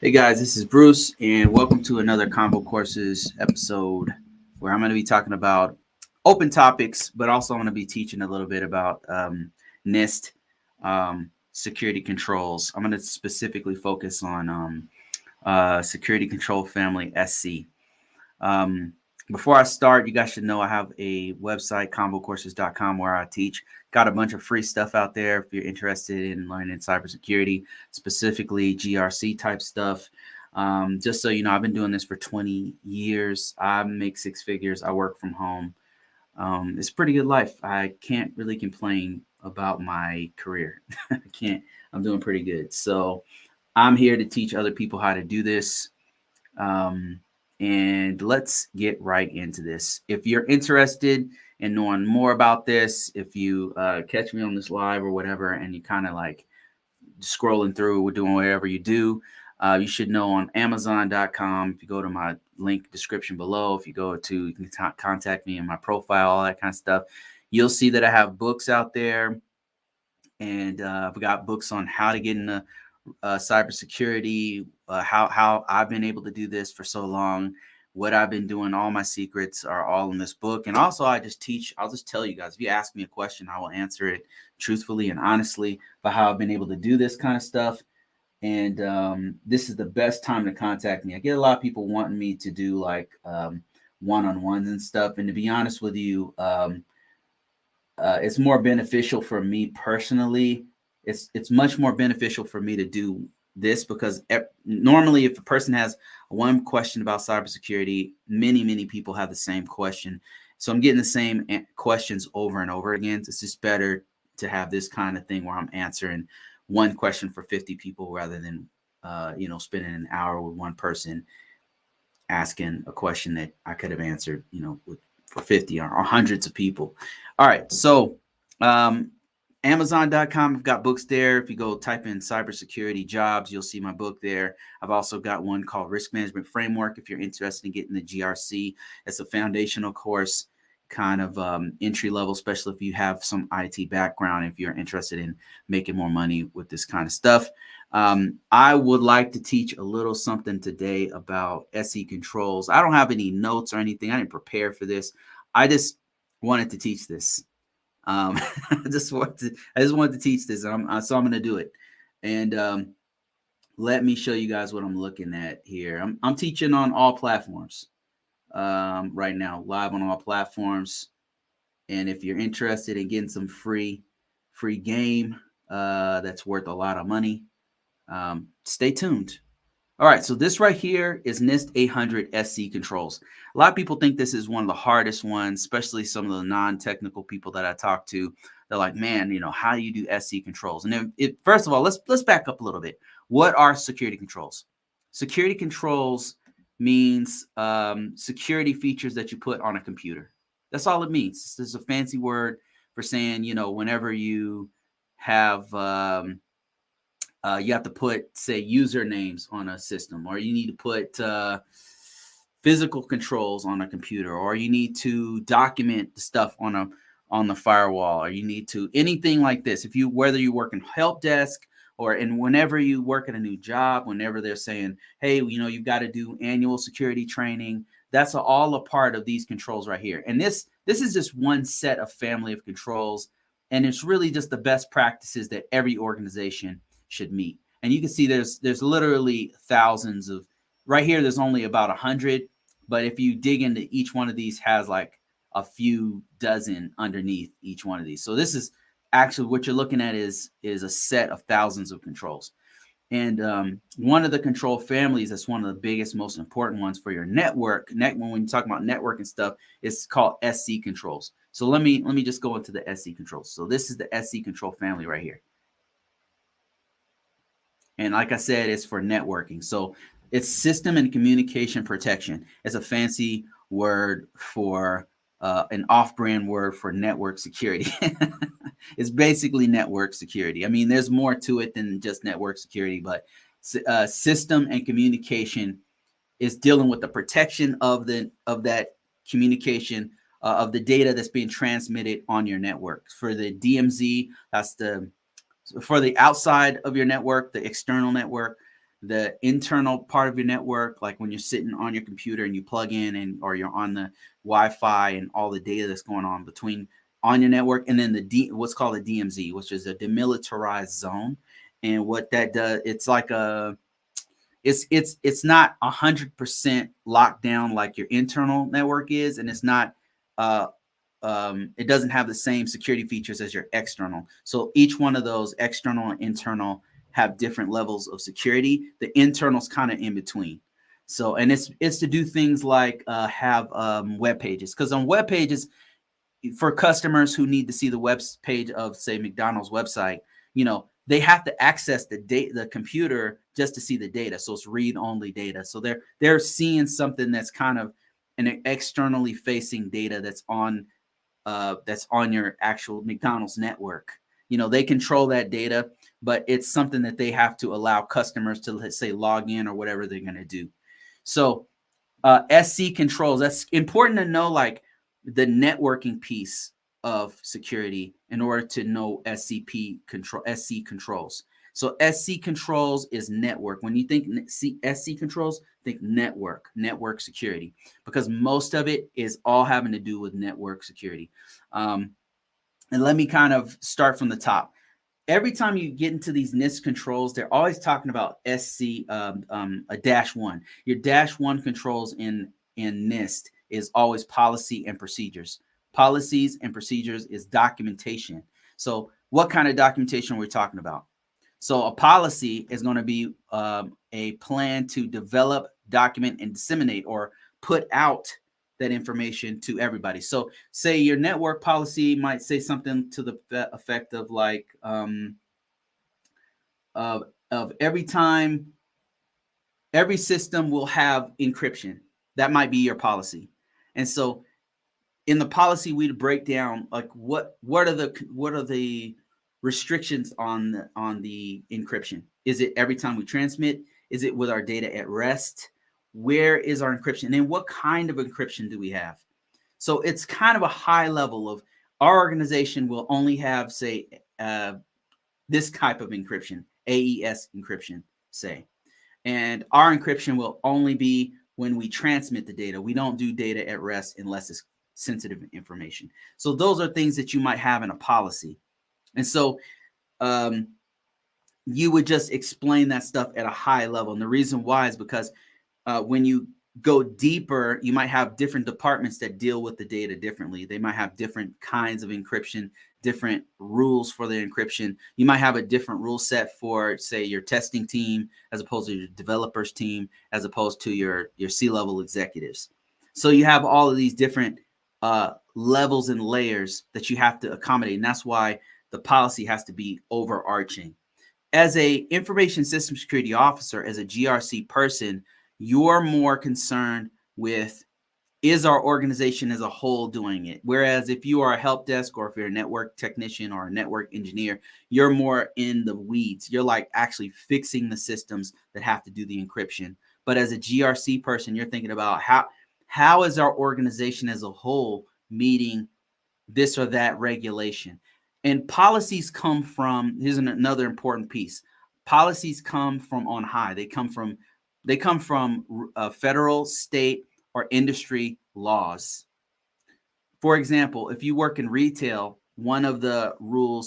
Hey guys, this is Bruce, and welcome to another ConvoCourses episode where I'm going to be talking about open topics, but also I'm going to be teaching a little bit about NIST security controls. I'm going to specifically focus on security control family SC. Um, Before I start, you guys should know I have a website, ConvoCourses.com, where I teach. Got a bunch of free stuff out there if you're interested in learning cybersecurity, specifically GRC type stuff. Just so you know, I've been doing this for 20 years. I make six figures. I work from home. It's a pretty good life. I can't really complain about my career. I can't. I'm doing pretty good. So I'm here to teach other people how to do this. Um, and let's get right into this. If you're interested in knowing more about this, if you catch me on this live or whatever, and you kind of like scrolling through or doing whatever you do, you should know on Amazon.com. If you go to my link description below, if you go to, you can contact me in my profile, all that kind of stuff. You'll see that I have books out there, and I've got books on how to get into cybersecurity, how I've been able to do this for so long, what I've been doing. All my secrets are all in this book, and also I just teach. I'll just tell you guys. If you ask me a question, I will answer it truthfully and honestly about how I've been able to do this kind of stuff. And this is the best time to contact me. I get a lot of people wanting me to do like one-on-ones and stuff. And to be honest with you, it's more beneficial for me personally. It's much more beneficial for me to do this because normally if a person has one question about cybersecurity, many people have the same question. So I'm getting the same questions over and over again. It's just better to have this kind of thing where I'm answering one question for 50 people rather than spending an hour with one person asking a question that I could have answered, for 50 or hundreds of people. All right. So, Amazon.com, I've got books there. If you go type in cybersecurity jobs, you'll see my book there. I've also got one called Risk Management Framework. If you're interested in getting the GRC, it's a foundational course, kind of entry level, especially if you have some IT background, if you're interested in making more money with this kind of stuff. I would like to teach a little something today about SE controls. I don't have any notes or anything. I didn't prepare for this. I just wanted to teach this. I just wanted to teach this, so I'm going to do it. And let me show you guys what I'm looking at here. I'm teaching on all platforms right now, live on all platforms. And if you're interested in getting some free game that's worth a lot of money, stay tuned. All right, so this right here is NIST 800 SC controls. A lot of people think this is one of the hardest ones, especially some of the non-technical people that I talk to. They're like, man, how do you do SC controls? And then first of all, let's back up a little bit. What are security controls? Security controls means security features that you put on a computer. That's all it means. This is a fancy word for saying, whenever you have you have to put, say, usernames on a system, or you need to put physical controls on a computer, or you need to document the stuff on the firewall, or you need to anything like this. Whether you work in help desk whenever you work at a new job, whenever they're saying, hey, you've got to do annual security training, that's all a part of these controls right here. And this is just one set of family of controls, and it's really just the best practices that every organization should meet. And you can see there's literally thousands of, right here there's only about 100, but if you dig into each one of these, has like a few dozen underneath each one of these. So this is actually what you're looking at is a set of thousands of controls. And one of the control families that's one of the biggest, most important ones for your network, when you talk about network and stuff, is called SC controls. So let me just go into the SC controls. So this is the SC control family right here. And like I said, it's for networking. So it's system and communication protection. It's a fancy word for an off-brand word for network security. It's basically network security. I mean, there's more to it than just network security, but system and communication is dealing with the protection of that communication of the data that's being transmitted on your network. For the DMZ, that's for the outside of your network, the external network. the internal part of your network, like when you're sitting on your computer and you plug in or you're on the Wi-Fi and all the data that's going on between on your network, and then what's called a DMZ, which is a demilitarized zone. And what that does, it's like it's not 100% locked down like your internal network is, and it's not it doesn't have the same security features as your external. So each one of those, external and internal, have different levels of security. The internal's kind of in between. So, and it's to do things like have web pages, because on web pages, for customers who need to see the web page of, say, McDonald's website, they have to access the computer just to see the data. So it's read-only data. So they're seeing something that's kind of an externally facing data that's on your actual McDonald's network. They control that data, but it's something that they have to allow customers to, let's say, log in or whatever they're going to do. So SC controls, that's important to know, like the networking piece of security, in order to know SC controls. So SC controls is network. When you think SC controls, think network security, because most of it is all having to do with network security. And let me kind of start from the top. Every time you get into these NIST controls, they're always talking about SC, a -1. Your -1 controls in NIST is always policy and procedures. Policies and procedures is documentation. So what kind of documentation are we talking about? So a policy is going to be a plan to develop, document, and disseminate, or put out that information to everybody. So say your network policy might say something to the effect of like, of every time, every system will have encryption. That might be your policy. And so in the policy, we'd break down like what are the restrictions on the encryption. Is it every time we transmit? Is it with our data at rest? Where is our encryption? And what kind of encryption do we have? So it's kind of a high level of, our organization will only have, say, this type of encryption, AES encryption, say. And our encryption will only be when we transmit the data. We don't do data at rest unless it's sensitive information. So those are things that you might have in a policy. And so you would just explain that stuff at a high level. And the reason why is because when you go deeper, you might have different departments that deal with the data differently. They might have different kinds of encryption, different rules for the encryption. You might have a different rule set for, say, your testing team, as opposed to your developers team, as opposed to your C-level executives. So you have all of these different levels and layers that you have to accommodate. And that's why the policy has to be overarching. As a information system security officer, as a GRC person, you're more concerned with, is our organization as a whole doing it? Whereas if you are a help desk, or if you're a network technician or a network engineer, you're more in the weeds. You're like actually fixing the systems that have to do the encryption. But as a GRC person, you're thinking about how is our organization as a whole meeting this or that regulation? And policies come from, here's another important piece. Policies come from on high. They come from federal, state, or industry laws. For example, if you work in retail, one of the rule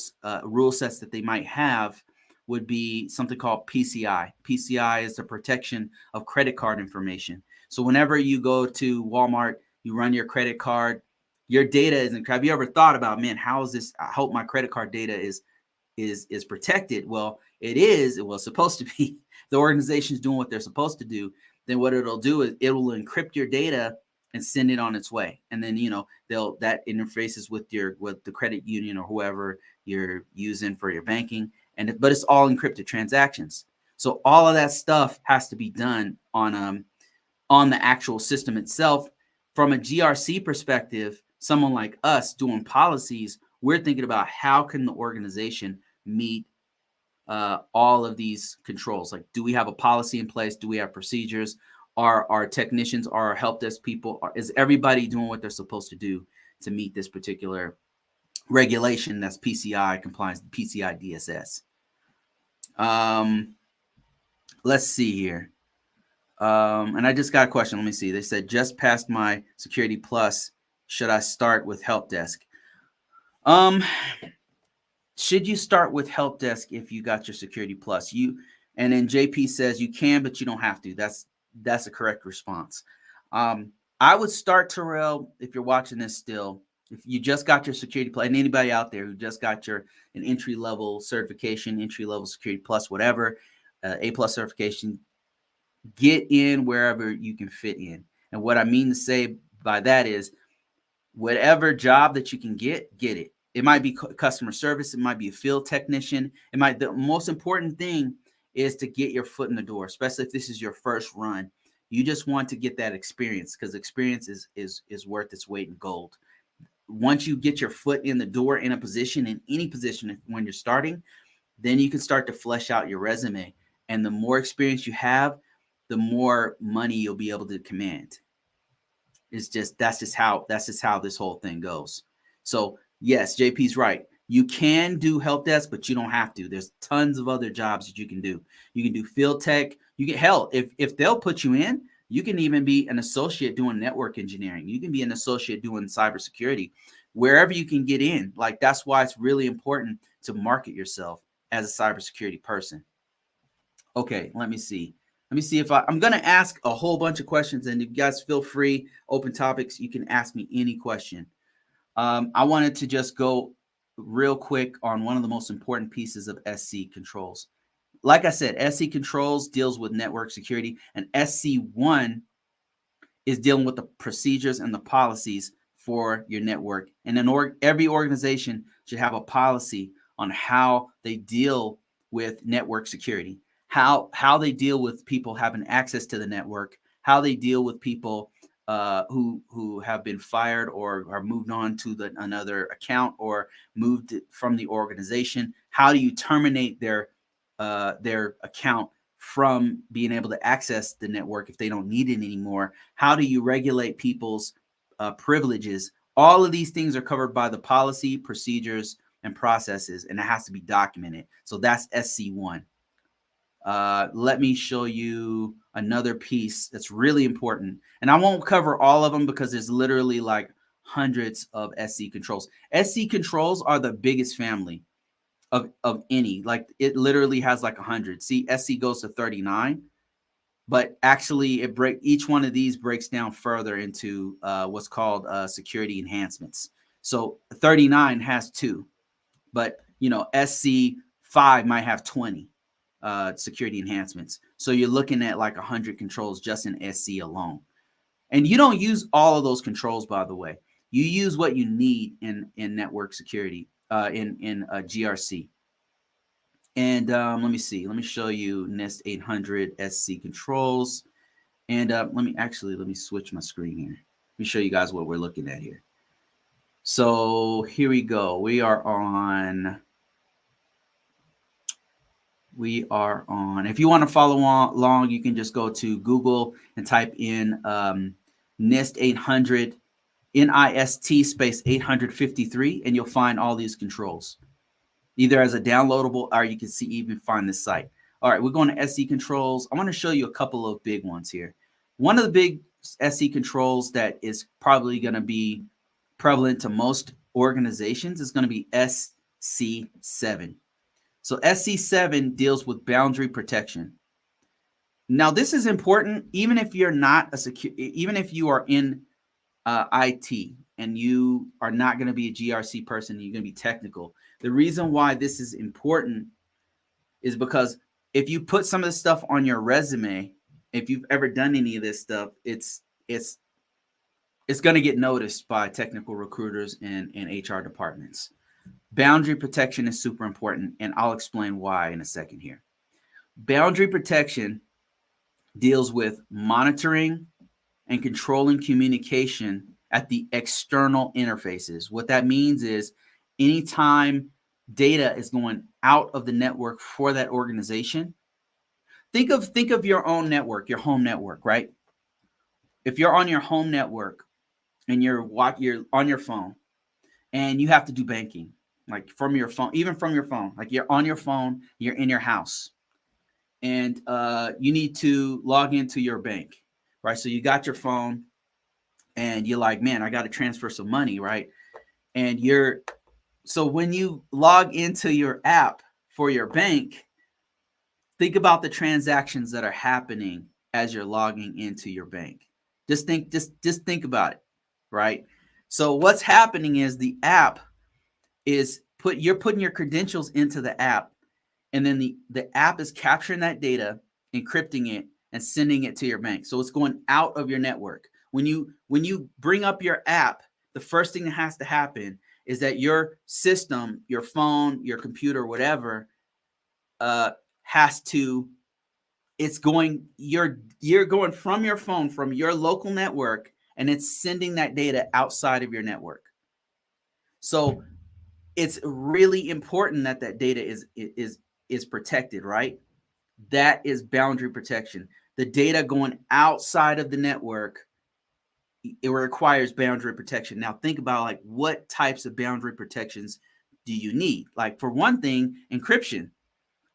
sets that they might have would be something called PCI. PCI is the protection of credit card information. So whenever you go to Walmart, you run your credit card, your data isn't. Have you ever thought about, man, how is this? I hope my credit card data is protected. Well, it is. It was supposed to be. The organization's doing what they're supposed to do. Then what it'll do is it will encrypt your data and send it on its way. And then that interfaces with the credit union or whoever you're using for your banking. But it's all encrypted transactions. So all of that stuff has to be done on the actual system itself. From a GRC perspective, someone like us doing policies, we're thinking about how can the organization meet all of these controls. Like, do we have a policy in place? Do we have procedures? Are our technicians, are our help desk people, is everybody doing what they're supposed to do to meet this particular regulation that's PCI compliance, PCI DSS? Let's see here. And I just got a question. Let me see. They said, just passed my Security Plus. Should I start with Help Desk? Um, should you start with Help Desk if you got your Security Plus? And then JP says you can, but you don't have to. That's a correct response. I would start, Terrell, if you're watching this still, if you just got your Security Plus, and anybody out there who just got an entry level certification, entry level Security Plus, whatever, A plus certification, get in wherever you can fit in. And what I mean to say by that is, whatever job that you can get it. It might be customer service. It might be a field technician. The most important thing is to get your foot in the door, especially if this is your first run. You just want to get that experience, because experience is worth its weight in gold. Once you get your foot in the door in any position when you're starting, then you can start to flesh out your resume. And the more experience you have, the more money you'll be able to command. That's just how this whole thing goes. So yes, JP's right. You can do help desk, but you don't have to. There's tons of other jobs that you can do. You can do field tech. You can, hell, if they'll put you in, you can even be an associate doing network engineering. You can be an associate doing cybersecurity, wherever you can get in. Like, that's why it's really important to market yourself as a cybersecurity person. Okay, let me see. Let me see if I'm going to ask a whole bunch of questions, and you guys feel free, open topics. You can ask me any question. I wanted to just go real quick on one of the most important pieces of SC controls. Like I said, SC controls deals with network security, and SC1 is dealing with the procedures and the policies for your network. And then every organization should have a policy on how they deal with network security, how they deal with people having access to the network, how they deal with people who have been fired or are moved on to another account or moved from the organization. How do you terminate their account from being able to access the network if they don't need it anymore? How do you regulate people's privileges? All of these things are covered by the policy, procedures, and processes, and it has to be documented. So that's SC1. Let me show you another piece that's really important. And I won't cover all of them because there's literally like hundreds of SC controls. SC controls are the biggest family of any. Like, it literally has like 100. See, SC goes to 39, but actually each one of these breaks down further into what's called security enhancements. So 39 has 2, but SC5 might have 20 security enhancements. So you're looking at like 100 controls just in SC alone. And you don't use all of those controls, by the way. You use what you need in network security, in GRC. And let me see. Let me show you NIST 800 SC controls. And let me switch my screen here. Let me show you guys what we're looking at here. So here we go. We are on. If you want to follow along, you can just go to Google and type in NIST 800, NIST space 853, and you'll find all these controls, either as a downloadable or you can even find the site. All right, we're going to SC controls. I want to show you a couple of big ones here. One of the big SC controls that is probably going to be prevalent to most organizations is going to be SC7. So SC7 deals with boundary protection. Now, this is important even if you're not even if you are in IT and you are not going to be a GRC person, you're going to be technical. The reason why this is important is because if you put some of this stuff on your resume, if you've ever done any of this stuff, it's going to get noticed by technical recruiters and HR departments. Boundary protection is super important, and I'll explain why in a second here. Boundary protection deals with monitoring and controlling communication at the external interfaces. What that means is anytime data is going out of the network for that organization, think of your own network, your home network, right? If you're on your home network and you're on your phone and you have to do banking, like from your phone, even from your phone, like you're on your phone, you're in your house. and you need to log into your bank, right? So you got your phone and you're like, man, I got to transfer some money, right? And so when you log into your app for your bank, think about the transactions that are happening as you're logging into your bank. Just think about it, right? So what's happening is the app is you're putting your credentials into the app, and then the app is capturing that data, encrypting it, and sending it to your bank. So it's going out of your network. When you bring up your app, the first thing that has to happen is that your system, your phone, your computer, whatever, has to you're going from your phone, from your local network, and it's sending that data outside of your network. So it's really important that that data is protected, right? That is boundary protection. The data going outside of the network, it requires boundary protection. Now think about like what types of boundary protections do you need? Like for one thing, encryption.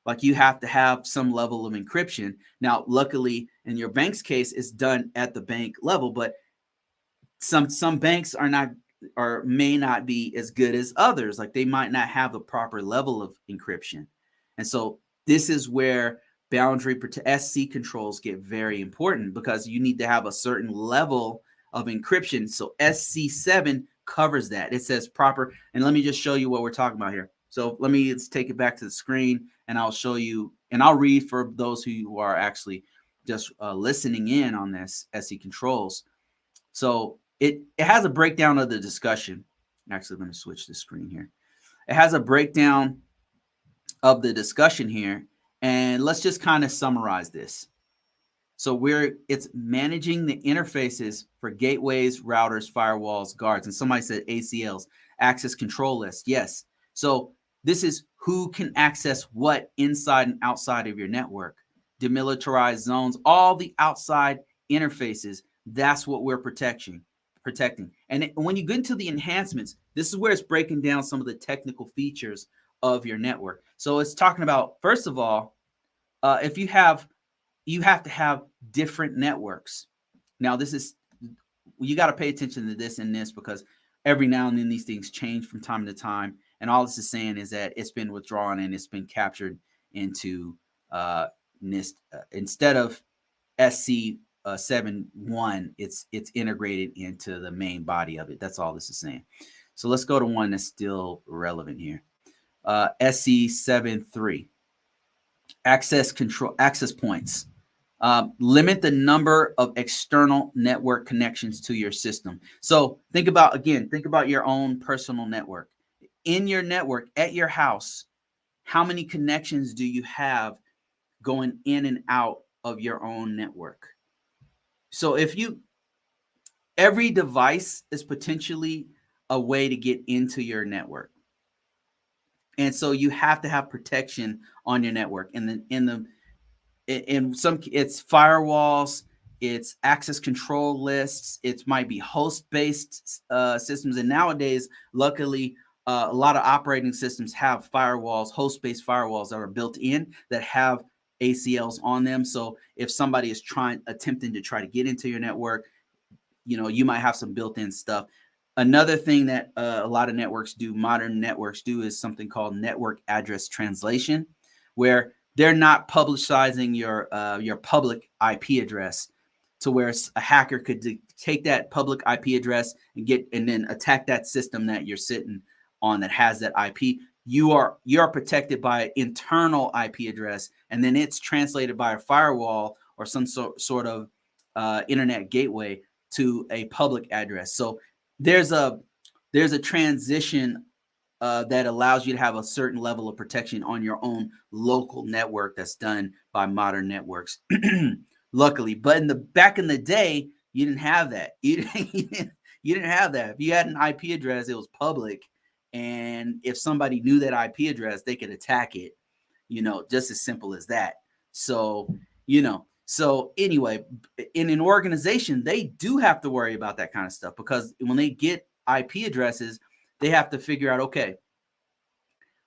Like you have to have some level of encryption. Now, luckily, in your bank's case, it's done at the bank level, but some banks are not or may not be as good as others. Like they might not have the proper level of encryption. And so this is where SC controls get very important because you need to have a certain level of encryption. So SC7 covers that. It says proper. And let me just show you what we're talking about here. So let's take it back to the screen and I'll show you, and I'll read for those who are actually just listening in on this SC controls. So it has a breakdown of the discussion. Actually, let me switch the screen here. It has a breakdown of the discussion here. And let's just kind of summarize this. So it's managing the interfaces for gateways, routers, firewalls, guards. And somebody said ACLs, access control list. Yes. So this is who can access what inside and outside of your network. Demilitarized zones, all the outside interfaces. That's what we're protecting. And when you get into the enhancements, this is where it's breaking down some of the technical features of your network. So it's talking about, first of all, if you have to have different networks. Now, you got to pay attention to this and this because every now and then these things change from time to time. And all this is saying is that it's been withdrawn and it's been captured into NIST. Instead of SC 7.1, it's integrated into the main body of it. That's all this is saying. So let's go to one that's still relevant here. SC 7.3. Access points. Limit the number of external network connections to your system. So think about your own personal network. In your network, at your house, how many connections do you have going in and out of your own network? So every device is potentially a way to get into your network. And so you have to have protection on your network. In some, it's firewalls, it's access control lists, it might be host-based systems. And nowadays, luckily, a lot of operating systems have firewalls, host-based firewalls that are built in that have ACLs on them. So if somebody is attempting to try to get into your network, you might have some built-in stuff. Another thing that a lot of modern networks do, is something called network address translation, where they're not publicizing your public IP address to where a hacker could take that public IP address and then attack that system that you're sitting on that has that IP. You are protected by an internal IP address, and then it's translated by a firewall or some sort of internet gateway to a public address. So there's a transition that allows you to have a certain level of protection on your own local network that's done by modern networks. Luckily, but back in the day, you didn't have that. You didn't have that. If you had an IP address, it was public, and if somebody knew that IP address, they could attack it. Just as simple as that. So anyway, in an organization, they do have to worry about that kind of stuff, because when they get IP addresses, they have to figure out, okay,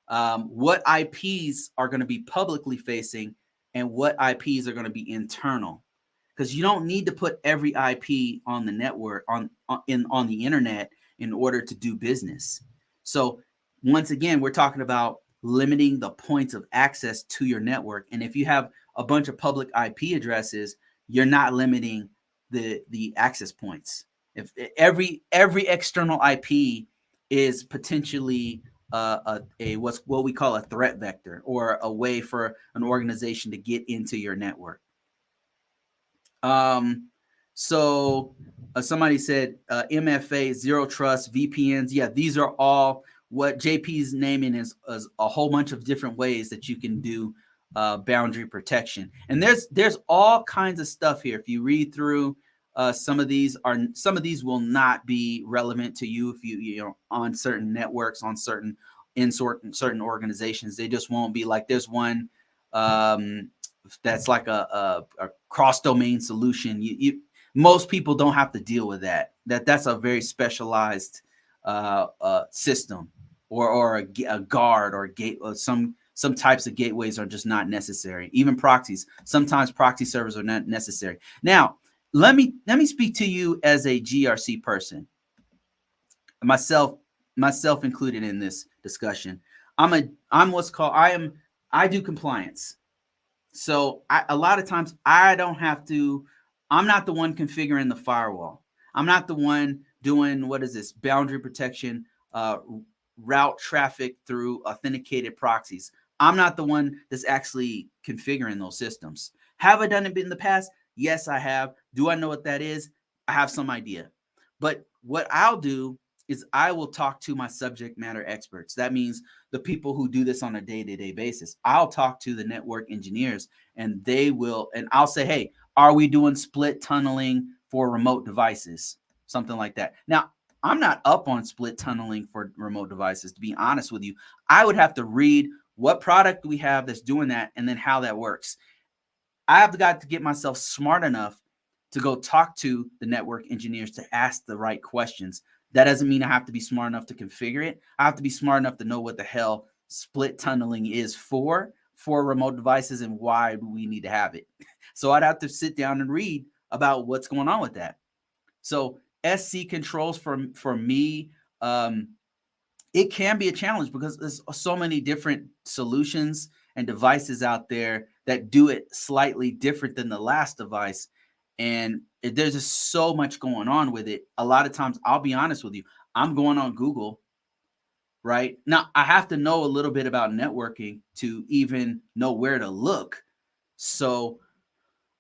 what IPs are going to be publicly facing and what IPs are going to be internal, because you don't need to put every IP on the network on the internet in order to do business. So once again, we're talking about limiting the points of access to your network. And if you have a bunch of public IP addresses, you're not limiting the access points. If every external IP is potentially what we call a threat vector, or a way for an organization to get into your network. So somebody said MFA, zero trust, VPNs. Yeah, these are all what JP's naming is a whole bunch of different ways that you can do boundary protection. And there's all kinds of stuff here. If you read through some of these will not be relevant to you if you know on certain networks, on certain organizations. They just won't be. Like there's one that's like a cross domain solution. Most people don't have to deal with that. That's a very specialized system, or a guard or gate. Or some types of gateways are just not necessary. Even proxies. Sometimes proxy servers are not necessary. Now, let me speak to you as a GRC person, myself included in this discussion. I do compliance. So a lot of times I don't have to, I'm not the one configuring the firewall. I'm not the one doing, boundary protection, route traffic through authenticated proxies. I'm not the one that's actually configuring those systems. Have I done it in the past? Yes, I have. Do I know what that is? I have some idea. But what I'll do is I will talk to my subject matter experts. That means the people who do this on a day-to-day basis. I'll talk to the network engineers, and I'll say, hey, are we doing split tunneling for remote devices? Something like that. Now, I'm not up on split tunneling for remote devices, to be honest with you. I would have to read what product we have that's doing that, and then how that works. I have got to get myself smart enough to go talk to the network engineers to ask the right questions. That doesn't mean I have to be smart enough to configure it. I have to be smart enough to know what the hell split tunneling is for remote devices and why we need to have it. So I'd have to sit down and read about what's going on with that. So SC controls for me, it can be a challenge because there's so many different solutions and devices out there that do it slightly different than the last device. And there's just so much going on with it. A lot of times, I'll be honest with you, I'm going on Google, right? Now, I have to know a little bit about networking to even know where to look. So,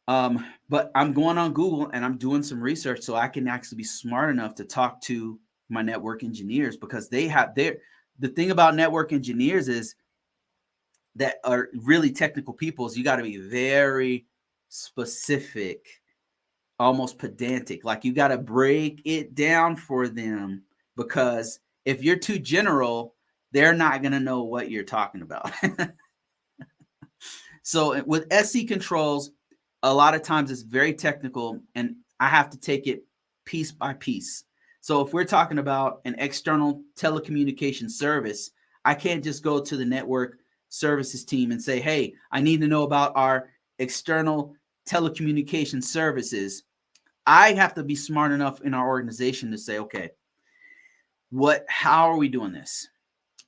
but I'm going on Google and I'm doing some research so I can actually be smart enough to talk to my network engineers, because they have the thing about network engineers is that are really technical people is you got to be very specific, almost pedantic. Like you got to break it down for them, because if you're too general, they're not going to know what you're talking about. So with SC controls, a lot of times it's very technical and I have to take it piece by piece. So if we're talking about an external telecommunication service, I can't just go to the network services team and say, hey, I need to know about our external telecommunication services. I have to be smart enough in our organization to say, okay, how are we doing this?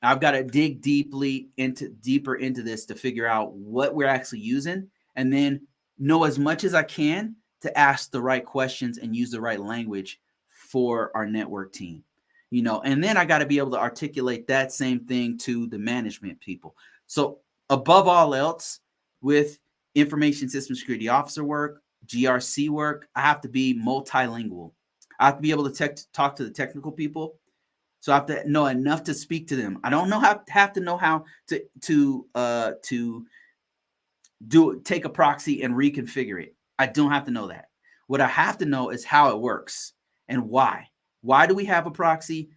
I've got to dig deeper into this to figure out what we're actually using, and then know as much as I can to ask the right questions and use the right language for our network team. And then I got to be able to articulate that same thing to the management people. So above all else, with information system security officer work, GRC work, I have to be multilingual. I have to be able to talk to the technical people. So I have to know enough to speak to them. I don't have to know how to take a proxy and reconfigure it. I don't have to know that. What I have to know is how it works and why. Why do we have a proxy?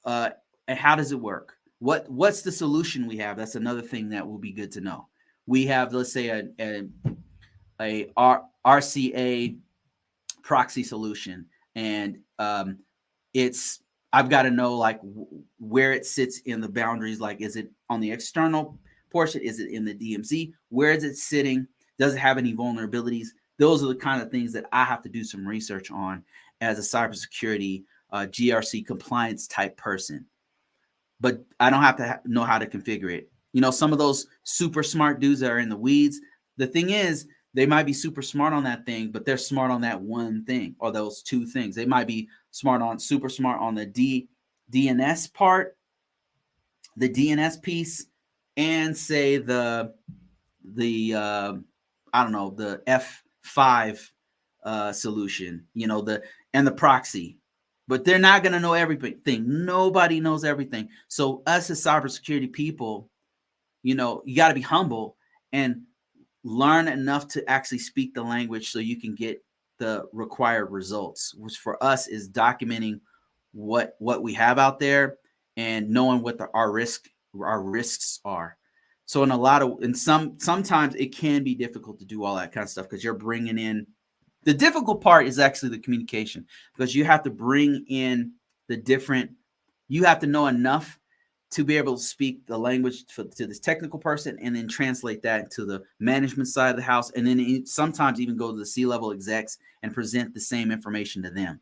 And how does it work? What's the solution we have? That's another thing that will be good to know. We have, let's say, a RCA proxy solution, and I've got to know like where it sits in the boundaries. Like, is it on the external portion? Is it in the DMZ? Where is it sitting? Does it have any vulnerabilities? Those are the kind of things that I have to do some research on as a cybersecurity GRC compliance type person. But I don't have to know how to configure it. Some of those super smart dudes that are in the weeds, the thing is, they might be super smart on that thing, but they're smart on that one thing or those two things. They might be super smart on the DNS part, the DNS piece, and say the I don't know, the F5 solution, and the proxy. But they're not going to know everything. Nobody knows everything. So us as cybersecurity people, you got to be humble and learn enough to actually speak the language so you can get the required results, which for us is documenting what we have out there and knowing what our risks are. So sometimes it can be difficult to do all that kind of stuff because you're bringing in, the difficult part is actually the communication, because you have to bring in you have to know enough to be able to speak the language to this technical person and then translate that to the management side of the house. And then sometimes even go to the C-level execs and present the same information to them.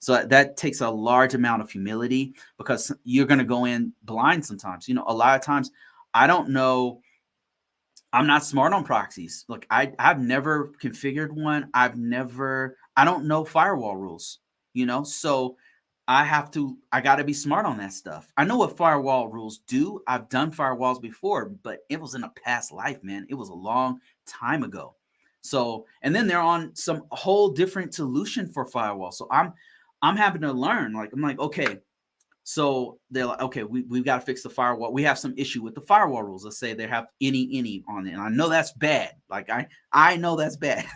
So that takes a large amount of humility, because you're going to go in blind sometimes. A lot of times I don't know. I'm not smart on proxies. Look, I've never configured one. I don't know firewall rules, so I got to be smart on that stuff. I know what firewall rules do. I've done firewalls before, but it was in a past life, man. It was a long time ago. So, and then they're on some whole different solution for firewall. So I'm having to learn. I'm like, okay, so they're like, okay, we've got to fix the firewall. We have some issue with the firewall rules. Let's say they have any on it. And I know that's bad. I know that's bad.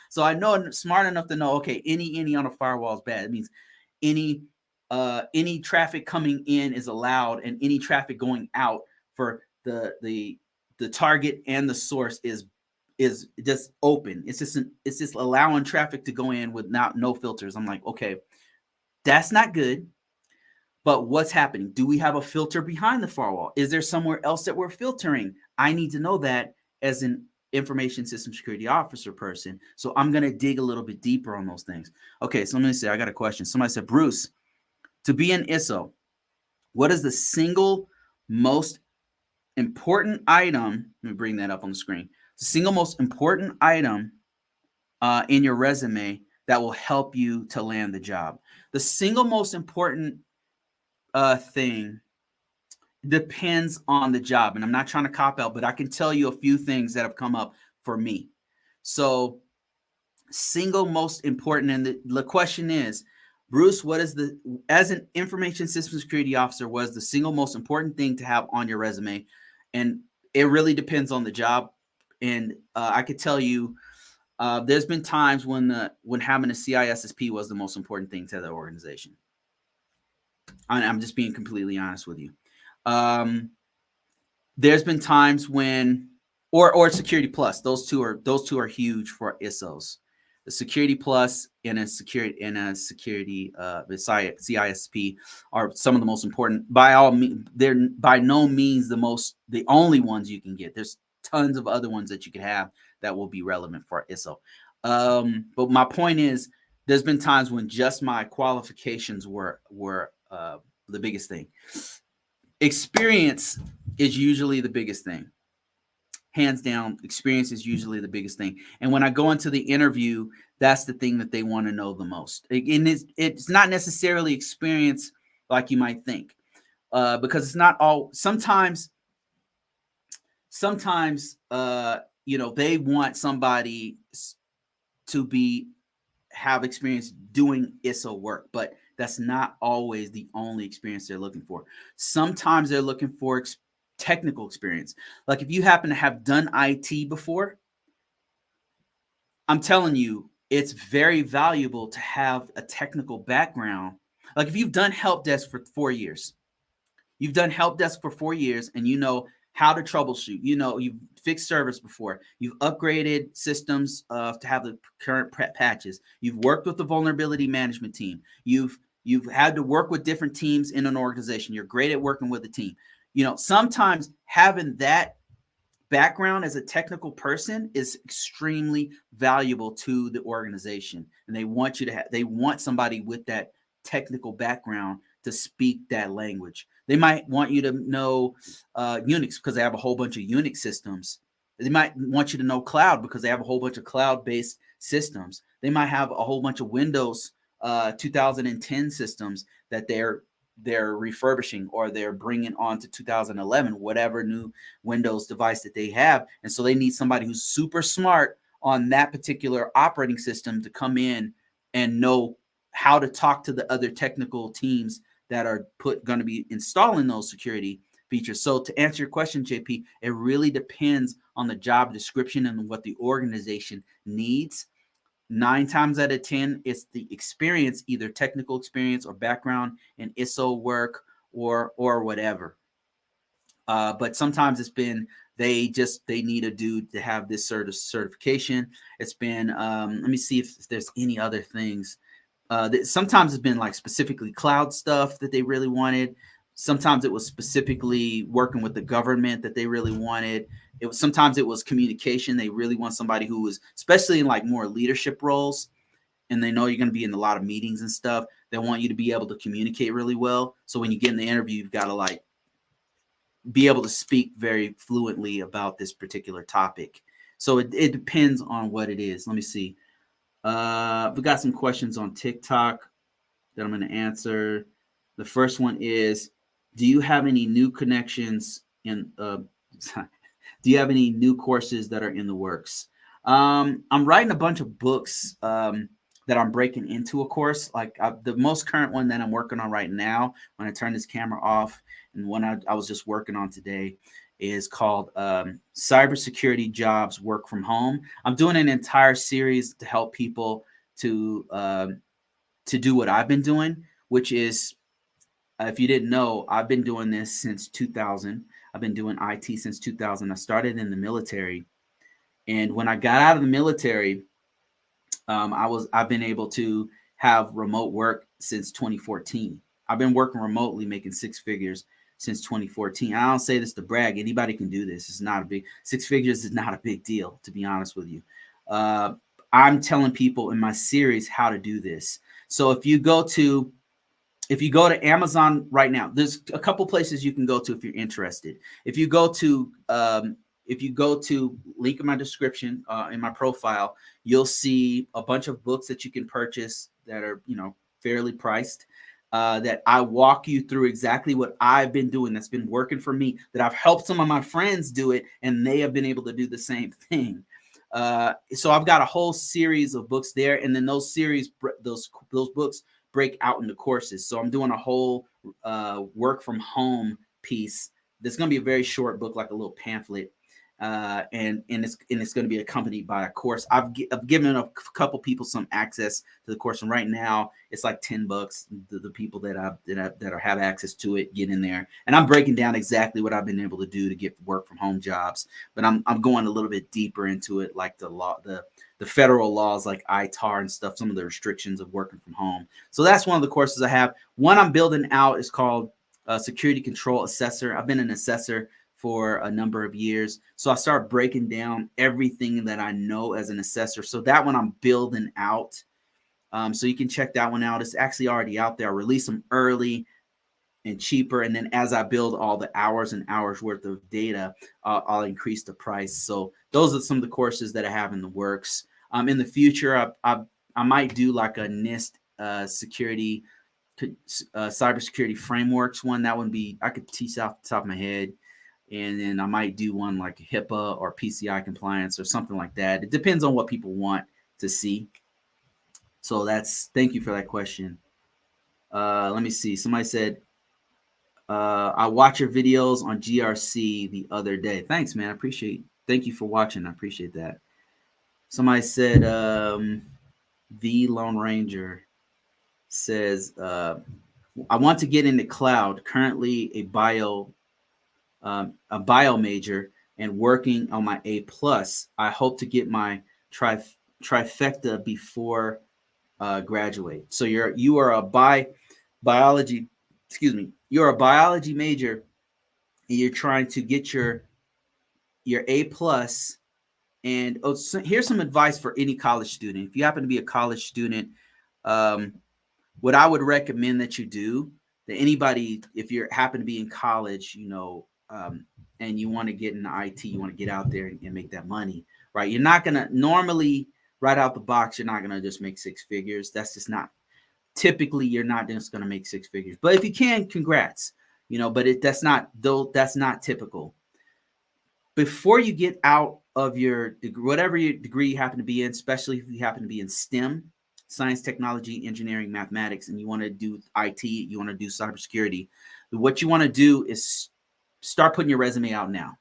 So I know I'm smart enough to know, okay, any on a firewall is bad. It means any traffic coming in is allowed, and any traffic going out for the target and the source is just open. It's just allowing traffic to go in with no filters. I'm like, okay, that's not good. But what's happening? Do we have a filter behind the firewall? Is there somewhere else that we're filtering? I need to know that as an information system security officer person. So I'm going to dig a little bit deeper on those things. Okay, so let me say, I got a question. Somebody said, Bruce, to be an ISO, what is the single most important item? Let me bring that up on the screen. The single most important item in your resume that will help you to land the job. The single most important thing depends on the job. And I'm not trying to cop out, but I can tell you a few things that have come up for me. So single most important, and the question is, Bruce, as an information system security officer, what is the single most important thing to have on your resume? And it really depends on the job. And I could tell you, there's been times when having a CISSP was the most important thing to the organization. I'm just being completely honest with you. There's been times when, or Security Plus. Those two are huge for ISOs. The Security Plus and a security CISP are some of the most important. They're by no means the only ones you can get. There's tons of other ones that you could have that will be relevant for ISO. But my point is, there's been times when just my qualifications were the biggest thing. Experience is usually the biggest thing. Hands down, experience is usually the biggest thing. And when I go into the interview, that's the thing that they want to know the most. And it's not necessarily experience like you might think, because it's not all. Sometimes, they want somebody to have experience doing ISO work, but that's not always the only experience they're looking for. Sometimes they're looking for technical experience. Like if you happen to have done IT before, I'm telling you, it's very valuable to have a technical background. Like if you've done help desk for 4 years, and you know how to troubleshoot, you've fixed servers before, you've upgraded systems to have the current patches, you've worked with the vulnerability management team, you've had to work with different teams in an organization, you're great at working with a team. Sometimes having that background as a technical person is extremely valuable to the organization, and they want you to they want somebody with that technical background to speak that language. They might want you to know Unix because they have a whole bunch of Unix systems. They might want you to know cloud because they have a whole bunch of cloud-based systems. They might have a whole bunch of Windows 2010 systems that they're refurbishing, or they're bringing on to 2011, whatever new Windows device that they have. And so they need somebody who's super smart on that particular operating system to come in and know how to talk to the other technical teams that are going to be installing those security features. So to answer your question, JP, it really depends on the job description and what the organization needs. 9 times out of 10, it's the experience, either technical experience or background in ISO work or whatever. But sometimes it's been they need a dude to have this certification. It's been let me see if there's any other things. Sometimes it's been like specifically cloud stuff that they really wanted. Sometimes it was specifically working with the government that they really wanted. Sometimes it was communication. They really want somebody who was, especially in like more leadership roles, and they know you're going to be in a lot of meetings and stuff. They want you to be able to communicate really well. So when you get in the interview, you've got to like be able to speak very fluently about this particular topic. So it depends on what it is. Let me see. We got some questions on TikTok that I'm going to answer. The first one is, do you have any new connections in do you have any new courses that are in the works? I'm writing a bunch of books that I'm breaking into a course. Like the most current one that I'm working on right now, when I turn this camera off, and one I was just working on today, is called Cybersecurity Jobs Work from Home. I'm doing an entire series to help people to do what I've been doing, which is, if you didn't know, I've been doing this since 2000. I've been doing IT since 2000. I started in the military, and when I got out of the military, I've been able to have remote work since 2014. I've been working remotely, making 6 figures since 2014. I don't say this to brag. Anybody can do this. It's not a big 6 figures is not a big deal, to be honest with you. I'm telling people in my series how to do this. So if you go to Amazon right now, there's a couple places you can go to if you're interested. If you go to link in my description in my profile, you'll see a bunch of books that you can purchase that are fairly priced. That I walk you through exactly what I've been doing that's been working for me, that I've helped some of my friends do it, and they have been able to do the same thing. So I've got a whole series of books there, and then those books break out into courses. So I'm doing a whole work from home piece. There's going to be a very short book, like a little pamphlet, and it's going to be accompanied by a course. I've given a couple people some access to the course, and right now it's like $10. The people that have access to it get in there, and I'm breaking down exactly what I've been able to do to get work from home jobs. But I'm going a little bit deeper into it, like the federal laws like ITAR and stuff, some of the restrictions of working from home. So that's one of the courses I have. One I'm building out is called Security Control Assessor. I've been an assessor for a number of years, so I start breaking down everything that I know as an assessor. So that one I'm building out. So you can check that one out. It's actually already out there. I release them early and cheaper, and then as I build all the hours and hours worth of data, I'll increase the price. So those are some of the courses that I have in the works. In the future, I might do like a NIST security, cybersecurity frameworks one. That would be, I could teach off the top of my head. And then I might do one like HIPAA or PCI compliance or something like that. It depends on what people want to see. So thank you for that question. Let me see. Somebody said, I watch your videos on GRC the other day. Thanks, man. Thank you for watching. I appreciate that. Somebody said, the Lone Ranger says, I want to get into cloud, currently a bio major and working on my A+. I hope to get my trifecta before graduate. So you're a biology major, and you're trying to get your your A plus. And so here's some advice for any college student. If you happen to be a college student, what I would recommend that you do, that anybody, if you happen to be in college, and you want to get into IT, you want to get out there and make that money, right? You're not going to normally right out the box, you're not going to just make six figures. That's just not, typically you're not just going to make six figures. But if you can, congrats, but that's not typical. Before you get out of your degree, whatever your degree you happen to be in, especially if you happen to be in STEM, science, technology, engineering, mathematics, and you want to do IT, you want to do cybersecurity, what you want to do is start putting your resume out now.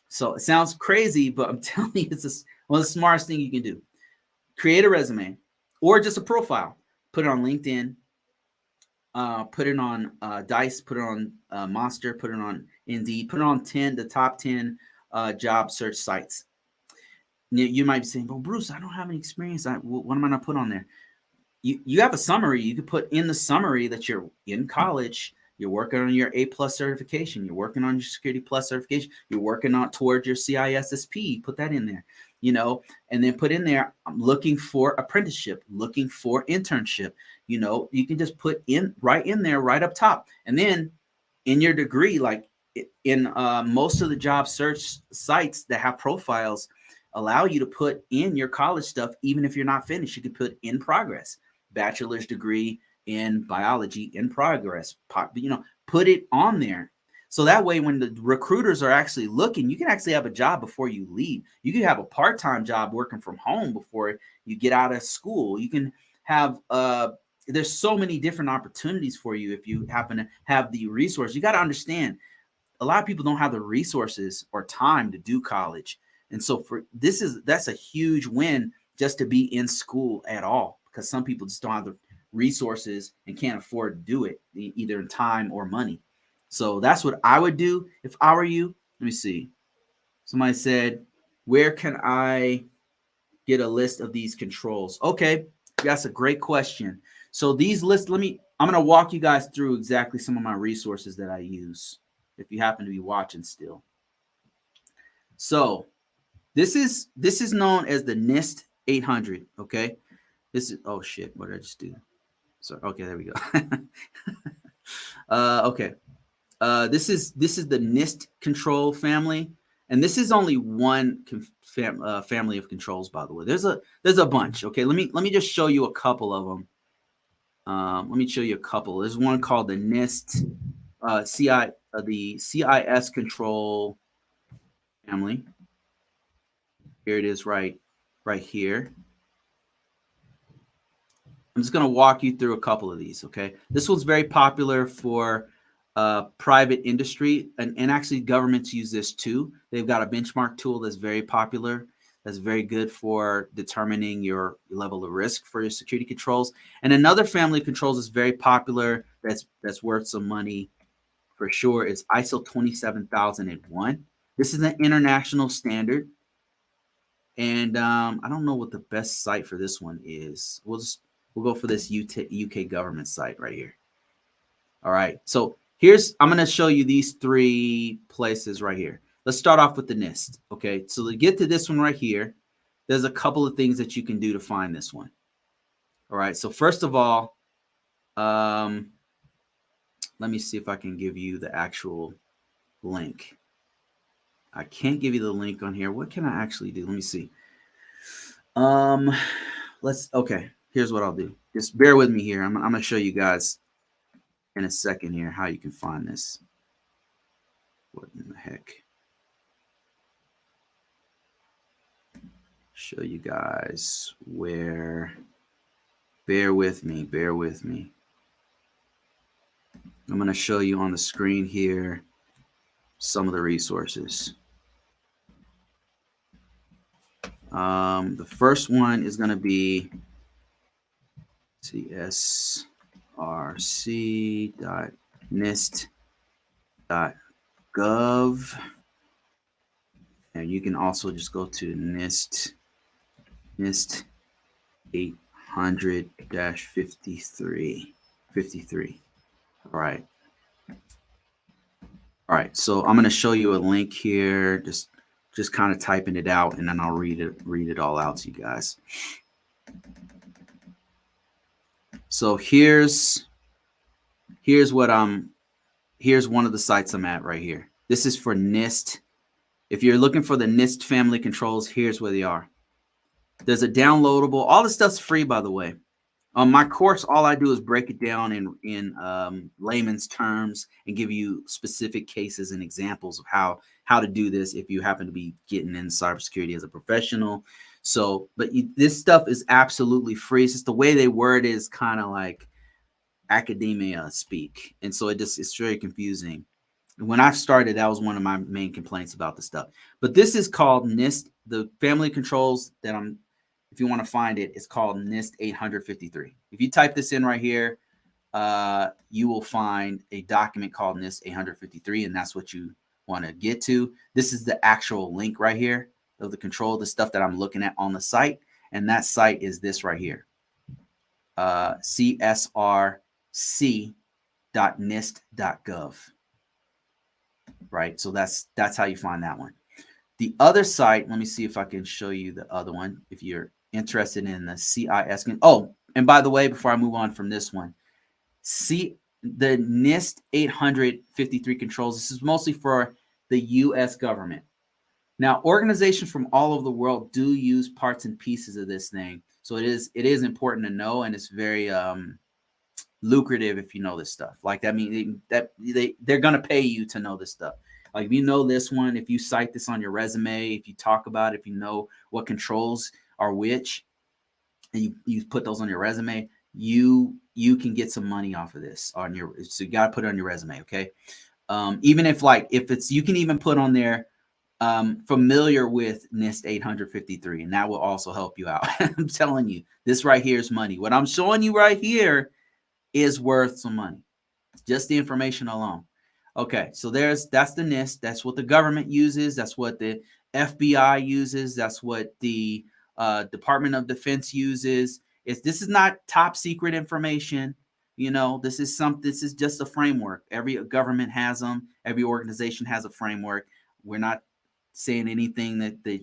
So it sounds crazy, but I'm telling you, it's one of the smartest things you can do. Create a resume or just a profile. Put it on LinkedIn. Put it on Dice. Put it on Monster. Put it on Indeed. Put it on the top 10 job search sites. You might be saying, "Well, Bruce, I don't have any experience. What am I going to put on there?" You have a summary. You could put in the summary that you're in college. You're working on your A+ certification. You're working on your Security Plus certification. You're working on towards your CISSP. Put that in there, and then put in there, I'm looking for apprenticeship, looking for internship. You can just put right in there, right up top. And then in your degree, like in most of the job search sites that have profiles, allow you to put in your college stuff, even if you're not finished. You could put in progress, bachelor's degree in biology in progress, put it on there. So that way, when the recruiters are actually looking, you can actually have a job before you leave. You can have a part-time job working from home before you get out of school. You can have, there's so many different opportunities for you if you happen to have the resource. You got to understand, a lot of people don't have the resources or time to do college. And so that's a huge win just to be in school at all, because some people just don't have the resources and can't afford to do it, either in time or money. So that's what I would do if I were you. Let me see. Somebody said, where can I get a list of these controls? Okay, that's a great question. So these lists, I'm going to walk you guys through exactly some of my resources that I use, if you happen to be watching still. So this is known as the NIST 800. Okay, this is, oh shit, what did I just do? Sorry. Okay, there we go. Okay, this is the NIST control family, and this is only one family of controls. By the way, there's a bunch. Okay, let me just show you a couple of them. Let me show you a couple. There's one called the NIST the CIS control family. Here it is, right here. I'm just going to walk you through a couple of these. Okay, this one's very popular for private industry, and actually governments use this too. They've got a benchmark tool that's very popular, that's very good for determining your level of risk for your security controls. And another family of controls is very popular, that's worth some money for sure, is ISO 27001. This is an international standard. And I don't know what the best site for this one is. We'll go for this UK government site right here. All right. So I'm going to show you these three places right here. Let's start off with the NIST. Okay. So to get to this one right here, there's a couple of things that you can do to find this one. All right. So first of all, let me see if I can give you the actual link. I can't give you the link on here. What can I actually do? Let me see. Okay. Here's what I'll do. Just bear with me here. I'm going to show you guys in a second here how you can find this. What in the heck? Show you guys where. Bear with me. I'm going to show you on the screen here some of the resources. The first one is going to be csrc.nist.gov, and you can also just go to NIST 800-53. All right. All right, so I'm going to show you a link here, just kind of typing it out, and then I'll read it all out to you guys. So here's what here's one of the sites I'm at right here. This is for NIST. If you're looking for the NIST family controls, here's where they are. There's a downloadable. All this stuff's free, by the way. On my course, all I do is break it down in layman's terms and give you specific cases and examples of how to do this if you happen to be getting in cybersecurity as a professional. So, but this stuff is absolutely free. It's just the way they word it is kind of like academia speak, and so it's very confusing. When I started, that was one of my main complaints about the stuff. But this is called NIST. The family controls that if you want to find it, it's called NIST 853. If you type this in right here, you will find a document called NIST 853, and that's what you want to get to. This is the actual link right here of the control, the stuff that I'm looking at on the site, and that site is this right here, csrc.nist.gov. Right, so that's how you find that one. The other site, let me see if I can show you the other one if you're interested in the CIS. Oh, and by the way, before I move on from this one, see the NIST 853 controls. This is mostly for the U.S. government. Now, organizations from all over the world do use parts and pieces of this thing, so it is important to know, and it's very lucrative if you know this stuff. Like that means they're gonna pay you to know this stuff. Like if you know this one, if you cite this on your resume, if you talk about it, if you know what controls are which, and you put those on your resume, you can get some money off of this on your. So you gotta put it on your resume, okay? Even if it's you can even put on there familiar with NIST 853, and that will also help you out. I'm telling you, this right here is money. What I'm showing you right here is worth some money, just the information alone. Okay, so that's the NIST. That's what the government uses. That's what the FBI uses. That's what the Department of Defense uses. This is not top secret information. You know, this is just a framework. Every government has them. Every organization has a framework. We're not saying anything that I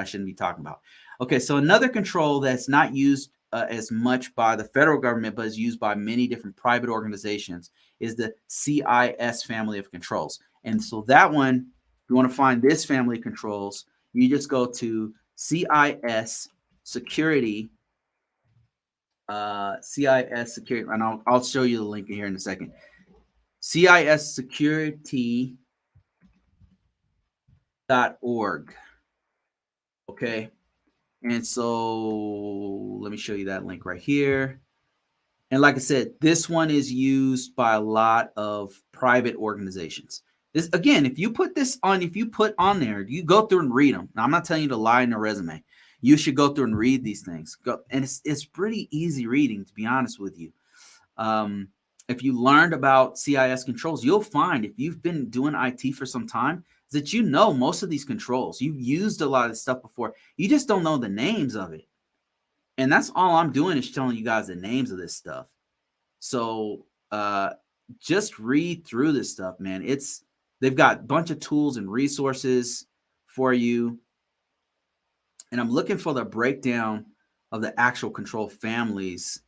shouldn't be talking about. Okay, so another control that's not used as much by the federal government, but is used by many different private organizations, is the CIS family of controls. And so that one, if you want to find this family of controls, you just go to CIS security, CIS security, and I'll show you the link here in a second. CIS security.org. Okay. And so let me show you that link right here. And like I said, this one is used by a lot of private organizations. This, again, if you put on there, you go through and read them. Now, I'm not telling you to lie in your resume. You should go through and read these things. And it's pretty easy reading, to be honest with you. If you learned about CIS controls, you'll find, if you've been doing IT for some time, that you know most of these controls. You've used a lot of this stuff before. You just don't know the names of it. And that's all I'm doing is telling you guys the names of this stuff. So just read through this stuff, man. They've got a bunch of tools and resources for you. And I'm looking for the breakdown of the actual control families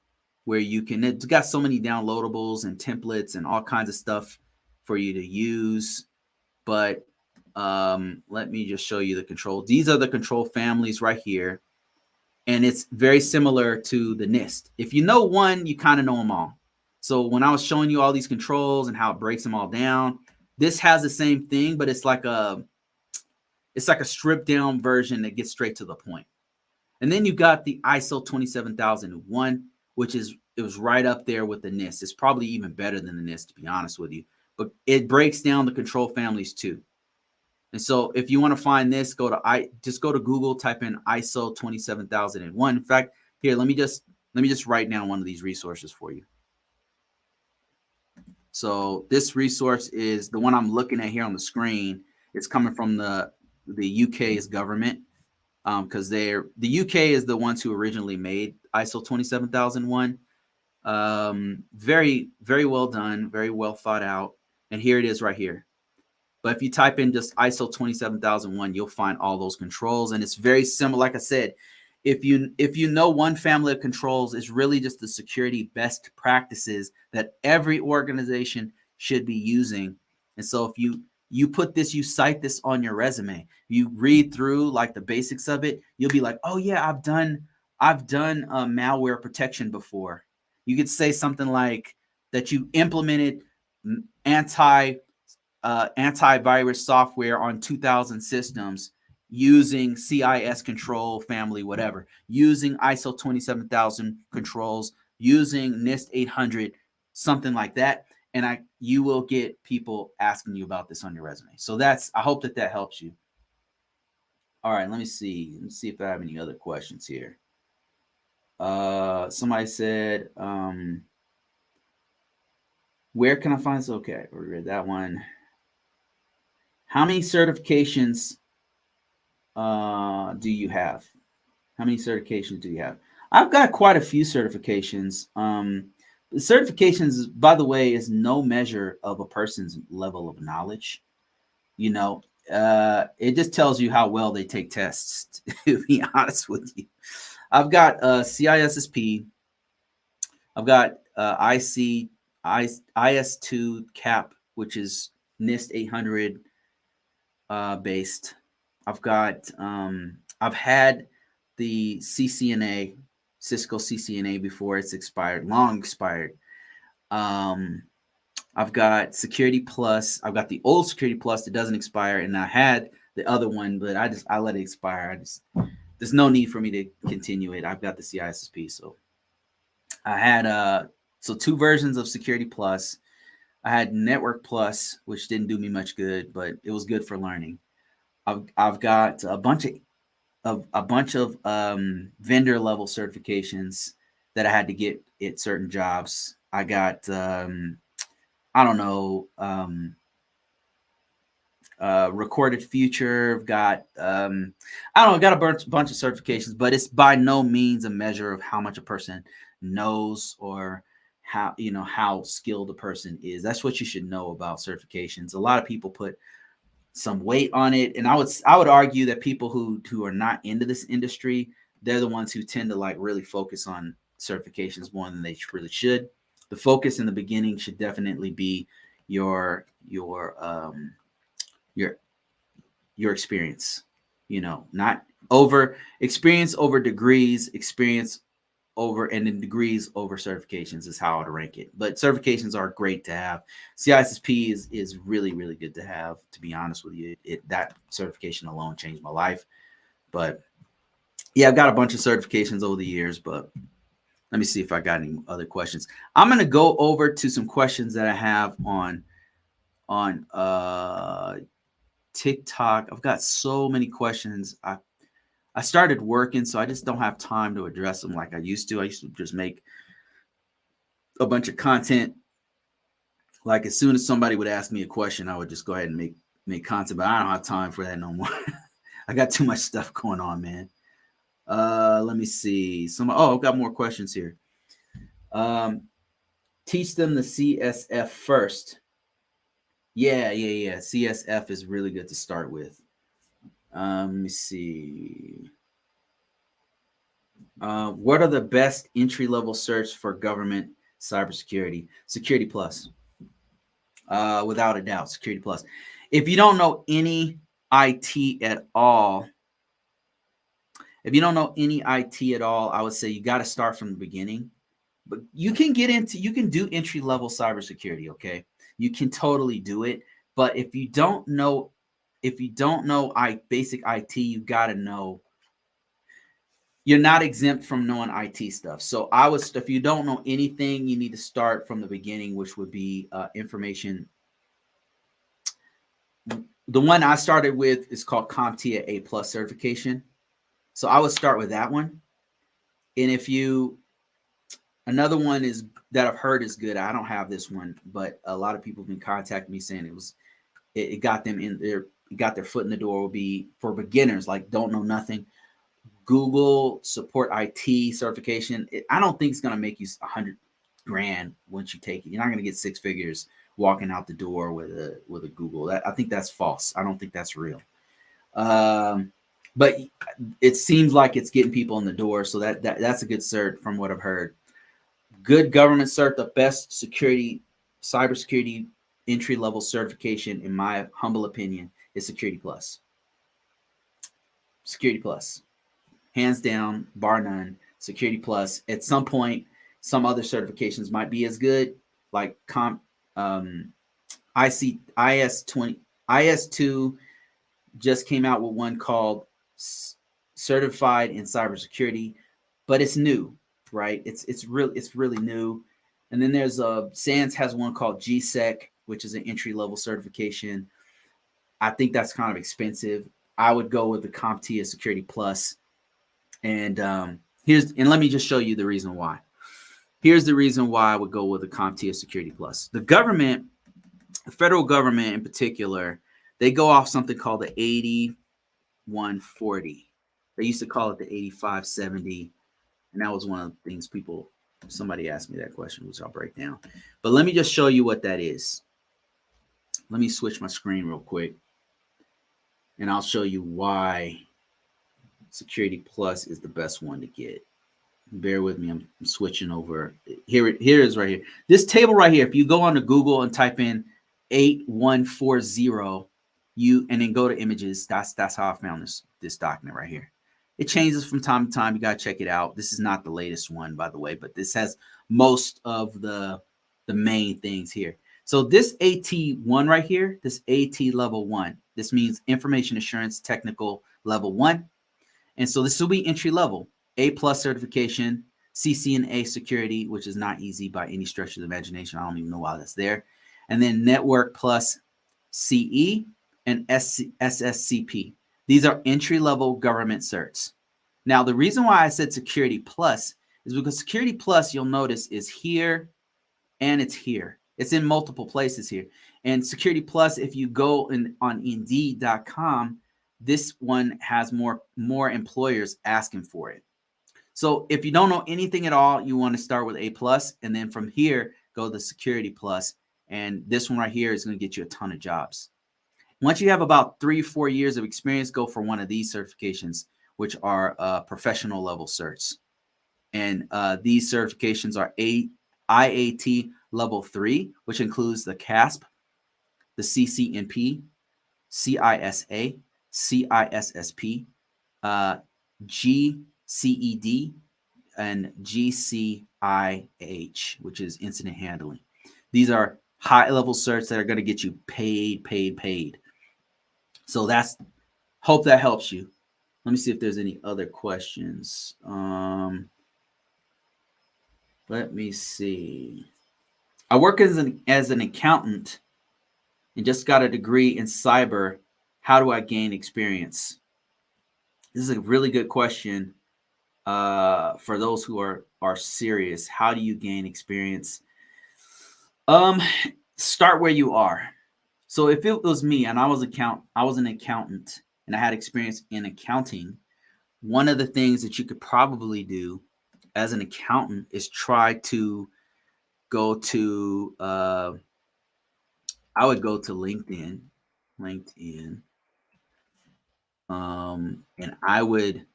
where it's got so many downloadables and templates and all kinds of stuff for you to use. But let me just show you the control. These are the control families right here. And it's very similar to the NIST. If you know one, you kind of know them all. So when I was showing you all these controls and how it breaks them all down, this has the same thing, but it's like a stripped down version that gets straight to the point. And then you got the ISO 27001, it was right up there with the NIST. It's probably even better than the NIST, to be honest with you. But it breaks down the control families too. And so if you want to find this, just go to Google, type in ISO 27001. In fact, here, let me just write down one of these resources for you. So this resource is the one I'm looking at here on the screen. It's coming from the UK's government, because the UK is the ones who originally made ISO 27001. Very, very well done, very well thought out. And here it is right here. But if you type in just ISO 27001, you'll find all those controls. And it's very similar. Like I said, if you know one family of controls, is really just the security best practices that every organization should be using. And so if you put this, you cite this on your resume, you read through like the basics of it, you'll be like, oh yeah, I've done malware protection before. You could say something like that you implemented antivirus software on 2000 systems using CIS control family, whatever, using ISO 27000 controls, using NIST 800, something like that. And you will get people asking you about this on your resume. So I hope that helps you. All right, let me see. Let me see if I have any other questions here. Somebody said, where can I find this? Okay, we read that one. How many certifications do you have? How many certifications do you have? I've got quite a few certifications. Certifications, by the way, is no measure of a person's level of knowledge. You know, it just tells you how well they take tests, to be honest with you. I've got CISSP. I've got IS2 CAP, which is NIST 800 based. I've got I've had the CCNA, Cisco CCNA before it's expired, long expired. I've got Security Plus. I've got the old Security Plus that doesn't expire, and I had the other one, but I let it expire. There's no need for me to continue it. I've got the CISSP, so I had so 2 versions of Security Plus. I had Network Plus, which didn't do me much good, but it was good for learning. I've got a bunch of vendor level certifications that I had to get at certain jobs. I got I don't know, Recorded Future. I've got I don't know, I got a bunch of certifications, but it's by no means a measure of how much a person knows or how skilled a person is. That's what you should know about certifications. A lot of people put some weight on it, and I would argue that people who are not into this industry, they're the ones who tend to like really focus on certifications more than they really should. The focus in the beginning should definitely be your experience, not over experience over degrees, experience over, and then degrees over certifications is how I'd rank it. But certifications are great to have. CISSP is really, really good to have, to be honest with you. That certification alone changed my life. But yeah, I've got a bunch of certifications over the years, but let me see if I got any other questions. I'm going to go over to some questions that I have on TikTok. I've got so many questions. I started working, so I just don't have time to address them like I used to. I used to just make a bunch of content. Like as soon as somebody would ask me a question, I would just go ahead and make content, but I don't have time for that no more. I got too much stuff going on, man. Let me see. I've got more questions here. Teach them the CSF first. Yeah. CSF is really good to start with. Let me see. What are the best entry-level certs for government cybersecurity? Security Plus. Without a doubt, Security Plus. If you don't know any IT at all, I would say you got to start from the beginning. But you can do entry-level cybersecurity, okay? You can totally do it. But if you don't know basic IT, you got to know. You're not exempt from knowing IT stuff. So if you don't know anything, you need to start from the beginning, which would be information. The one I started with is called CompTIA A+ certification. So I would start with that one. And another one is that I've heard is good. I don't have this one, but a lot of people have been contacting me saying it got them in there, got their foot in the door. Will be for beginners, like don't know nothing. Google Support IT certification. I don't think it's going to make you $100,000 once you take it. You're not going to get 6 figures walking out the door with a Google. I think that's false. I don't think that's real. But it seems like it's getting people in the door, so that's a good cert from what I've heard. Good government cert, the best cybersecurity entry level certification, in my humble opinion, is Security Plus. Security Plus, hands down, bar none. Security Plus. At some point, some other certifications might be as good, like IS2 just came out with one called Certified in Cybersecurity, but it's new, right? It's really new. And then there's SANS has one called GSEC, which is an entry level certification. I think that's kind of expensive. I would go with the CompTIA Security Plus. And let me just show you the reason why. Here's the reason why I would go with the CompTIA Security Plus. The government, the federal government in particular, they go off something called the 8140. They used to call it the 8570. And that was one of the things somebody asked me that question, which I'll break down. But let me just show you what that is. Let me switch my screen real quick. And I'll show you why Security Plus is the best one to get. Bear with me. I'm switching over. Here it is right here. This table right here, if you go onto Google and type in 8140, and then go to images, that's how I found this document right here. It changes from time to time. You got to check it out. This is not the latest one, by the way, but this has most of the main things here. So this AT1 right here, this AT level 1, this means Information Assurance Technical level 1. And so this will be entry level. A+ certification, CCNA security, which is not easy by any stretch of the imagination. I don't even know why that's there. And then Network Plus CE and SSCP. These are entry-level government certs. Now, the reason why I said Security Plus is because Security Plus, you'll notice, is here and it's here. It's in multiple places here. And Security Plus, if you go on Indeed.com, this one has more employers asking for it. So if you don't know anything at all, you want to start with A+, and then from here, go to Security Plus. And this one right here is going to get you a ton of jobs. Once you have about 3 or 4 years of experience, go for one of these certifications, which are professional level certs. And these certifications are IAT level 3, which includes the CASP, the CCNP, CISA, CISSP, GCED, and GCIH, which is incident handling. These are high-level certs that are going to get you paid. So hope that helps you. Let me see if there's any other questions. Let me see. I work as an accountant and just got a degree in cyber. How do I gain experience? This is a really good question for those who are serious. How do you gain experience? Start where you are. So if it was me and I was an accountant and I had experience in accounting, one of the things that you could probably do as an accountant is try to go to I would go to LinkedIn, and I would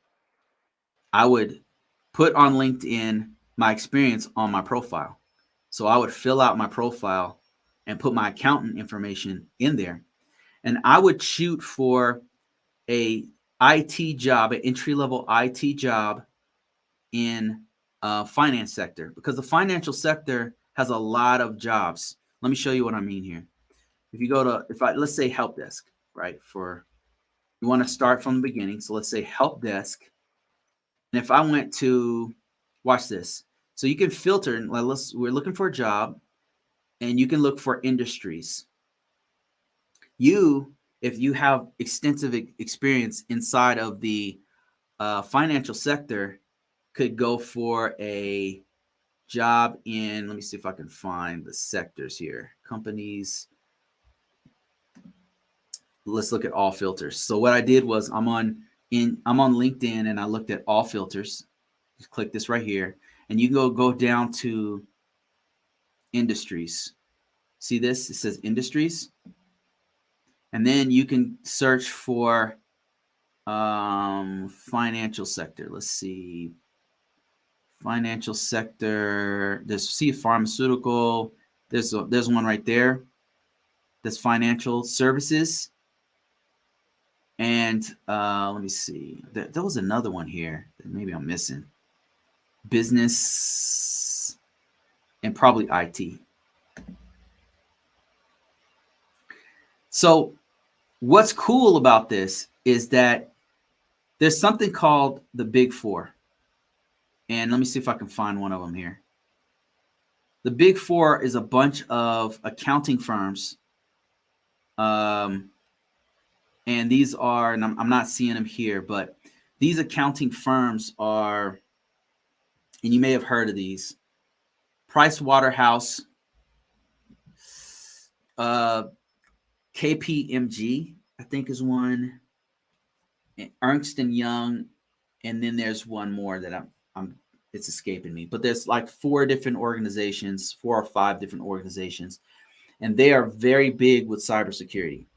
put on LinkedIn my experience on my profile. So I would fill out my profile and put my accountant information in there, and I would shoot for a IT job, an entry-level IT job in finance sector, because the financial sector has a lot of jobs. Let me show you what I mean here. If you go to, let's say help desk, right? You want to start from the beginning. So let's say help desk. And if I went to, watch this. So you can filter, we're looking for a job, and you can look for industries. If you have extensive experience inside of the financial sector, could go for a job in, let me see if I can find the sectors here. Companies. Let's look at all filters. So what I did was I'm on LinkedIn and I looked at all filters. Just click this right here, and you go down to industries. See this? It says industries. And then you can search for financial sector. Let's see. Financial sector. There's pharmaceutical. There's one right there. That's financial services. And let me see. There was another one here that maybe I'm missing. Business and probably IT. So what's cool about this is that there's something called the Big Four. And let me see if I can find one of them here. The Big Four is a bunch of accounting firms. And these are, and I'm not seeing them here, but these accounting firms are, and you may have heard of these, Price Waterhouse, KPMG, I think is one, Ernst and Young, and then there's one more that it's escaping me. But there's like 4 different organizations, 4 or 5 different organizations, and they are very big with cybersecurity.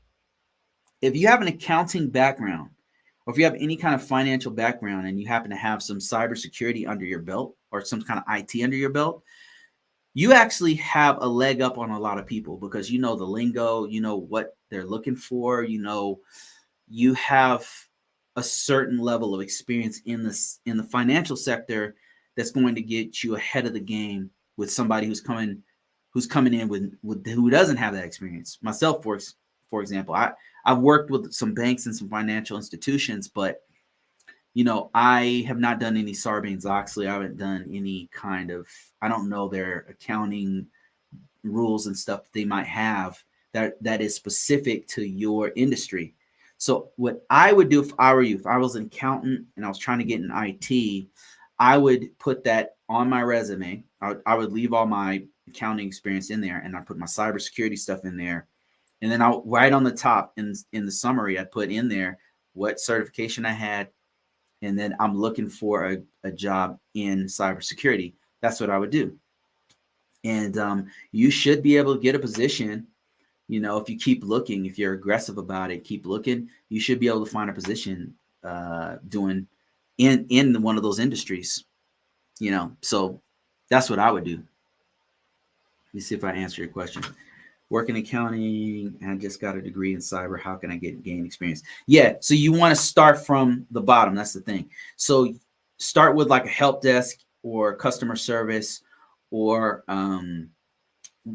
If you have an accounting background, or if you have any kind of financial background and you happen to have some cybersecurity under your belt or some kind of IT under your belt, you actually have a leg up on a lot of people because you know the lingo, you know what they're looking for, you know, you have a certain level of experience in the financial sector that's going to get you ahead of the game with somebody who's coming in with who doesn't have that experience. Myself, for example, I've worked with some banks and some financial institutions, but you know, I have not done any Sarbanes-Oxley. I haven't done any kind of, I don't know their accounting rules and stuff that they might have that is specific to your industry. So what I would do if I were you, if I was an accountant and I was trying to get in IT, I would put that on my resume. I would leave all my accounting experience in there, and I put my cybersecurity stuff in there. And then I'll right on the top in the summary, I'd put in there what certification I had, and then I'm looking for a job in cybersecurity. That's what I would do. And you should be able to get a position. You know, if you keep looking, if you're aggressive about it, keep looking, you should be able to find a position doing in one of those industries. You know, so that's what I would do. Let me see if I answer your question. Work in accounting, and I just got a degree in cyber. How can I gain experience? Yeah, so you want to start from the bottom. That's the thing. So start with like a help desk or customer service or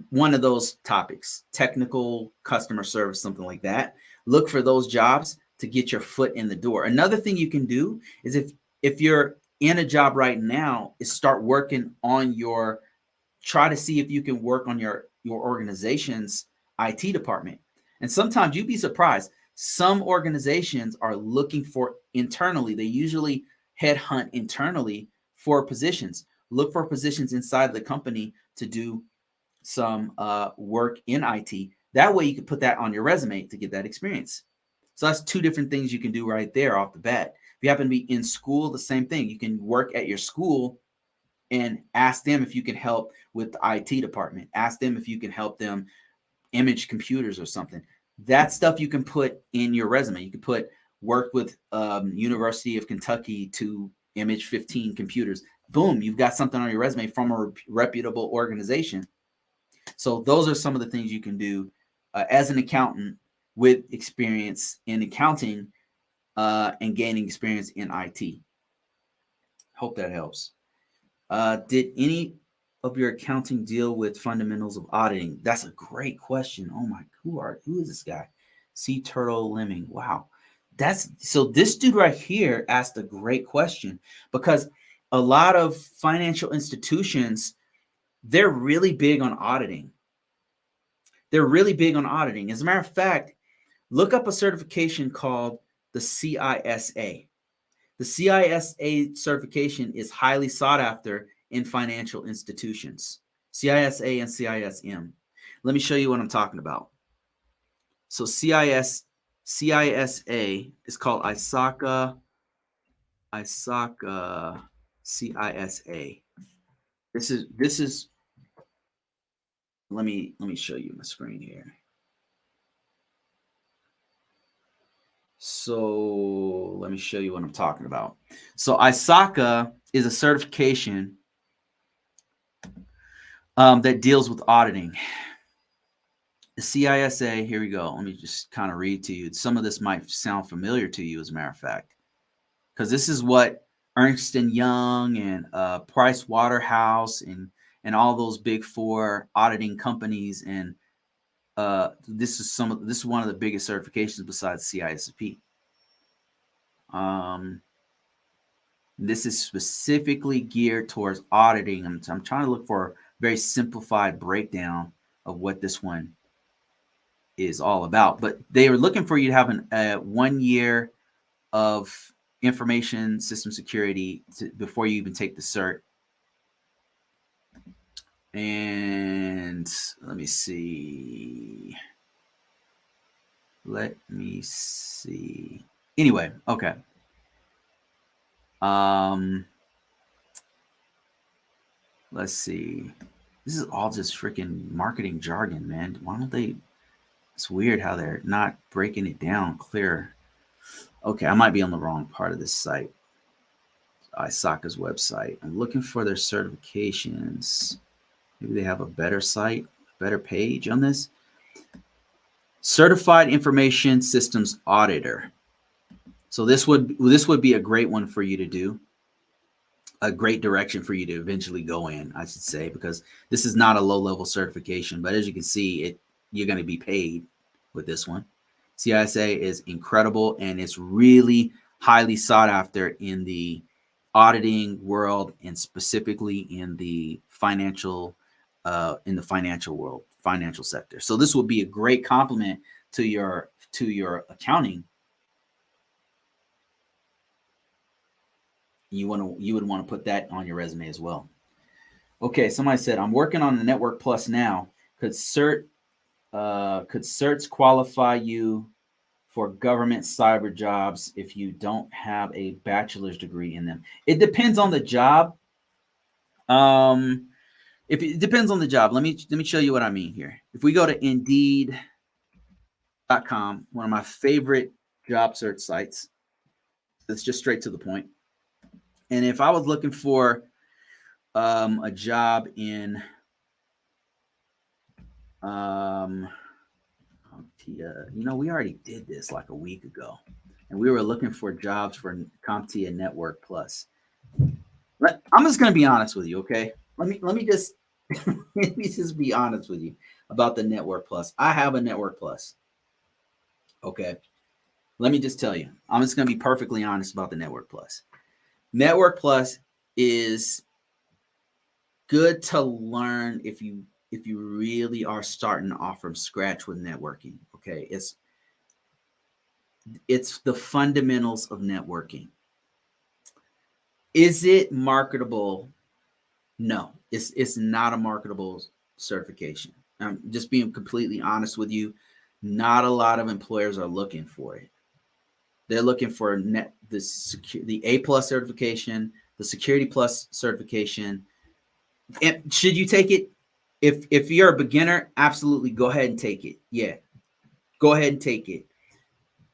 one of those topics, technical customer service, something like that. Look for those jobs to get your foot in the door. Another thing you can do is if you're in a job right now, is start working on try to see if you can work on your organization's IT department. And sometimes you'd be surprised. Some organizations are looking for internally. They usually headhunt internally for positions. Look for positions inside the company to do some work in IT. That way you can put that on your resume to get that experience. So that's 2 different things you can do right there off the bat. If you happen to be in school, the same thing. You can work at your school and ask them if you can help with the IT department. Ask them if you can help them image computers or something. That stuff you can put in your resume. You can put work with University of Kentucky to image 15 computers. Boom, you've got something on your resume from a reputable organization. So those are some of the things you can do as an accountant with experience in accounting and gaining experience in IT. Hope that helps. Did any of your accounting deal with fundamentals of auditing? That's a great question. Oh my, who is this guy? Sea Turtle Lemming. Wow. So this dude right here asked a great question because a lot of financial institutions, they're really big on auditing. They're really big on auditing. As a matter of fact, look up a certification called the CISA. The CISA certification is highly sought after in financial institutions. CISA and CISM. Let me show you what I'm talking about. So CISA is called ISACA CISA. This is let me show you my screen here. So let me show you what I'm talking about. So ISACA is a certification that deals with auditing. The CISA, here we go. Let me just kind of read to you. Some of this might sound familiar to you, as a matter of fact, because this is what Ernst and Young and Price Waterhouse and all those big four auditing companies, and this is one of the biggest certifications besides CISP. This is specifically geared towards auditing. I'm trying to look for a very simplified breakdown of what this one is all about. But they are looking for you to have 1 year of information system security before you even take the cert. And let me see. Anyway, okay. Let's see. This is all just freaking marketing jargon, man. Why don't they? It's weird how they're not breaking it down clear. Okay, I might be on the wrong part of this site. ISACA's website. I'm looking for their certifications. Maybe they have a better site, a better page on this. Certified Information Systems Auditor. So this would be a great one for you to do. A great direction for you to eventually go in, I should say, because this is not a low-level certification, but as you can see, you're going to be paid with this one. CISA is incredible, and it's really highly sought after in the auditing world, and specifically in the financial world, financial sector. So this would be a great complement to your accounting. You would want to put that on your resume as well. Okay, somebody said, I'm working on the Network Plus now. Could certs qualify you for government cyber jobs if you don't have a bachelor's degree in them? It depends on the job. If it depends on the job, let me show you what I mean here. If we go to Indeed.com, one of my favorite job search sites, it's just straight to the point. And if I was looking for a job in we already did this like a week ago, and we were looking for jobs for CompTIA Network Plus. I'm just going to be honest with you, okay? Let me just let me just be honest with you about the Network Plus. I have a Network Plus. Okay. Let me just tell you. I'm just going to be perfectly honest about the Network Plus. Network Plus is good to learn if you really are starting off from scratch with networking. Okay. It's the fundamentals of networking. Is it marketable? No, it's not a marketable certification. I'm just being completely honest with you. Not a lot of employers are looking for it. They're looking for the A plus certification, the Security Plus certification. And should you take it? If you're a beginner, absolutely go ahead and take it. Yeah, go ahead and take it,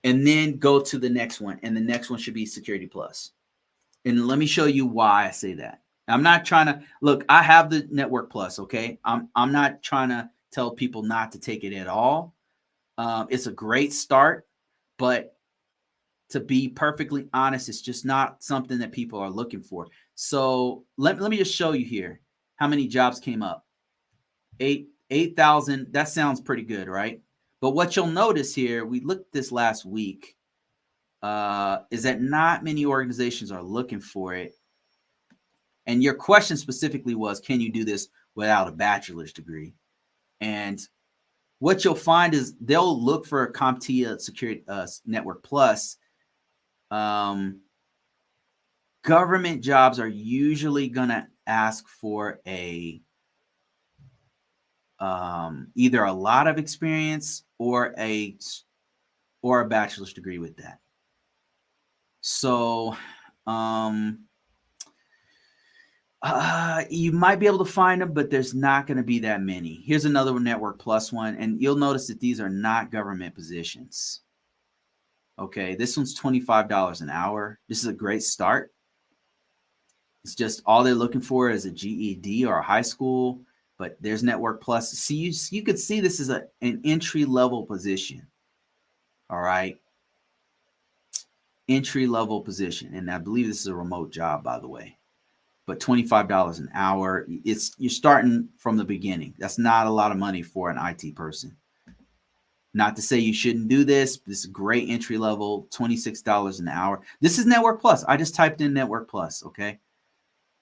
and then go to the next one. And the next one should be Security Plus. And let me show you why I say that. I'm not trying to look. I have the Network Plus. Okay, I'm not trying to tell people not to take it at all. It's a great start, but to be perfectly honest, it's just not something that people are looking for. So let me just show you here how many jobs came up. 8,000. That sounds pretty good, right? But what you'll notice here, we looked this last week, is that not many organizations are looking for it. And your question specifically was, can you do this without a bachelor's degree? And what you'll find is they'll look for a CompTIA Security Network Plus. Government jobs are usually going to ask for either a lot of experience or a bachelor's degree with that. So You might be able to find them, but there's not going to be that many. Here's another Network Plus one, and you'll notice that these are not government positions. Okay, this one's $25 an hour. This is a great start. It's just all they're looking for is a GED or a high school, but there's Network Plus. See, you could see this is an entry-level position. All right. Entry-level position. And I believe this is a remote job, by the way. But $25 an hour, you're starting from the beginning. That's not a lot of money for an IT person. Not to say you shouldn't do this. This is great entry level, $26 an hour. This is Network Plus. I just typed in Network Plus, okay?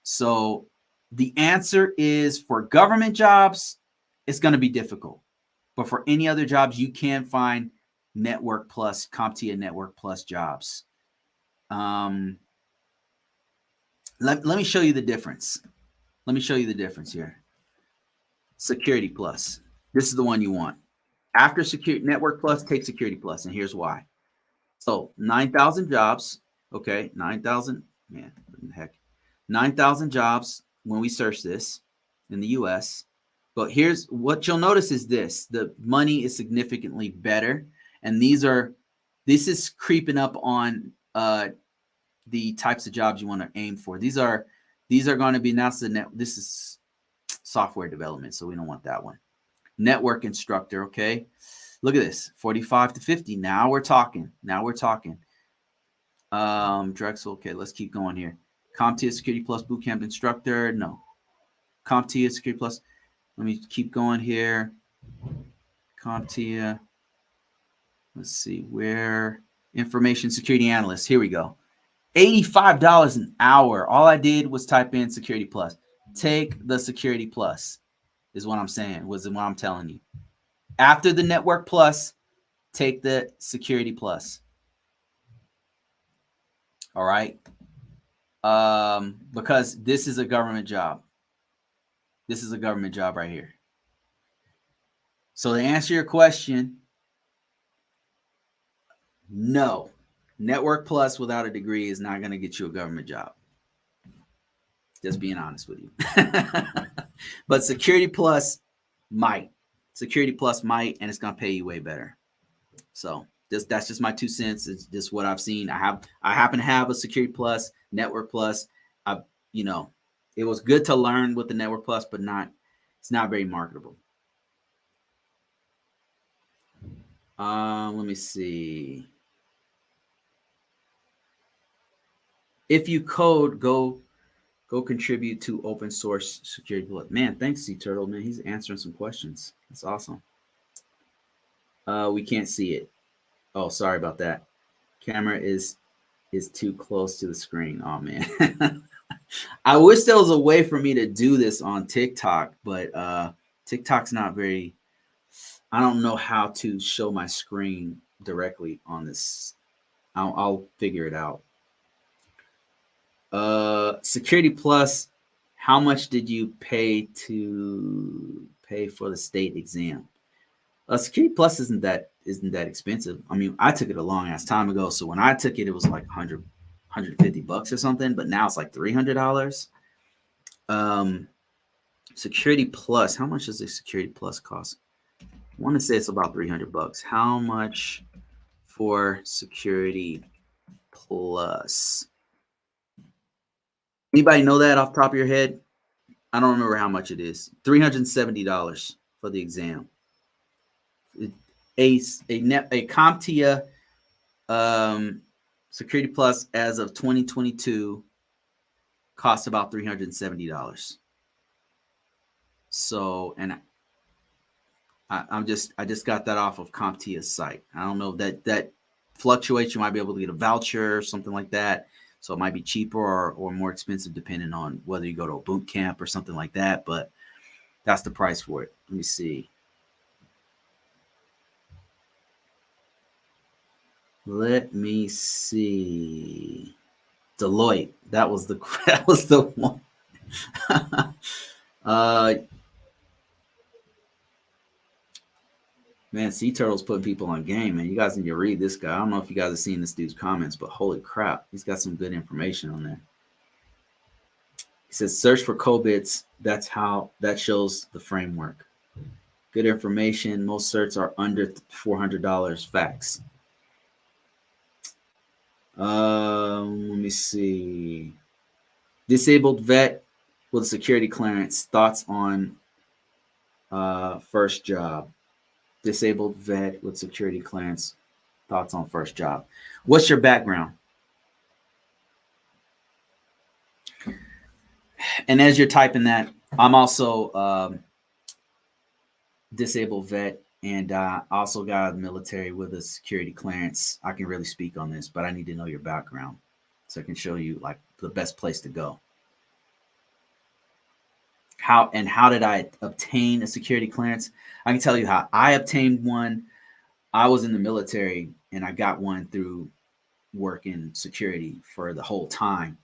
So the answer is for government jobs, it's going to be difficult. But for any other jobs, you can find Network Plus, CompTIA Network Plus jobs. Let me show you the difference. Let me show you the difference here. Security Plus. This is the one you want. After Security Network Plus, take Security Plus, and here's why. So 9,000 jobs. Okay, 9,000. Man, what the heck? 9,000 jobs when we search this in the U.S. But here's what you'll notice is this: the money is significantly better, and this is creeping up on the types of jobs you want to aim for. These are going to be this is software development, so we don't want that one. Network instructor, okay. Look at this, 45 to 50. Now we're talking. Drexel, okay, let's keep going here. CompTIA Security Plus Bootcamp instructor, no. CompTIA Security Plus. Let me keep going here. CompTIA. Let's see where. Information security analyst. Here we go. $85 an hour. All I did was type in Security Plus. Take the Security Plus is what I'm saying, what I'm telling you. After the Network Plus, take the Security Plus. All right. Because this is a government job. This is a government job right here. So to answer your question, no. Network Plus without a degree is not going to get you a government job. Just being honest with you. But Security Plus might. Security Plus might, and it's going to pay you way better. So that's just my 2 cents. It's just what I've seen. I happen to have a Security Plus, Network Plus. It was good to learn with the Network Plus, but it's not very marketable. Let me see. If you code, go contribute to open source security. Man, thanks, Sea Turtle. Man, he's answering some questions. That's awesome. We can't see it. Oh, sorry about that. Camera is too close to the screen. Oh man. I wish there was a way for me to do this on TikTok, but TikTok's not very. I don't know how to show my screen directly on this. I'll figure it out. Security Plus, how much did you pay for the state exam? Security Plus isn't that expensive. I mean, I took it a long ass time ago, so when I took it, it was like $150 or something, but now it's like $300. Security Plus, how much does a Security Plus cost? I want to say it's about $300. How much for Security Plus? Anybody know that off the top of your head? I don't remember how much it is. $370 for the exam. A CompTIA Security Plus as of 2022 costs about $370. So, and I just got that off of CompTIA's site. I don't know if that fluctuates. You might be able to get a voucher or something like that. So it might be cheaper or more expensive depending on whether you go to a boot camp or something like that. But that's the price for it. Let me see. Deloitte. That was the one. Man, Sea Turtle's putting people on game, man. You guys need to read this guy. I don't know if you guys have seen this dude's comments, but holy crap, he's got some good information on there. says search for COBITS. That shows the framework. Good information. Most certs are under $400. Facts. Let me see. Disabled vet with security clearance. Thoughts on first job. Disabled vet with security clearance. Thoughts on first job. What's your background? And as you're typing that, I'm also disabled vet, and also got out of the military with a security clearance. I can really speak on this, but I need to know your background so I can show you like the best place to go. How did I obtain a security clearance? I can tell you how I obtained one. I was in the military, and I got one through working security for the whole time.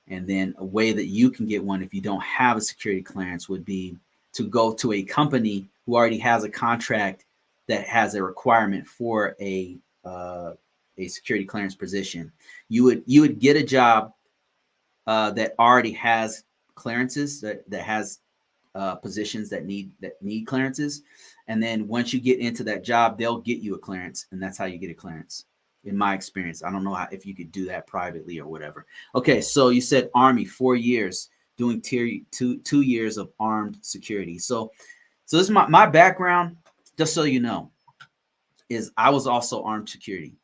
And then a way that you can get one if you don't have a security clearance would be to go to a company who already has a contract that has a requirement for a security clearance position. You would get a job that already has clearances, that has positions that need clearances, and then once you get into that job, they'll get you a clearance, and that's how you get a clearance. In my experience, I don't know if you could do that privately or whatever. Okay, so you said Army, 4 years, doing tier 2 years of armed security. So this is my background, just so you know, is I was also armed security.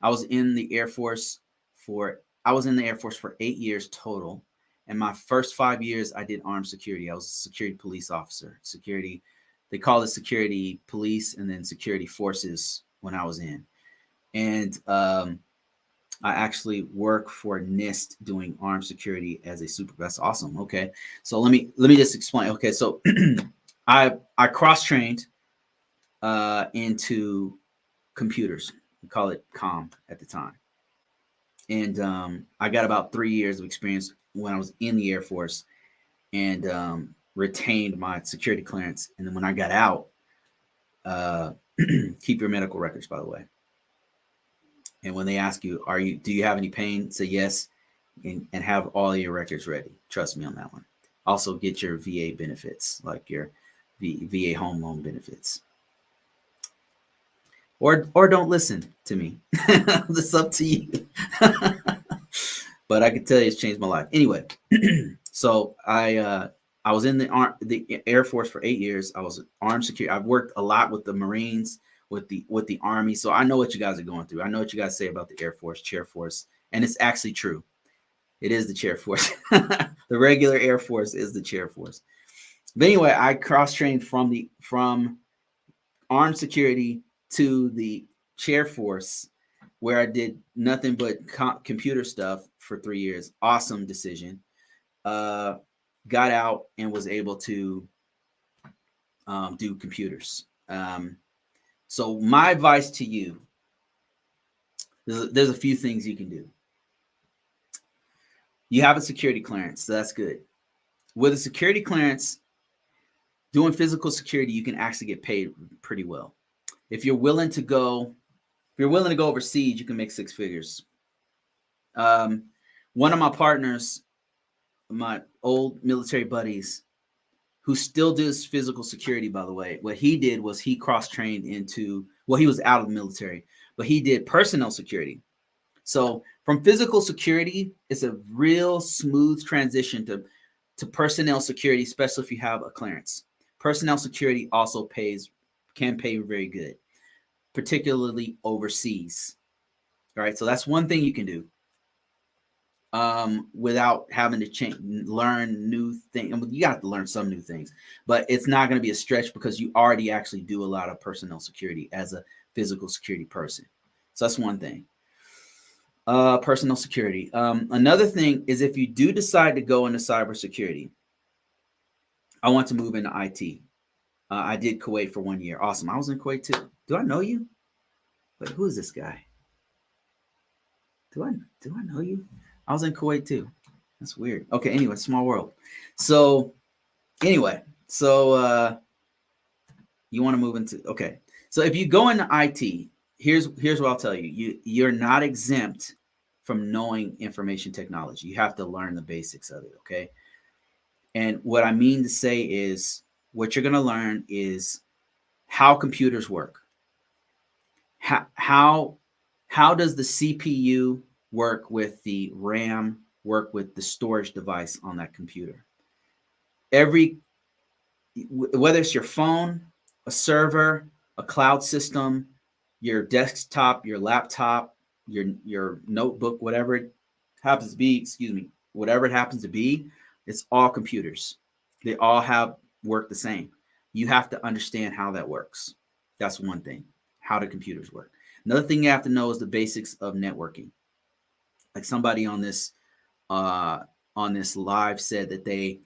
I was in the Air Force for 8 years total. And my first 5 years, I did armed security. I was a security police officer. Security, they call it security police and then security forces when I was in. And I actually work for NIST doing armed security as a super. That's awesome. Okay, so let me just explain. Okay, so I cross-trained into computers. We call it comm at the time. And I got about 3 years of experience when I was in the Air Force, and retained my security clearance. And then when I got out, keep your medical records, by the way. And when they ask you, do you have any pain? Say yes, and have all your records ready. Trust me on that one. Also get your VA benefits, like your VA home loan benefits. Or don't listen to me. It's up to you. But I can tell you it's changed my life. Anyway, so I was in the Air Force for 8 years. I was armed security. I've worked a lot with the Marines, with the Army. So I know what you guys are going through. I know what you guys say about the Air Force, Chair Force. And it's actually true. It is the Chair Force. The regular Air Force is the Chair Force. But anyway, I cross-trained from armed security to the Chair Force, where I did nothing but computer stuff for 3 years. Awesome decision. Got out and was able to do computers. So my advice to you, there's a few things you can do. You have a security clearance, so that's good. With a security clearance, doing physical security, you can actually get paid pretty well. If you're willing to go overseas, you can make 6 figures. One of my partners, my old military buddies, who still does physical security, by the way, what he did was he cross-trained into, well, he was out of the military, but he did personnel security. So from physical security, it's a real smooth transition to personnel security, especially if you have a clearance. Personnel security also can pay very good, particularly overseas. All right, so that's one thing you can do without having to learn new things. You got to learn some new things, but it's not going to be a stretch because you already actually do a lot of personnel security as a physical security person. So that's one thing. Personnel security. Another thing is if you do decide to go into cybersecurity, I want to move into IT. I did Kuwait for 1 year. Awesome. I was in Kuwait too. Do I know you? Wait, who is this guy? Do I know you? I was in Kuwait too. That's weird. Okay, anyway, small world. So anyway, you want to move into, okay. So if you go into IT, here's what I'll tell you. You're not exempt from knowing information technology. You have to learn the basics of it, okay? And what I mean to say is what you're going to learn is how computers work. How does the CPU work with the RAM, work with the storage device on that computer? Whether it's your phone, a server, a cloud system, your desktop, your laptop, your notebook, whatever it happens to be, whatever it happens to be, it's all computers. They all have work the same. You have to understand how that works. That's one thing. How do computers work? Another thing you have to know is the basics of networking. Like somebody on this live said that they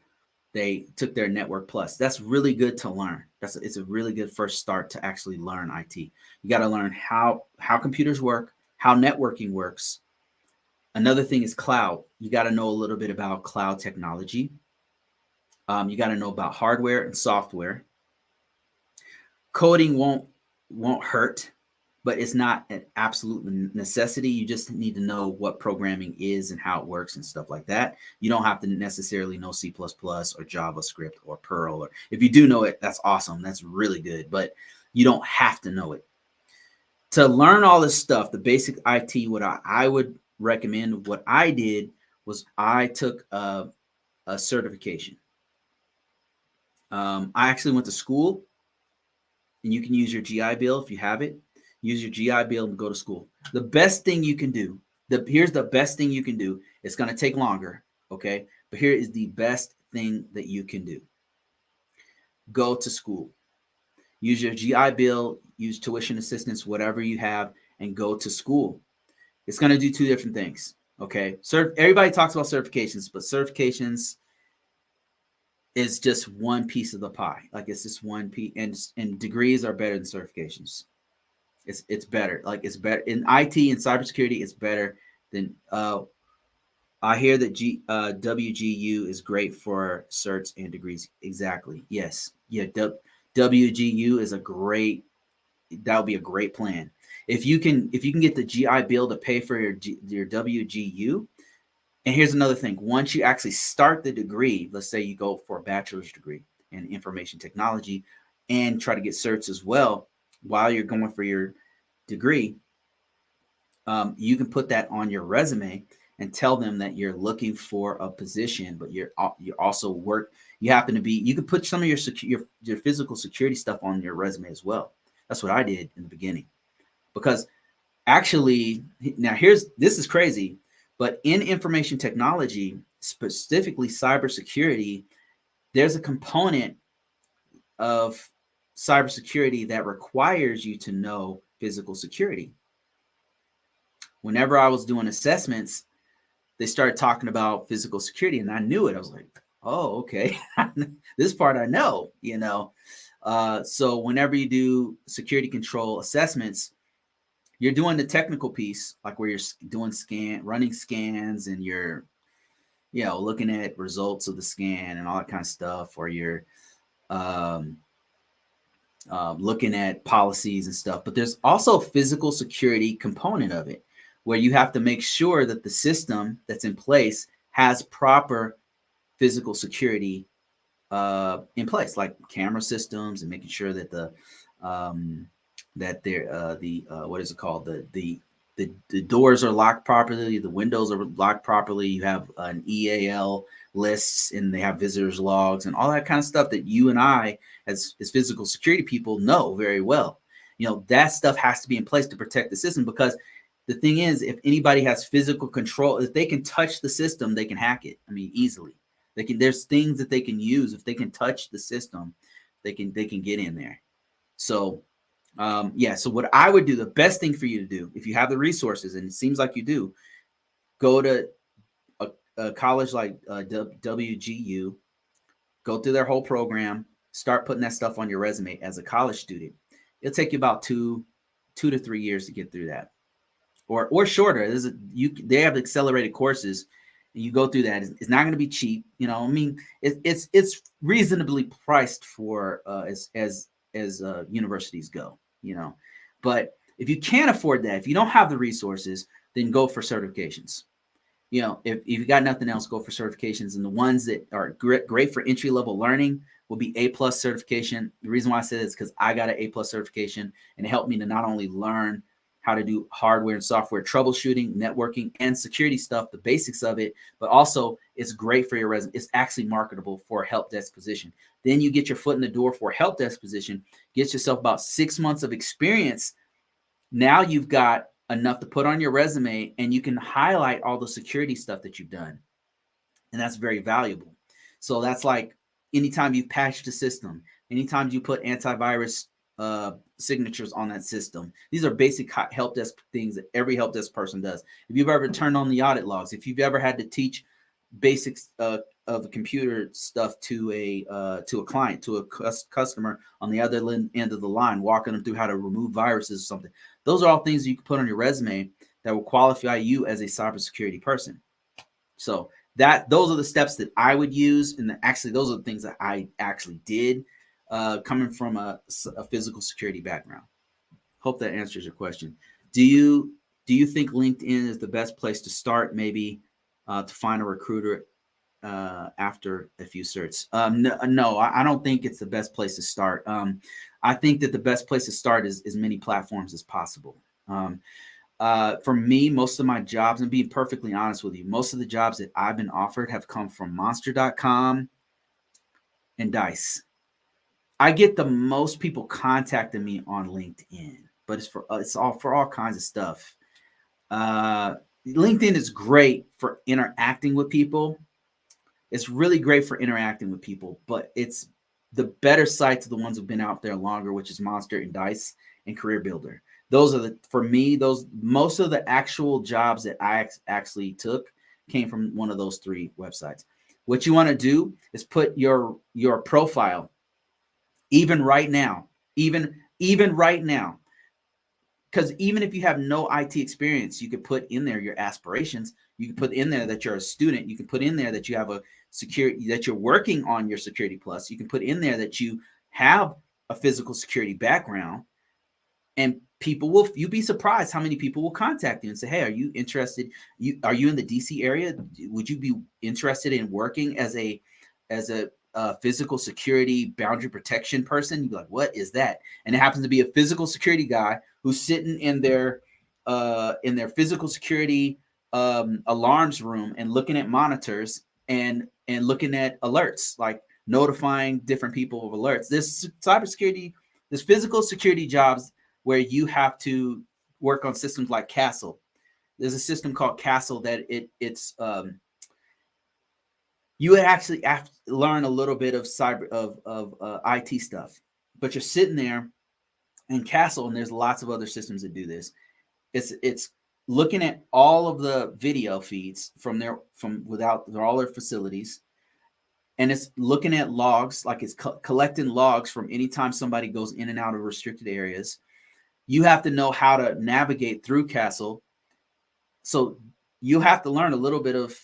took their Network Plus. That's really good to learn. It's a really good first start to actually learn IT. You got to learn how computers work, how networking works. Another thing is cloud. You got to know a little bit about cloud technology. You got to know about hardware and software. Coding won't hurt, but it's not an absolute necessity. You just need to know what programming is and how it works and stuff like that. You don't have to necessarily know C++ or JavaScript or Perl. Or if you do know it, that's awesome. That's really good, but you don't have to know it. To learn all this stuff, the basic IT, what I would recommend, what I did was I took a certification. I actually went to school, and you can use your GI Bill if you have it. Use your GI Bill and go to school. The best thing you can do, here's the best thing you can do. It's going to take longer, okay? But here is the best thing that you can do. Go to school. Use your GI Bill, use tuition assistance, whatever you have, and go to school. It's going to do two different things, okay? Everybody talks about certifications, but certifications is just one piece of the pie. Like it's just one piece, and degrees are better than certifications. It's better. Like it's better in IT and cybersecurity. It's better than. I hear that WGU is great for certs and degrees. Exactly. Yes. Yeah. WGU is a great. That would be a great plan. If you can get the GI Bill to pay for your WGU. And here's another thing. Once you actually start the degree, let's say you go for a bachelor's degree in information technology and try to get certs as well while you're going for your degree, you can put that on your resume and tell them that you're looking for a position, but you also work. You happen to be. You can put some of your physical security stuff on your resume as well. That's what I did in the beginning, because actually, now this is crazy, but in information technology, specifically cybersecurity, there's a component of cybersecurity that requires you to know physical security. Whenever I was doing assessments, they started talking about physical security, and I knew it. I was like, oh, okay. This part I know, so whenever you do security control assessments, you're doing the technical piece, like where you're doing running scans, and you're, looking at results of the scan and all that kind of stuff, or you're looking at policies and stuff. But there's also a physical security component of it, where you have to make sure that the system that's in place has proper physical security in place, like camera systems, and making sure that what is it called, the doors are locked properly, the windows are locked properly. You have an EAL lists, and they have visitors logs and all that kind of stuff that you and I, as physical security people, know very well. That stuff has to be in place to protect the system, because the thing is, if anybody has physical control, if they can touch the system, they can hack it. I mean, easily. There's things that they can use. If they can touch the system, they can get in there. So so what I would do, the best thing for you to do, if you have the resources, and it seems like you do, go to a college like WGU, go through their whole program, start putting that stuff on your resume as a college student. It'll take you about 2 to 3 years to get through that, or shorter. They have accelerated courses, and you go through that. It's not going to be cheap. It's reasonably priced for as universities go. But if you can't afford that, if you don't have the resources, then go for certifications. You know, if you got nothing else, go for certifications. And the ones that are great for entry level learning will be A+ certification. The reason why I say this is because I got an A+ certification, and it helped me to not only learn how to do hardware and software troubleshooting, networking, and security stuff, the basics of it, but also it's great for your resume. It's actually marketable for a help desk position. Then you get your foot in the door for a help desk position, get yourself about 6 months of experience. Now you've got enough to put on your resume, and you can highlight all the security stuff that you've done. And that's very valuable. So that's like anytime you've patched a system, anytime you put antivirus signatures on that system. These are basic help desk things that every help desk person does. If you've ever turned on the audit logs, if you've ever had to teach basics of the computer stuff to a client, to a customer on the other end of the line, walking them through how to remove viruses or something. Those are all things you can put on your resume that will qualify you as a cybersecurity person. So those are the steps that I would use, and actually those are the things that I actually did, coming from a physical security background. Hope that answers your question. Do you think LinkedIn is the best place to start, maybe to find a recruiter after a few certs? No, I don't think it's the best place to start. I think that the best place to start is as many platforms as possible. For me, most of my jobs, and being perfectly honest with you, most of the jobs that I've been offered have come from monster.com and Dice. I get the most people contacting me on LinkedIn, but it's all for all kinds of stuff. LinkedIn is great for interacting with people. It's really great for interacting with people, but it's the better sites are the ones who've been out there longer, which is Monster and Dice and Career Builder. Those are for me, most of the actual jobs that I actually took came from one of those 3 websites. What you want to do is put your profile, even right now, even right now, because even if you have no IT experience, you could put in there your aspirations. You can put in there that you're a student. You can put in there that you have a security, that you're working on your Security Plus. You can put in there that you have a physical security background, and you'd be surprised how many people will contact you and say, hey, are you interested? Are you in the DC area? Would you be interested in working as a physical security boundary protection person? You'd be like, what is that? And it happens to be a physical security guy who's sitting in their physical security alarms room and looking at monitors and looking at alerts, like notifying different people of alerts. There's physical security jobs where you have to work on systems like Castle. There's a system called Castle that it's you would actually have to learn a little bit of IT stuff, but you're sitting there in Castle, and there's lots of other systems that do this. It's looking at all of the video feeds from all their facilities, and it's looking at logs, like it's collecting logs from anytime somebody goes in and out of restricted areas. You have to know how to navigate through Castle. So you have to learn a little bit of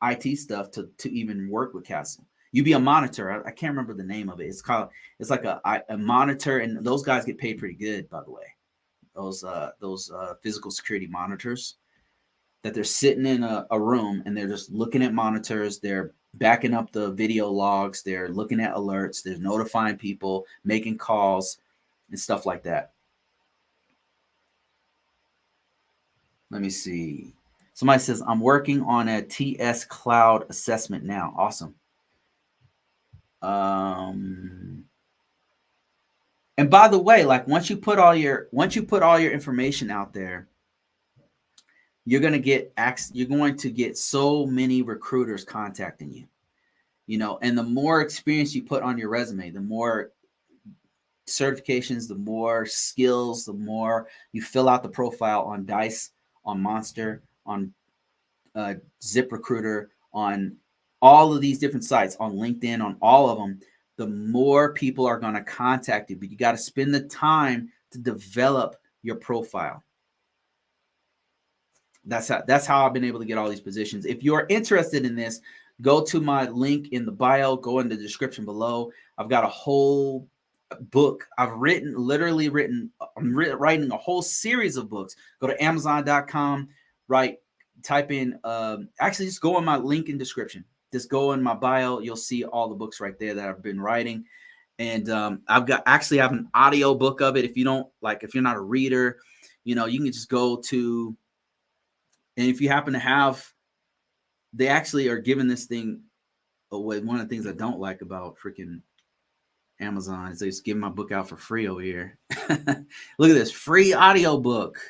IT stuff to even work with Castle. You be a monitor. I can't remember the name of it. It's like a monitor, and those guys get paid pretty good, by the way. Those physical security monitors, that they're sitting in a room and they're just looking at monitors. They're backing up the video logs. They're looking at alerts. They're notifying people, making calls, and stuff like that. Let me see. Somebody says, I'm working on a TS Cloud assessment now. Awesome. And by the way, like once you put all your information out there, you're going to get so many recruiters contacting you. You know, and the more experience you put on your resume, the more certifications, the more skills, the more you fill out the profile on Dice, on Monster, on ZipRecruiter, on all of these different sites, on LinkedIn, on all of them, the more people are going to contact you. But you got to spend the time to develop your profile. That's how I've been able to get all these positions. If you're interested in this, go to my link in the bio, go in the description below. I've got a whole book I'm writing a whole series of books. Go to Amazon.com, type in, actually just go in my link in description. Just go in my bio. You'll see all the books right there that I've been writing. And I've have an audio book of it. If you don't like, if you're not a reader, you can just go to, and if you happen to have, they actually are giving this thing away. One of the things I don't like about freaking Amazon is they just give my book out for free over here. Look at this free audio book.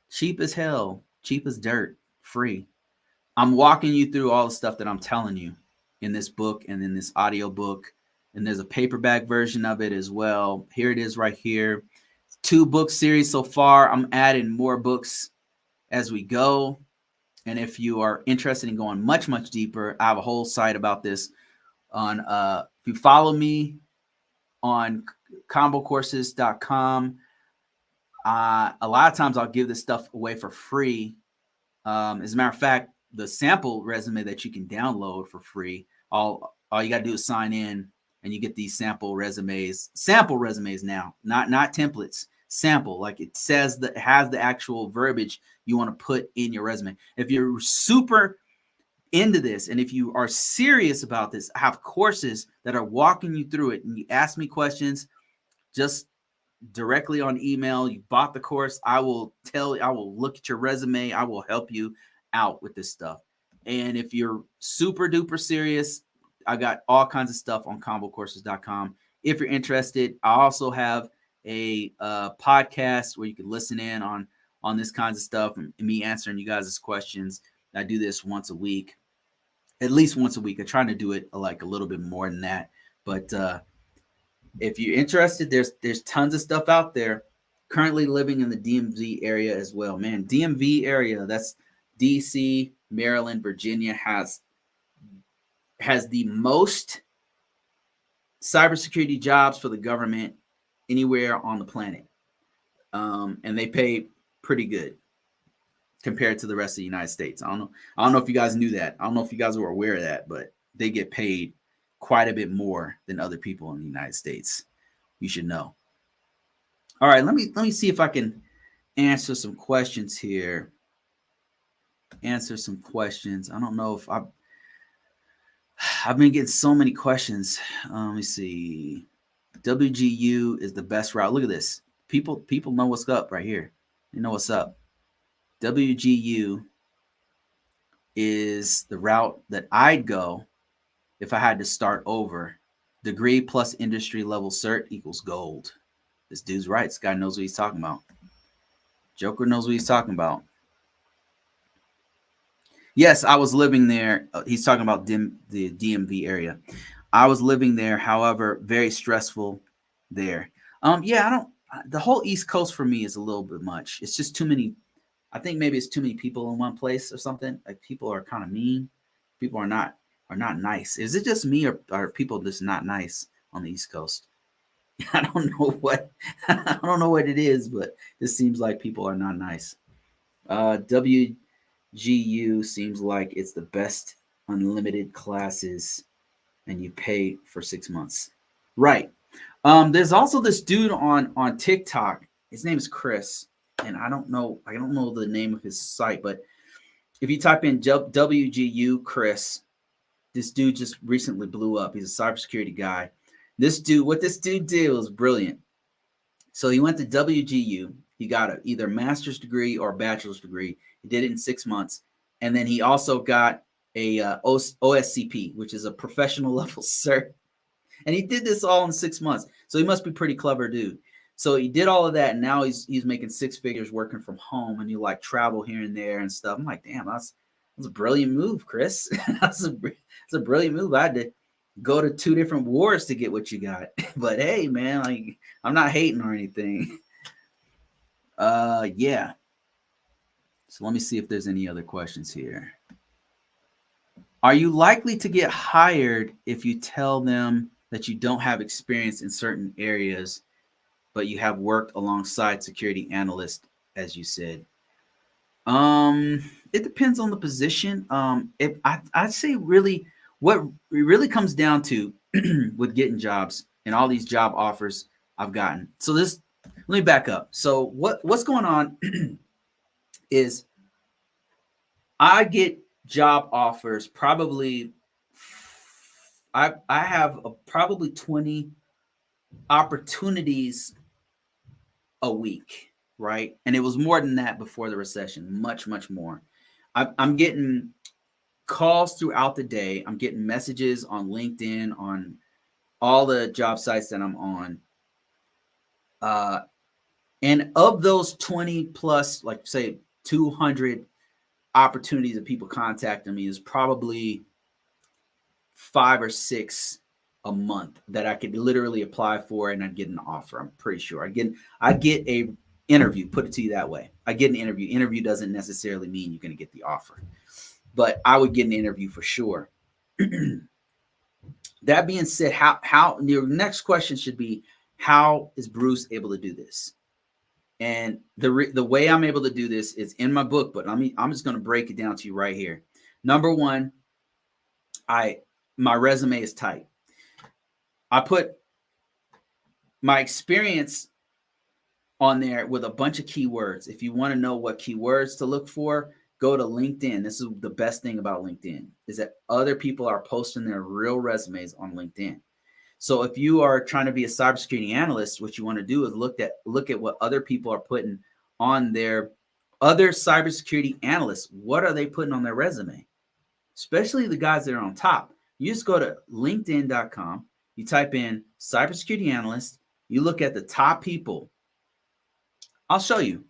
Cheap as hell, cheap as dirt, free. I'm walking you through all the stuff that I'm telling you in this book and in this audio book. And there's a paperback version of it as well. Here it is right here. 2 book series so far. I'm adding more books as we go. And if you are interested in going much, much deeper, I have a whole site about this on, if you follow me on ConvoCourses.com, a lot of times I'll give this stuff away for free. As a matter of fact, the sample resume that you can download for free, all you got to do is sign in and you get these sample resumes now, not templates, sample, like it says that it has the actual verbiage you want to put in your resume. If you're super into this and if you are serious about this, I have courses that are walking you through it, and you ask me questions just directly on email. You bought the course, I will look at your resume, I will help you out with this stuff. And if you're super duper serious, I got all kinds of stuff on ConvoCourses.com. If you're interested, I also have a podcast where you can listen in on this kinds of stuff and me answering you guys' questions. I do this once a week, at least once a week. I'm trying to do it like a little bit more than that, but if you're interested, there's tons of stuff out there. Currently living in the DMV area as well, man. DMV area, that's DC, Maryland, Virginia, has the most cybersecurity jobs for the government anywhere on the planet, and they pay pretty good compared to the rest of the United States. I don't know if you guys knew that. I don't know if you guys were aware of that, but they get paid quite a bit more than other people in the United States. You should know. All right, let me see if I can answer some questions here. Answer some questions. I don't know if I've been getting so many questions. Let me see. WGU is the best route. Look at this. People know what's up right here. They know what's up. WGU is the route that I'd go if I had to start over. Degree plus industry level cert equals gold. This dude's right. This guy knows what he's talking about. Joker knows what he's talking about. Yes, I was living there. He's talking about the DMV area. I was living there, however, very stressful there. The whole East Coast for me is a little bit much. It's just too many. I think maybe it's too many people in one place or something. Like people are kind of mean. People are not nice. Is it just me or are people just not nice on the East Coast? I don't know what it is, but it seems like people are not nice. WGU seems like it's the best unlimited classes and you pay for 6 months. Right. There's also this dude on TikTok. His name is Chris, and I don't know the name of his site, but if you type in WGU Chris, this dude just recently blew up. He's a cybersecurity guy. What this dude did was brilliant. So he went to WGU. He got either a master's degree or a bachelor's degree. He did it in 6 months. And then he also got a OSCP, which is a professional level cert. And he did this all in 6 months. So he must be pretty clever dude. So he did all of that, and now he's making 6 figures working from home, and you like travel here and there and stuff. I'm like, damn, that's a brilliant move, Chris. That's a brilliant move. I had to go to 2 different wars to get what you got. But hey, man, like I'm not hating or anything. Yeah. So let me see if there's any other questions here. Are you likely to get hired if you tell them that you don't have experience in certain areas, but you have worked alongside security analysts, as you said? It depends on the position. I'd say really what it really comes down to with getting jobs and all these job offers I've gotten. So let me back up. So what's going on is I get job offers probably. I have probably 20 opportunities a week, right? And it was more than that before the recession, much, much more. I'm getting calls throughout the day. I'm getting messages on LinkedIn, on all the job sites that I'm on. And of those 20 plus, like say 200 opportunities of people contacting me, is probably 5 or 6 a month that I could literally apply for and I'd get an offer. I'm pretty sure I get a interview, put it to you that way. I get an interview. Interview doesn't necessarily mean you're going to get the offer, but I would get an interview for sure. That being said, how your next question should be, how is Bruce able to do this? And the way I'm able to do this is in my book, but I'm just going to break it down to you right here. Number one, my resume is tight. I put my experience on there with a bunch of keywords. If you want to know what keywords to look for, go to LinkedIn. This is the best thing about LinkedIn, is that other people are posting their real resumes on LinkedIn. So if you are trying to be a cybersecurity analyst, what you want to do is look at what other people are putting on their other cybersecurity analysts. What are they putting on their resume? Especially the guys that are on top. You just go to linkedin.com, you type in cybersecurity analyst, you look at the top people. I'll show you.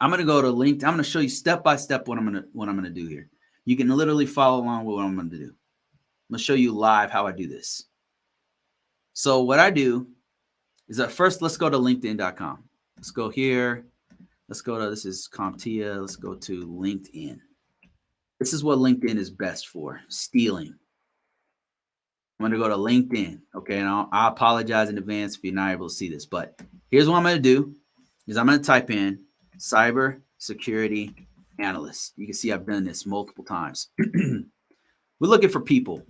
I'm going to go to LinkedIn. I'm going to show you step by step what I'm going to do here. You can literally follow along with what I'm going to do. I'm going to show you live how I do this. So what I do is that first, let's go to linkedin.com. Let's go here. Let's go to, this is CompTIA. Let's go to LinkedIn. This is what LinkedIn is best for, stealing. I'm going to go to LinkedIn. Okay. And I apologize in advance if you're not able to see this, but here's what I'm going to do is I'm going to type in cyber security analyst. You can see I've done this multiple times. We're looking for people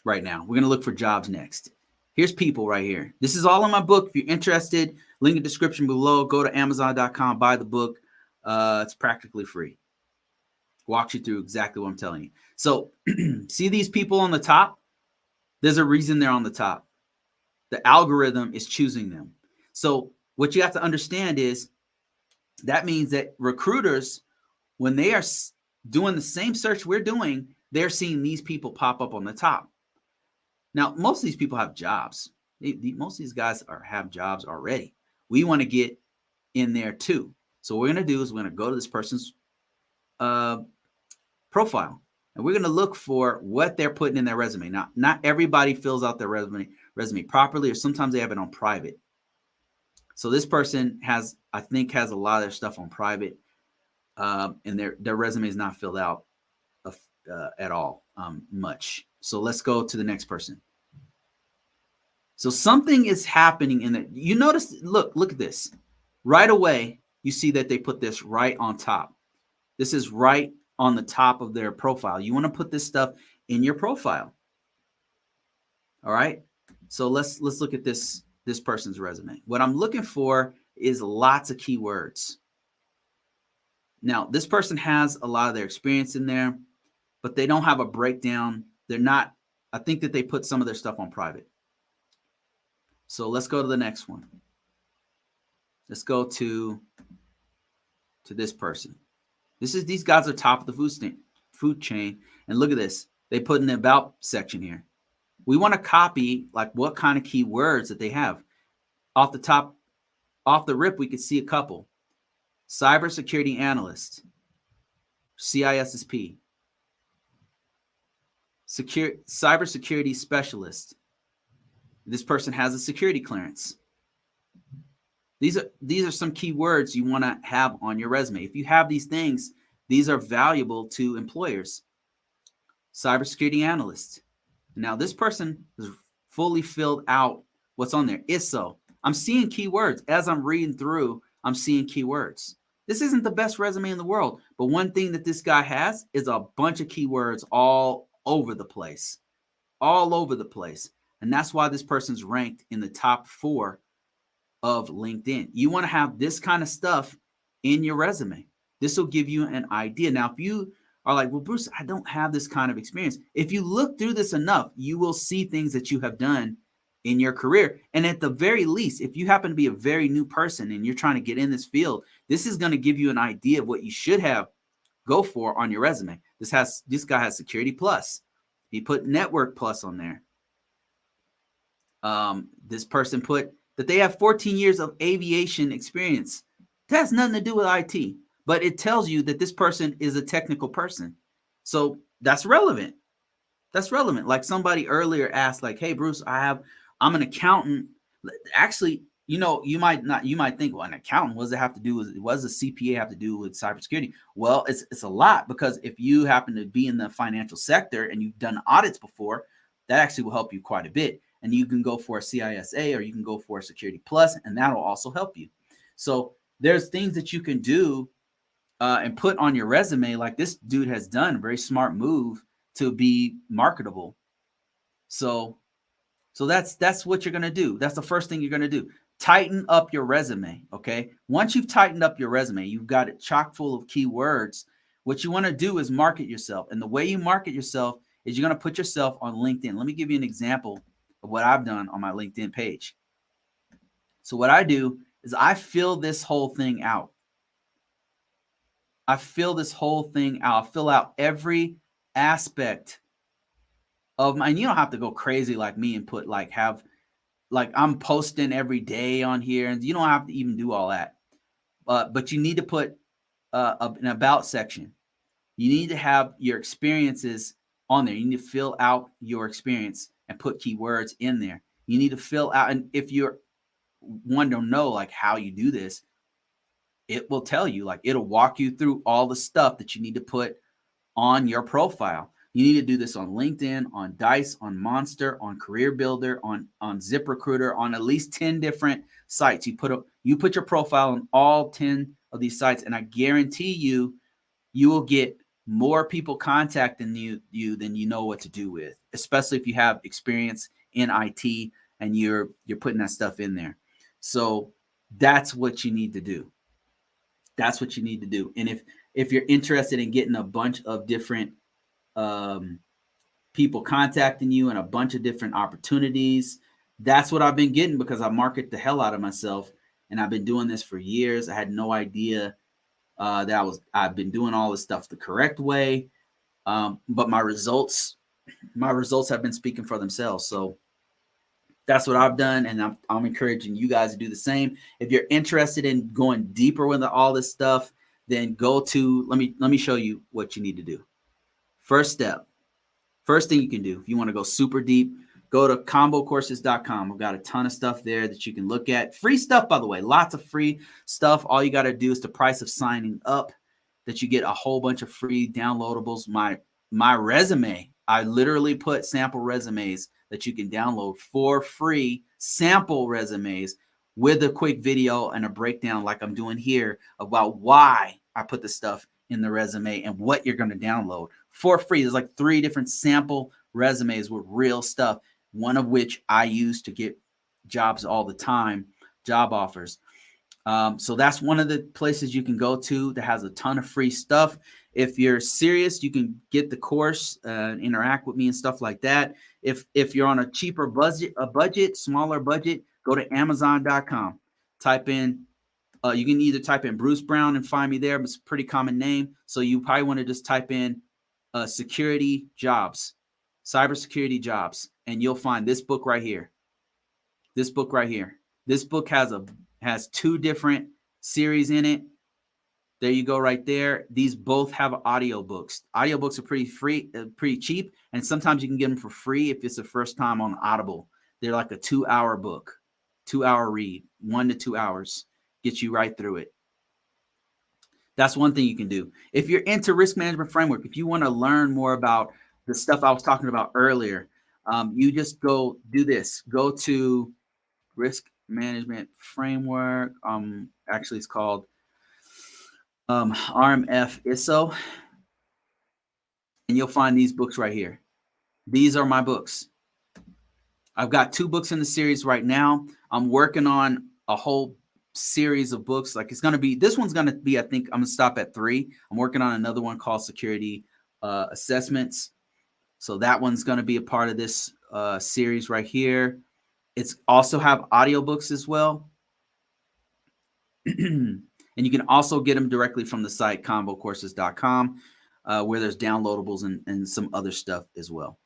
right now. We're going to look for jobs next. Here's people right here. This is all in my book. If you're interested, link in the description below. Go to Amazon.com, buy the book. It's practically free. Walks you through exactly what I'm telling you. So see these people on the top? There's a reason they're on the top. The algorithm is choosing them. So what you have to understand is that means that recruiters, when they are doing the same search we're doing, they're seeing these people pop up on the top. Now, most of these people have jobs. Most of these guys have jobs already. We want to get in there too. So what we're going to do is we're going to go to this person's profile, and we're going to look for what they're putting in their resume. Now, not everybody fills out their resume properly, or sometimes they have it on private. So this person has a lot of their stuff on private, and their resume is not filled out at all much. So let's go to the next person. So something is happening in that. You notice, look at this. Right away, you see that they put this right on top. This is right on the top of their profile. You want to put this stuff in your profile. All right. So let's look at this person's resume. What I'm looking for is lots of keywords. Now, this person has a lot of their experience in there, but they don't have a breakdown. I think that they put some of their stuff on private. So let's go to the next one. Let's go to this person. These guys are top of the food chain. And look at this. They put in the about section here. We want to copy like what kind of keywords that they have. Off the rip, we could see a couple. Cybersecurity analyst, CISSP. Cybersecurity specialist. This person has a security clearance. These are some keywords you want to have on your resume. If you have these things, these are valuable to employers. Cybersecurity analyst. Now this person is fully filled out what's on there. ISO. I'm seeing keywords as I'm reading through. I'm seeing keywords. This isn't the best resume in the world, but one thing that this guy has is a bunch of keywords all over the place. All over the place. And that's why this person's ranked in the top 4 of LinkedIn. You want to have this kind of stuff in your resume. This will give you an idea. Now, if you are like, well, Bruce, I don't have this kind of experience. If you look through this enough, you will see things that you have done in your career. And at the very least, if you happen to be a very new person and you're trying to get in this field, this is going to give you an idea of what you should have go for on your resume. This guy has security plus. He put network plus on there. This person put that they have 14 years of aviation experience. That has nothing to do with IT, but it tells you that this person is a technical person. So that's relevant. That's relevant. Like somebody earlier asked, like, hey, Bruce, I'm an accountant. Actually, you might think, well, an accountant, what does a CPA have to do with cybersecurity? Well, it's a lot, because if you happen to be in the financial sector and you've done audits before, that actually will help you quite a bit. And you can go for a CISA, or you can go for a Security Plus, and that'll also help you. So there's things that you can do and put on your resume, like this dude has done. A very smart move to be marketable. So that's what you're going to do. That's the first thing you're going to do. Tighten up your resume, okay? Once you've tightened up your resume, you've got it chock full of keywords. What you want to do is market yourself. And the way you market yourself is you're going to put yourself on LinkedIn. Let me give you an example of what I've done on my LinkedIn page. So what I do is I fill this whole thing out. I fill out every aspect of my, and you don't have to go crazy like me and put like I'm posting every day on here, and you don't have to even do all that. But you need to put an about section. You need to have your experiences on there. You need to fill out your experience and put keywords in there. You need to fill out, and if you're one to know like how you do this, it will tell you, like it'll walk you through all the stuff that you need to put on your profile. You need to do this on LinkedIn, on Dice, on Monster, on Career Builder, on ZipRecruiter, on at least 10 different sites. You put your profile on all 10 of these sites, and I guarantee you will get more people contacting you than you know what to do with, especially if you have experience in IT and you're putting that stuff in there. So that's what you need to do. That's what you need to do. And if you're interested in getting a bunch of different people contacting you and a bunch of different opportunities, that's what I've been getting, because I market the hell out of myself, and I've been doing this for years. I had no idea I've been doing all this stuff the correct way. But my results have been speaking for themselves. So that's what I've done, and I'm encouraging you guys to do the same. If you're interested in going deeper with all this stuff, then go to, let me show you what you need to do. First thing you can do, if you want to go super deep, go to ConvoCourses.com. We've got a ton of stuff there that you can look at. Free stuff, by the way, lots of free stuff. All you got to do is the price of signing up, that you get a whole bunch of free downloadables. My resume, I literally put sample resumes that you can download for free, sample resumes with a quick video and a breakdown like I'm doing here about why I put the stuff in the resume and what you're going to download for free. There's like 3 different sample resumes with real stuff, one of which I use to get jobs all the time, job offers. So that's one of the places you can go to that has a ton of free stuff. If you're serious, you can get the course, interact with me and stuff like that. If you're on a cheaper budget, smaller budget, go to Amazon.com. Type in, you can either type in Bruce Brown and find me there, but it's a pretty common name. So you probably want to just type in security jobs, cybersecurity jobs, and you'll find this book right here. This book right here. This book has 2 different series in it. There you go right there. These both have audiobooks. Audiobooks are pretty cheap, and sometimes you can get them for free if it's the first time on Audible. They're like a 2-hour book, 2-hour read, 1 to 2 hours. Get you right through it. That's one thing you can do. If you're into risk management framework, if you want to learn more about the stuff I was talking about earlier, you just go do this. Go to risk management framework. Actually, it's called RMF ISO, and you'll find these books right here. These are my books. I've got 2 books in the series right now. I'm working on a whole series of books. Like it's going to be, this one's going to be, I think I'm going to stop at 3. I'm working on another one called Security Assessments. So that one's going to be a part of this series right here. It's also have audiobooks as well. And you can also get them directly from the site ConvoCourses.com, where there's downloadables and some other stuff as well.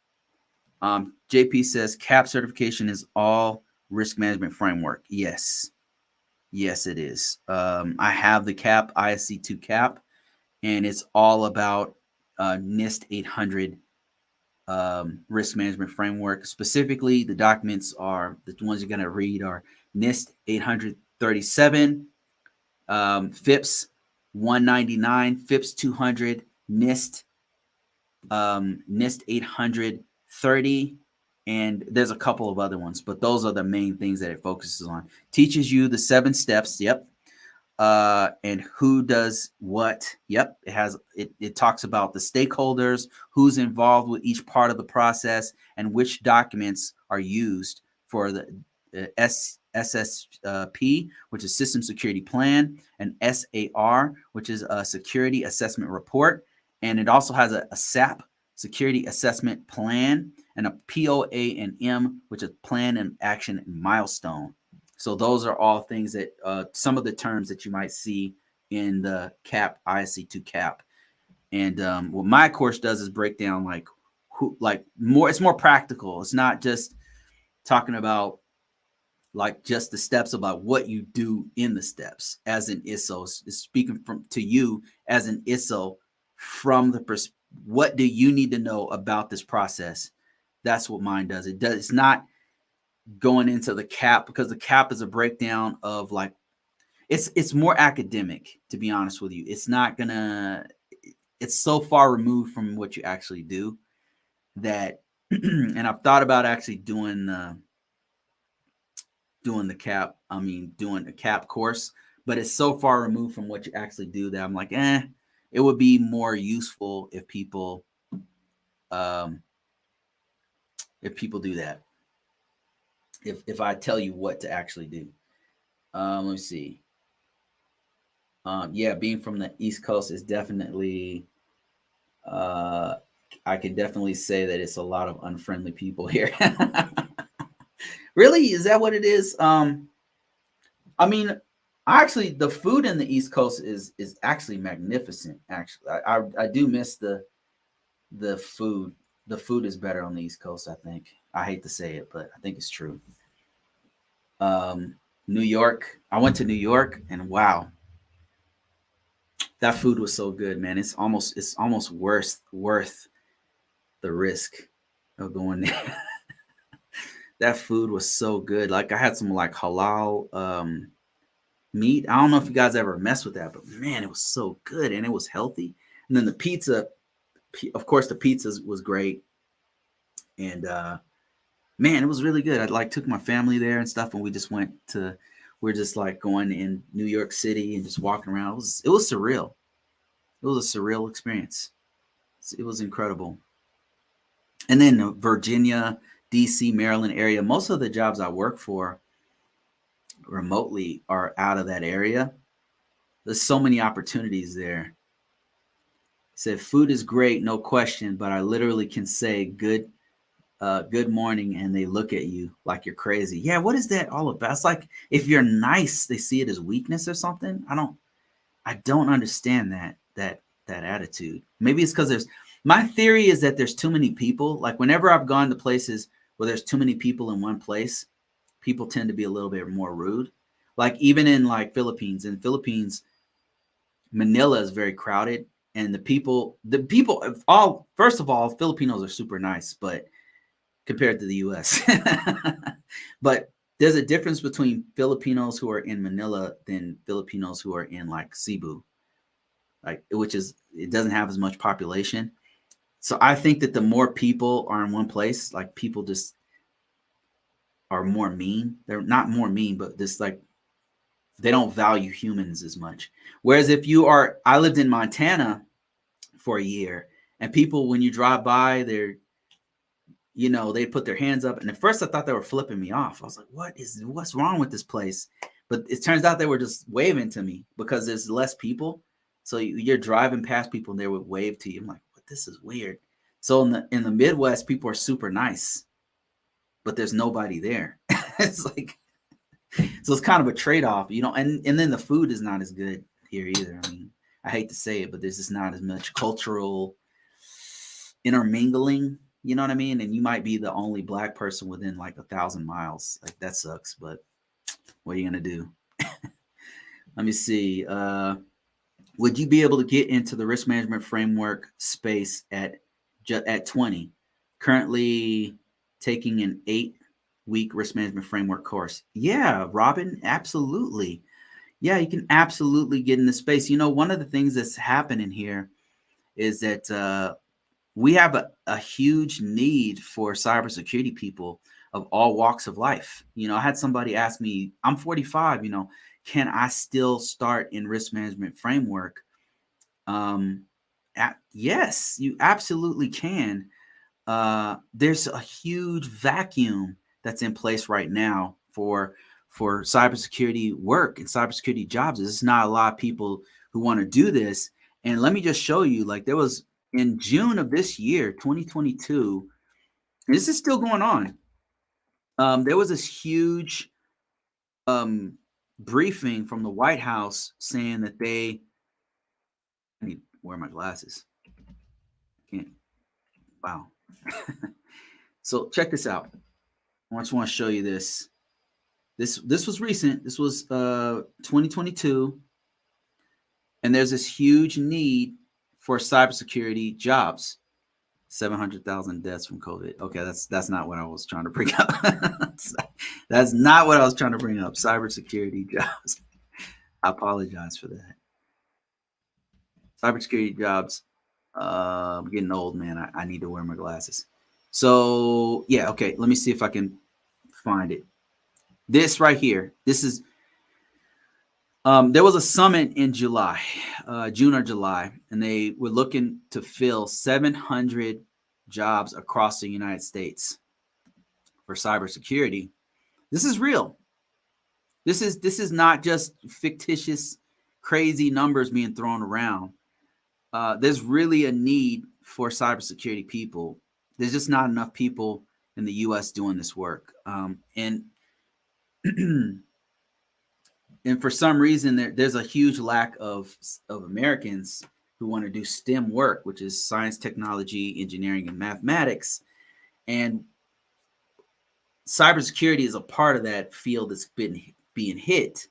JP says CAP certification is all risk management framework. Yes. Yes, it is. I have the CAP, ISC2 CAP, and it's all about NIST 800 risk management framework. Specifically, the documents are, the ones you're going to read are NIST 837, FIPS 199, FIPS 200, NIST 830, and there's a couple of other ones, but those are the main things that it focuses on. Teaches you the 7 steps. Yep. And who does what. Yep. It talks about the stakeholders, who's involved with each part of the process, and which documents are used for the SSP, which is System Security Plan, and SAR, which is a Security Assessment Report. And it also has a SAP, Security Assessment Plan, and a POA and M, which is Plan and Action and Milestone. So those are all things that some of the terms that you might see in the CAP, ISC2 CAP. And what my course does is break down it's more practical. It's not just talking about like just the steps, about what you do in the steps as an ISO. It's speaking to you as an ISO from the what do you need to know about this process? That's what mine does. It's not going into the CAP, because the CAP is a breakdown of like, it's more academic, to be honest with you. It's not gonna, it's so far removed from what you actually do that, and I've thought about actually doing the CAP, doing a CAP course, but it's so far removed from what you actually do that I'm like, it would be more useful if people do that. If I tell you what to actually do. Let me see. Yeah, being from the East Coast is definitely, I can definitely say that it's a lot of unfriendly people here. Really? Is that what it is? Actually, the food in the East Coast is actually magnificent. Actually, I do miss the food. The food is better on the East Coast, I think. I hate to say it, but I think it's true. New York. I went to New York, and wow, that food was so good, man. It's almost worth the risk of going there. That food was so good. Like I had some like halal meat. I don't know if you guys ever mess with that, but man, it was so good and it was healthy. And then the pizza, of course, the pizza was great. And man, it was really good. I like took my family there and stuff, and we just we're just like going in New York City and just walking around. It was surreal. It was a surreal experience. It was incredible. And then Virginia, DC, Maryland area, most of the jobs I work for remotely are out of that area. There's so many opportunities there. Said food is great, no question, but I literally can say good morning and they look at you like you're crazy. Yeah, what is that all about? It's like if you're nice, they see it as weakness or something. I don't understand that attitude. Maybe it's because my theory is that there's too many people. Like whenever I've gone to places where there's too many people in one place, people tend to be a little bit more rude. Like even in like Philippines, Manila is very crowded, and the people first of all, Filipinos are super nice, but compared to the US. But there's a difference between Filipinos who are in Manila than Filipinos who are in like Cebu, it doesn't have as much population. So I think that the more people are in one place, like people just are more mean. They're not more mean, but just like they don't value humans as much. Whereas I lived in Montana for a year, and people, when you drive by, they put their hands up. And at first I thought they were flipping me off. I was like, what's wrong with this place? But it turns out they were just waving to me because there's less people. So you're driving past people and they would wave to you. I'm like, what? This is weird. So in the Midwest, people are super nice, but there's nobody there. It's like, so it's kind of a trade-off, and then the food is not as good here either. I mean, I hate to say it, but there's just not as much cultural intermingling, you know what I mean? And you might be the only Black person within like 1,000 miles. Like, that sucks, but what are you gonna do? Let me see. Would you be able to get into the risk management framework space at 20? Currently taking an 8-week risk management framework course. Yeah, Robin, absolutely. Yeah, you can absolutely get in the space. One of the things that's happening here is that we have a huge need for cybersecurity people of all walks of life. I had somebody ask me, I'm 45, can I still start in risk management framework? Yes, you absolutely can. There's a huge vacuum that's in place right now for cybersecurity work and cybersecurity jobs. There's not a lot of people who want to do this. And let me just show you, like, there was in June of this year, 2022, and this is still going on. There was this huge briefing from the White House saying that I need to wear my glasses. Can't. Wow. So check this out. I just want to show you this. This was recent. This was 2022, and there's this huge need for cybersecurity jobs. 700,000 deaths from COVID. Okay, that's not what I was trying to bring up. That's not what I was trying to bring up. Cybersecurity jobs. I apologize for that. Cybersecurity jobs. I'm getting old, man. I need to wear my glasses. So yeah, okay. Let me see if I can find it. This right here. This is. There was a summit in July, June or July, and they were looking to fill 700 jobs across the United States for cybersecurity. This is real. This is not just fictitious, crazy numbers being thrown around. There's really a need for cybersecurity people. There's just not enough people in the U.S. doing this work, and and for some reason, there's a huge lack of Americans who want to do STEM work, which is science, technology, engineering, and mathematics. And cybersecurity is a part of that field that's been being hit,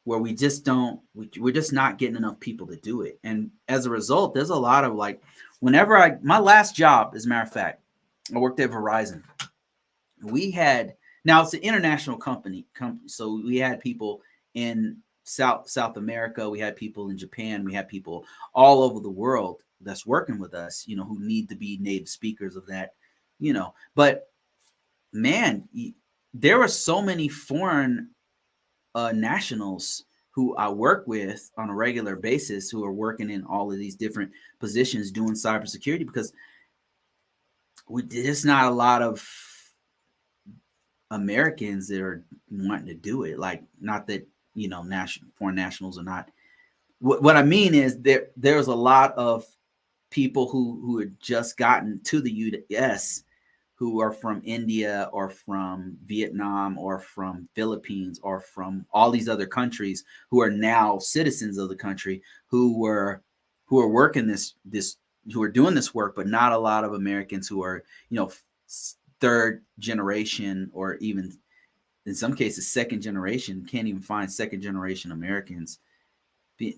where we're just not getting enough people to do it. And as a result, there's a lot of like, my last job, as a matter of fact, I worked at Verizon. Now it's an international company, so we had people in South America, we had people in Japan, we had people all over the world that's working with us, who need to be native speakers of that, But man, there were so many foreign nationals who I work with on a regular basis who are working in all of these different positions doing cybersecurity, because there's not a lot of Americans that are wanting to do it. Like, not that, foreign nationals are not. What I mean is there's a lot of people who had just gotten to the U.S. who are from India or from Vietnam or from Philippines or from all these other countries who are now citizens of the country who are working who are doing this work, but not a lot of Americans who are, third generation, or even in some cases second generation. Can't even find second generation Americans.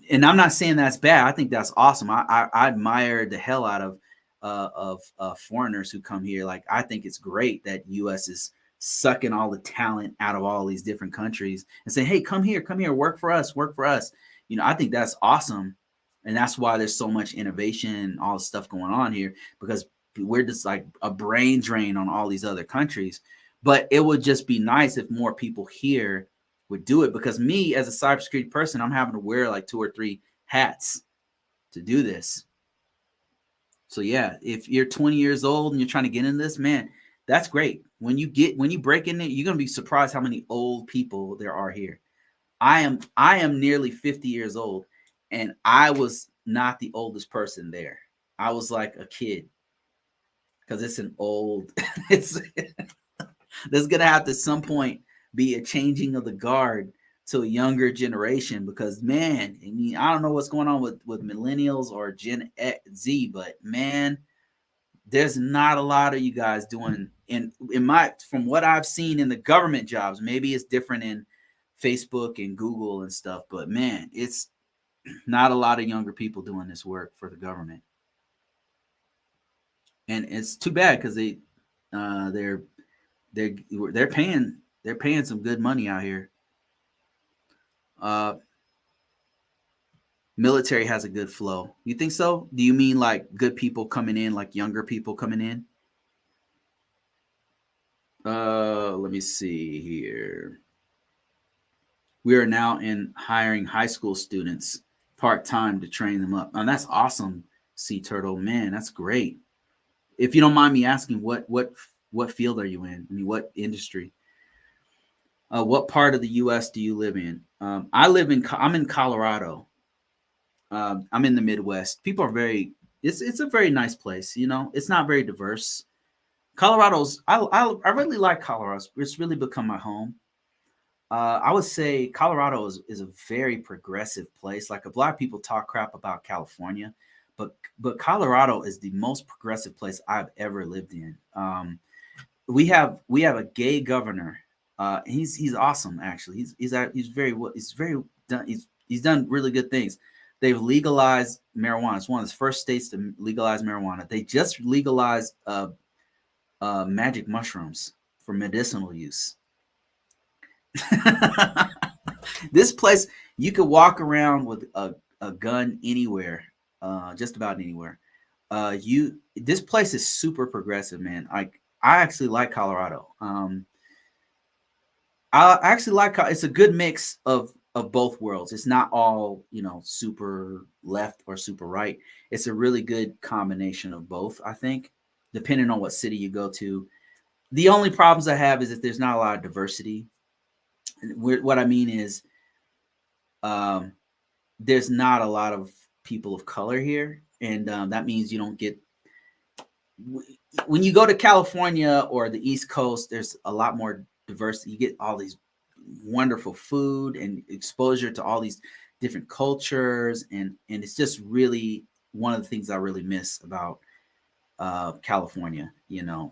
And I'm not saying that's bad. I think that's awesome. I admire the hell out of foreigners who come here. Like, I think it's great that U.S. is sucking all the talent out of all these different countries and saying, hey, come here, work for us. I think that's awesome. And that's why there's so much innovation and all the stuff going on here, because we're just like a brain drain on all these other countries. But it would just be nice if more people here would do it, because me as a cybersecurity person, I'm having to wear like 2 or 3 hats to do this. So yeah, if you're 20 years old and you're trying to get into this, man, that's great. When you break in there, you're going to be surprised how many old people there are here. I am nearly 50 years old, and I was not the oldest person there. I was like a kid because it's an old. It's there's gonna have to some point be a changing of the guard to a younger generation because man, I mean, I don't know what's going on with millennials or Z, but man, there's not a lot of you guys doing in my from what I've seen in the government jobs. Maybe it's different in Facebook and Google and stuff, but man, it's not a lot of younger people doing this work for the government, and it's too bad because uh, they're they're they're paying some good money out here. Uh, Military has a good flow. You think so? Do you mean like good people coming in, like younger people coming in? Let me see here. We are now in hiring high school students part time to train them up. And that's awesome, Sea Turtle. Man, that's great. If you don't mind me asking, what field are you in? I mean, what industry? What part of the U.S. do you live in? I'm in Colorado. I'm in the Midwest. People are very. It's a very nice place. You know, it's not very diverse. Colorado's. I really like Colorado. It's really become my home. I would say Colorado is a very progressive place. Like a lot of people talk crap about California, but Colorado is the most progressive place I've ever lived in. We have a gay governor. He's awesome actually. He's very done. He's done really good things. They've legalized marijuana. It's one of the first states to legalize marijuana. They just legalized magic mushrooms for medicinal use. This place, you could walk around with a gun anywhere, just about anywhere. You This place is super progressive, man. I actually like Colorado. I actually like it's a good mix of both worlds. It's not all super left or super right. It's a really good combination of both. I think, depending on what city you go to. The only problems I have is that there's not a lot of diversity. What I mean is, um, there's not a lot of people of color here, and that means you don't get when you go to California or the East Coast. There's a lot more diversity. You get all these wonderful food and exposure to all these different cultures, and it's just really one of the things I really miss about California.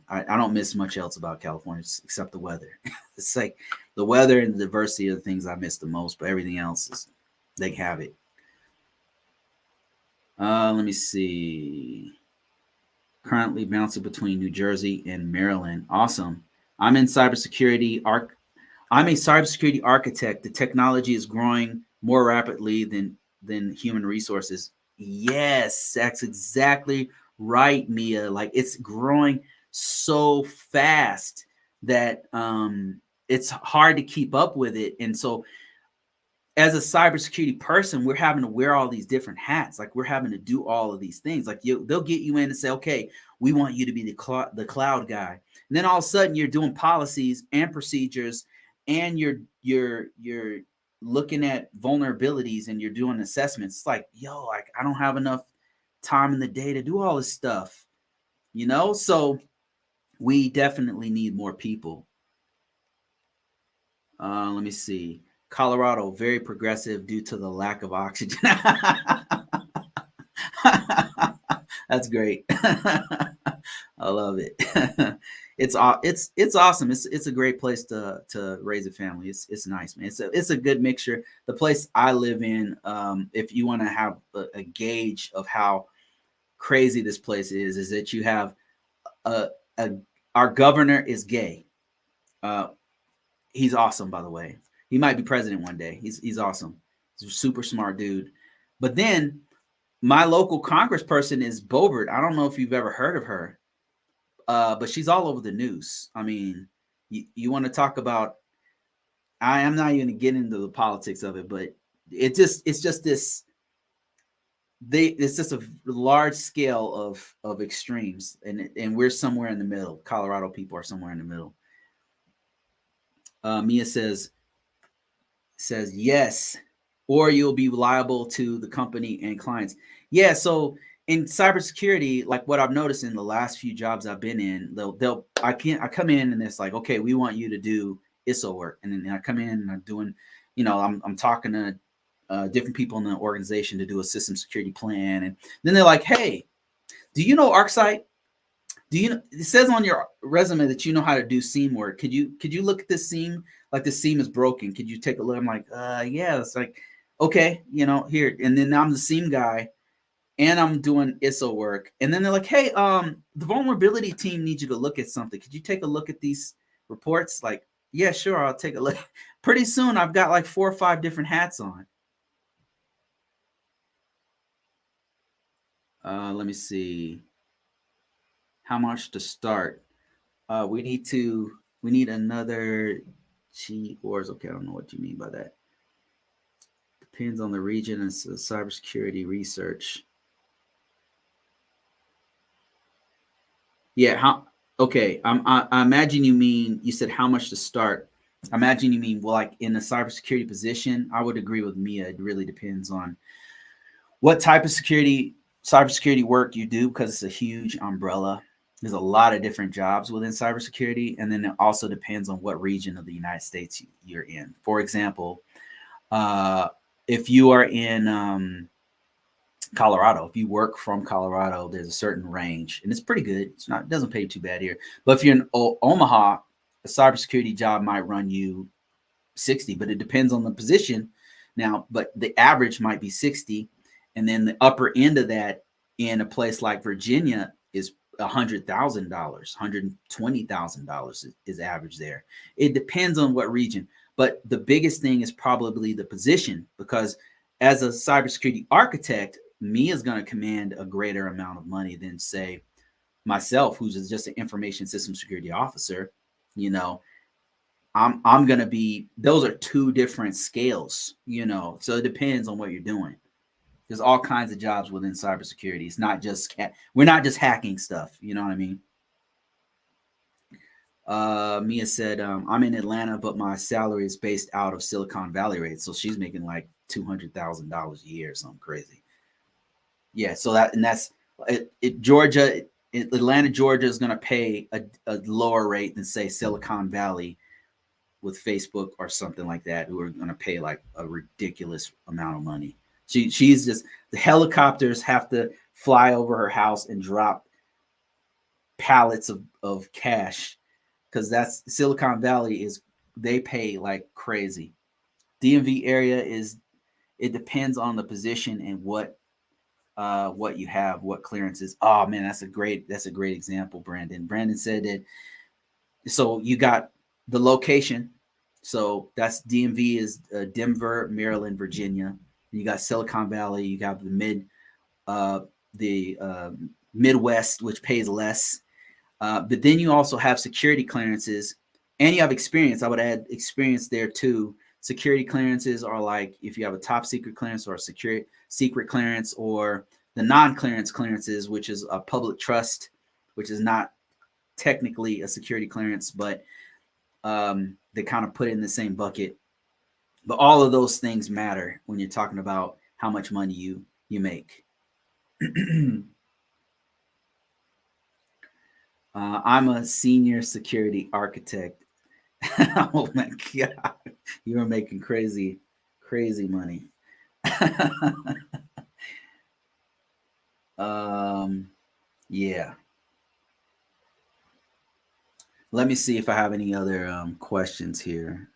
I don't miss much else about California except the weather. It's like the weather and the diversity of the things I miss the most, but everything else is they have it. Let me see. Currently bouncing between New Jersey and Maryland. Awesome. I'm in cybersecurity. I'm a cybersecurity architect. The technology is growing more rapidly than human resources. Yes, that's exactly right, Mia. Like it's growing so fast that it's hard to keep up with it. And so as a cybersecurity person, we're having to wear all these different hats. Like we're having to do all of these things. Like they'll get you in and say, okay, we want you to be the cloud guy. And then all of a sudden you're doing policies and procedures, and you're looking at vulnerabilities and you're doing assessments. It's like, yo, like I don't have enough time in the day to do all this stuff, So we definitely need more people. Let me see. Colorado, very progressive due to the lack of oxygen. That's great. I love it. It's awesome. It's a great place to raise a family. It's nice, man. It's a good mixture. The place I live in, if you want to have a gauge of how crazy this place is that you have a, a our governor is gay. Uh, he's awesome, by the way. He might be president one day. He's awesome. He's a super smart dude. But then my local congressperson is Bobert. I don't know if you've ever heard of her, but she's all over the news. I mean, you want to talk about? I am not even going to get into the politics of it, but it's just this. It's just a large scale of extremes, and we're somewhere in the middle. Colorado people are somewhere in the middle. Mia says says yes, or you'll be liable to the company and clients. Yeah, so in cybersecurity, like what I've noticed in the last few jobs I've been in, I come in and it's like, okay, we want you to do ISO work, and then I come in and I'm doing, I'm talking to different people in the organization to do a system security plan, and then they're like, hey, do you know ArcSight? Do you know, it says on your resume that you know how to do seam work. Could you look at this seam? Like the seam is broken. Could you take a look? I'm like, yeah. It's like, okay, here. And then I'm the seam guy and I'm doing ISO work. And then they're like, hey, the vulnerability team needs you to look at something. Could you take a look at these reports? Like, yeah, sure, I'll take a look. Pretty soon I've got like 4 or 5 different hats on. Let me see. How much to start? We need another G ors. Okay, I don't know what you mean by that. Depends on the region and cybersecurity research. Yeah, how okay. I imagine you said how much to start. I imagine you mean, well, like in a cybersecurity position. I would agree with Mia. It really depends on what type of cybersecurity work you do, because it's a huge umbrella. There's a lot of different jobs within cybersecurity, and then it also depends on what region of the United States you're in. For example, if you are in Colorado, if you work from Colorado, there's a certain range, and it's pretty good. It doesn't pay too bad here. But if you're in Omaha, a cybersecurity job might run you 60, but it depends on the position. Now, but the average might be 60, and then the upper end of that in a place like Virginia is $100,000, $120,000 is average there. It depends on what region, but the biggest thing is probably the position, because as a cybersecurity architect, me is going to command a greater amount of money than, say, myself, who's just an information system security officer. You know, I'm gonna be. Those are two different scales. So it depends on what you're doing. There's all kinds of jobs within cybersecurity. It's not just we're not just hacking stuff. You know what I mean? Mia said, I'm in Atlanta, but my salary is based out of Silicon Valley rate. So she's making like $200,000 a year or something crazy. Yeah. So that's Georgia, Atlanta, Georgia is going to pay a lower rate than, say, Silicon Valley with Facebook or something like that, who are going to pay like a ridiculous amount of money. She's just, the helicopters have to fly over her house and drop pallets of cash, because that's Silicon Valley they pay like crazy. DMV area it depends on the position and what you have, what clearances. Oh man, that's a great example, Brandon. Brandon said that. So you got the location. So that's DMV is Denver, Maryland, Virginia. You got Silicon Valley. You got the Midwest, which pays less. But then you also have security clearances, and you have experience. I would add experience there too. Security clearances are like if you have a top secret clearance or a secret clearance, or the non-clearance clearances, which is a public trust, which is not technically a security clearance, but they kind of put it in the same bucket. But all of those things matter when you're talking about how much money you make. I'm a senior security architect. Oh my God. You are making crazy money. Yeah. Let me see if I have any other questions here.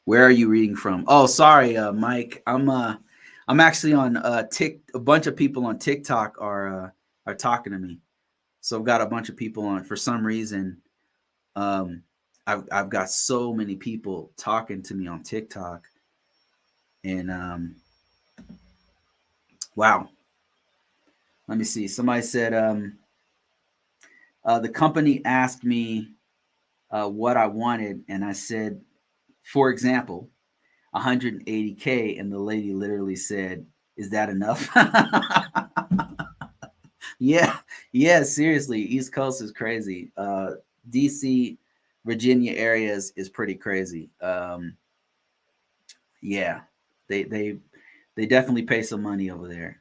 Where are you reading from? Oh, sorry, Mike. I'm actually on a bunch of people on TikTok are talking to me. So I've got a bunch of people on. For some reason, I've got so many people talking to me on TikTok, and wow. Let me see. Somebody said the company asked me what I wanted, and I said, for example, 180K, and the lady literally said, "Is that enough?" Yeah, seriously, East Coast is crazy. DC, Virginia area is pretty crazy. Yeah, they they definitely pay some money over there.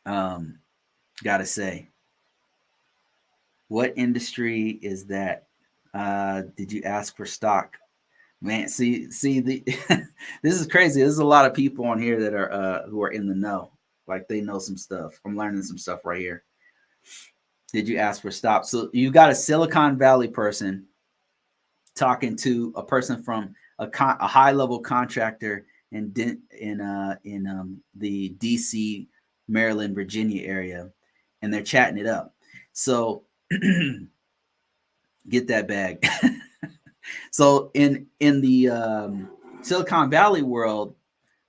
Um, gotta say, what industry is that? Did you ask for stock? Man, see the this is crazy. There's a lot of people on here that are who are in the know. Like they know some stuff. I'm learning some stuff right here. Did you ask for stop? So you got a Silicon Valley person talking to a person from a high level contractor in the DC, Maryland, Virginia area, and they're chatting it up. So get that bag. So in the Silicon Valley world,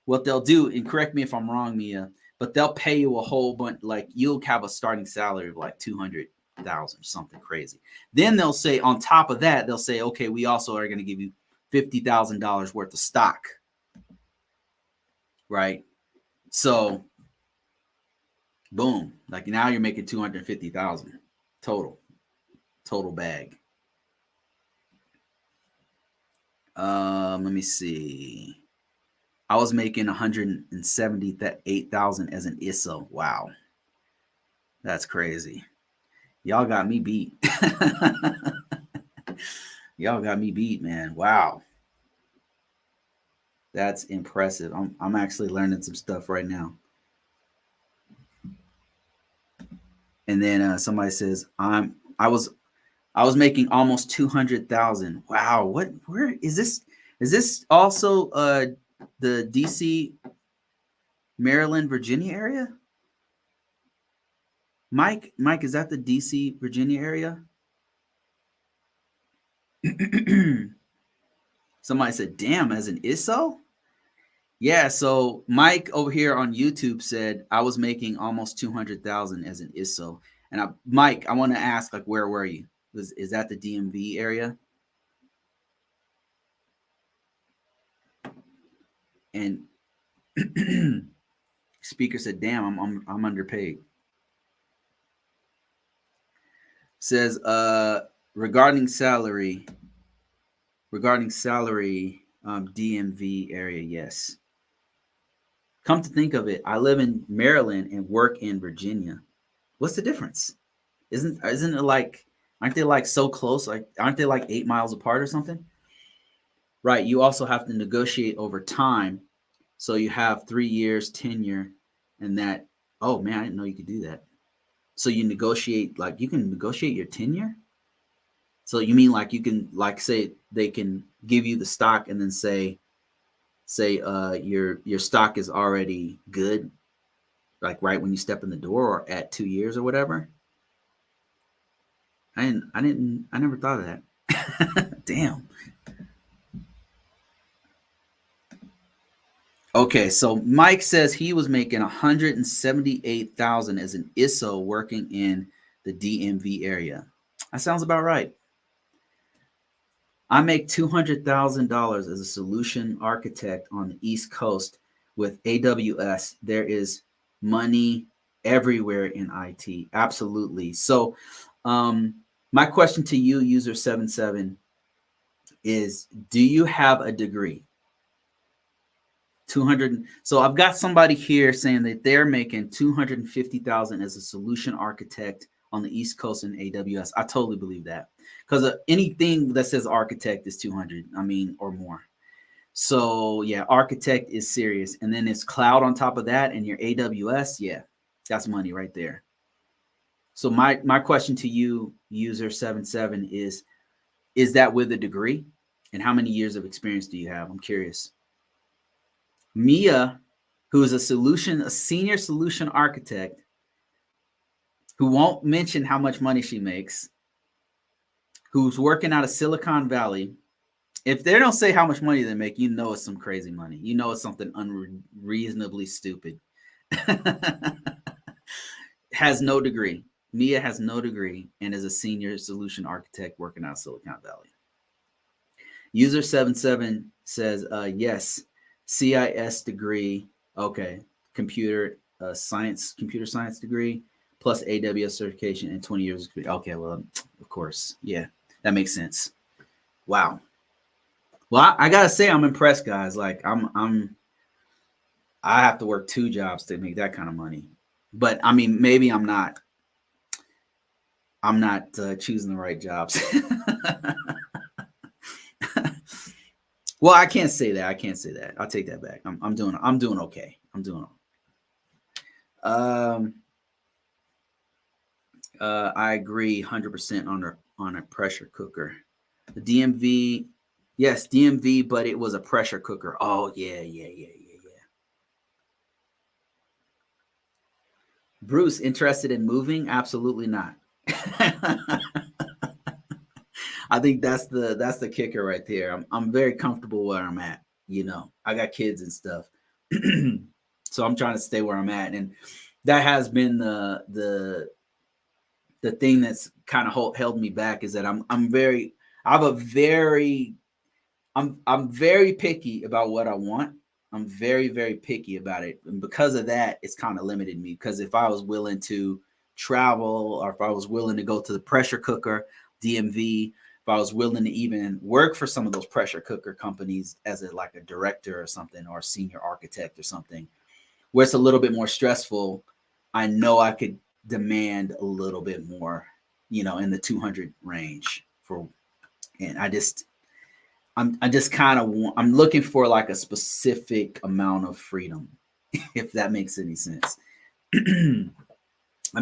what they'll do, and correct me if I'm wrong, Mia, but they'll pay you a whole bunch. Like you'll have a starting salary of like 200,000, something crazy. Then they'll say on top of that, they'll say, okay, we also are going to give you $50,000 worth of stock, right? So, boom, like now you're making 250,000 total bag. Let me see. I was making 178,000 as an ISO. Wow, that's crazy. Y'all got me beat. Y'all got me beat, man. Wow, that's impressive. I'm actually learning some stuff right now. And then somebody says I was making almost 200,000. Wow, where is this? Is this also the DC, Maryland, Virginia area? Mike, is that the DC, Virginia area? Somebody said, "Damn, as an ISO." Yeah, so Mike over here on YouTube said I was making almost 200,000 as an ISO. And Mike, I want to ask, like, where were you? Is that the DMV area? And speaker said, "Damn, I'm underpaid." Says regarding salary, DMV area, yes. Come to think of it, I live in Maryland and work in Virginia. What's the difference? Isn't it like, aren't they like so close? Like aren't they like 8 miles apart or something? Right. You also have to negotiate over time. So you have 3 years tenure, and that. Oh man, I didn't know you could do that. So you negotiate, like you can negotiate your tenure. So you mean like you can, like, say they can give you the stock and then say your stock is already good, like right when you step in the door or at 2 years or whatever. I never thought of that. Damn. Okay, so Mike says he was making 178,000 as an ISO working in the DMV area. That sounds about right. I make $200,000 as a solution architect on the East Coast with AWS. There is money everywhere in IT. Absolutely. So, my question to you, user 77, is: do you have a degree? 200. So I've got somebody here saying that they're making 250,000 as a solution architect on the East Coast in AWS. I totally believe that, because anything that says architect is 200, I mean, or more. So yeah, architect is serious. And then it's cloud on top of that and your AWS. Yeah, that's money right there. So my question to you, user 77, is that with a degree? And how many years of experience do you have? I'm curious. Mia, who is a senior solution architect, who won't mention how much money she makes, who's working out of Silicon Valley. If they don't say how much money they make, you know it's some crazy money. You know it's something unreasonably stupid. Has no degree. Mia has no degree and is a senior solution architect working out of Silicon Valley. User 77 says, yes, CIS degree. Okay. Computer science degree plus AWS certification and 20 years. Okay. Well, of course. Yeah, that makes sense. Wow. Well, I gotta say I'm impressed, guys. Like I have to work 2 jobs to make that kind of money. But I mean, maybe I'm not choosing the right jobs. Well, I can't say that. I can't say that. I'll take that back. I'm doing okay. I'm doing. Um, I agree 100% on a pressure cooker. The DMV, yes, DMV, but it was a pressure cooker. Oh yeah, yeah, yeah, yeah, yeah. Bruce, interested in moving? Absolutely not. I think that's the kicker right there. I'm very comfortable where I'm at. I got kids and stuff, so I'm trying to stay where I'm at, and that has been the thing that's kind of held me back is that I'm very I have a very I'm very picky about what I want. I'm very, very picky about it. And because of that, it's kind of limited me. Because if I was willing to travel or if I was willing to go to the pressure cooker, DMV, if I was willing to even work for some of those pressure cooker companies as like a director or something or a senior architect or something, where it's a little bit more stressful, I know I could demand a little bit more, in the 200 range and I just kind of I'm looking for like a specific amount of freedom, if that makes any sense. I'm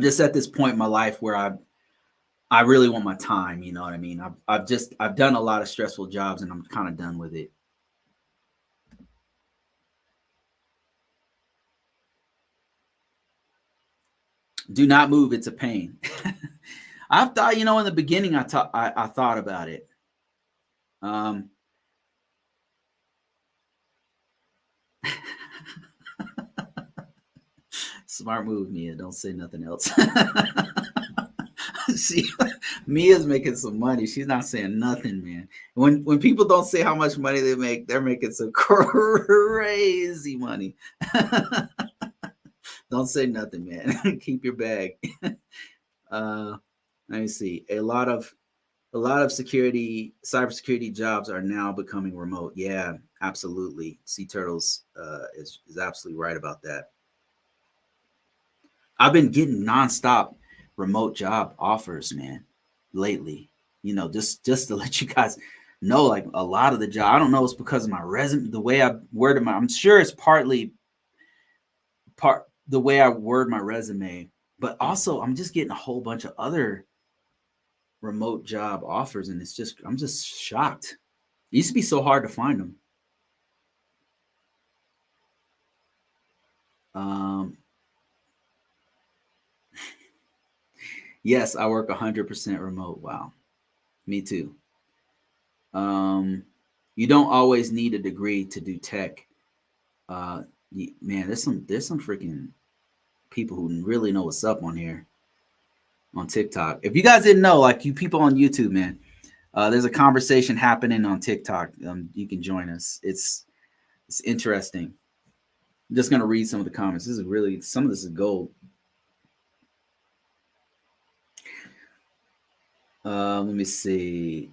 just at this point in my life where I really want my time. You know what I mean? I've done a lot of stressful jobs and I'm kind of done with it. Do not move. It's a pain. I've thought, in the beginning, I thought about it. Um, Smart move, Mia. Don't say nothing else. she Mia's making some money. She's not saying nothing, man. When people don't say how much money they make, they're making some crazy money. Don't say nothing, man. Keep your bag. uh, Let me see. A lot of cybersecurity jobs are now becoming remote. Yeah, absolutely. Sea Turtles is absolutely right about that. I've been getting nonstop remote job offers, man, lately. Just to let you guys know, like a lot of the job. I don't know. It's because of my resume, the way I worded my. I'm sure it's partly part the way I word my resume, but also I'm just getting a whole bunch of other remote job offers, and I'm just shocked. It used to be so hard to find them. Um, yes, I work 100% remote. Wow, me too. Um, you don't always need a degree to do tech. Uh, Man, there's some freaking people who really know what's up on here on TikTok. If you guys didn't know, like you people on YouTube, man, there's a conversation happening on TikTok. You can join us. It's interesting. I'm just gonna read some of the comments. Some of this is gold. Let me see.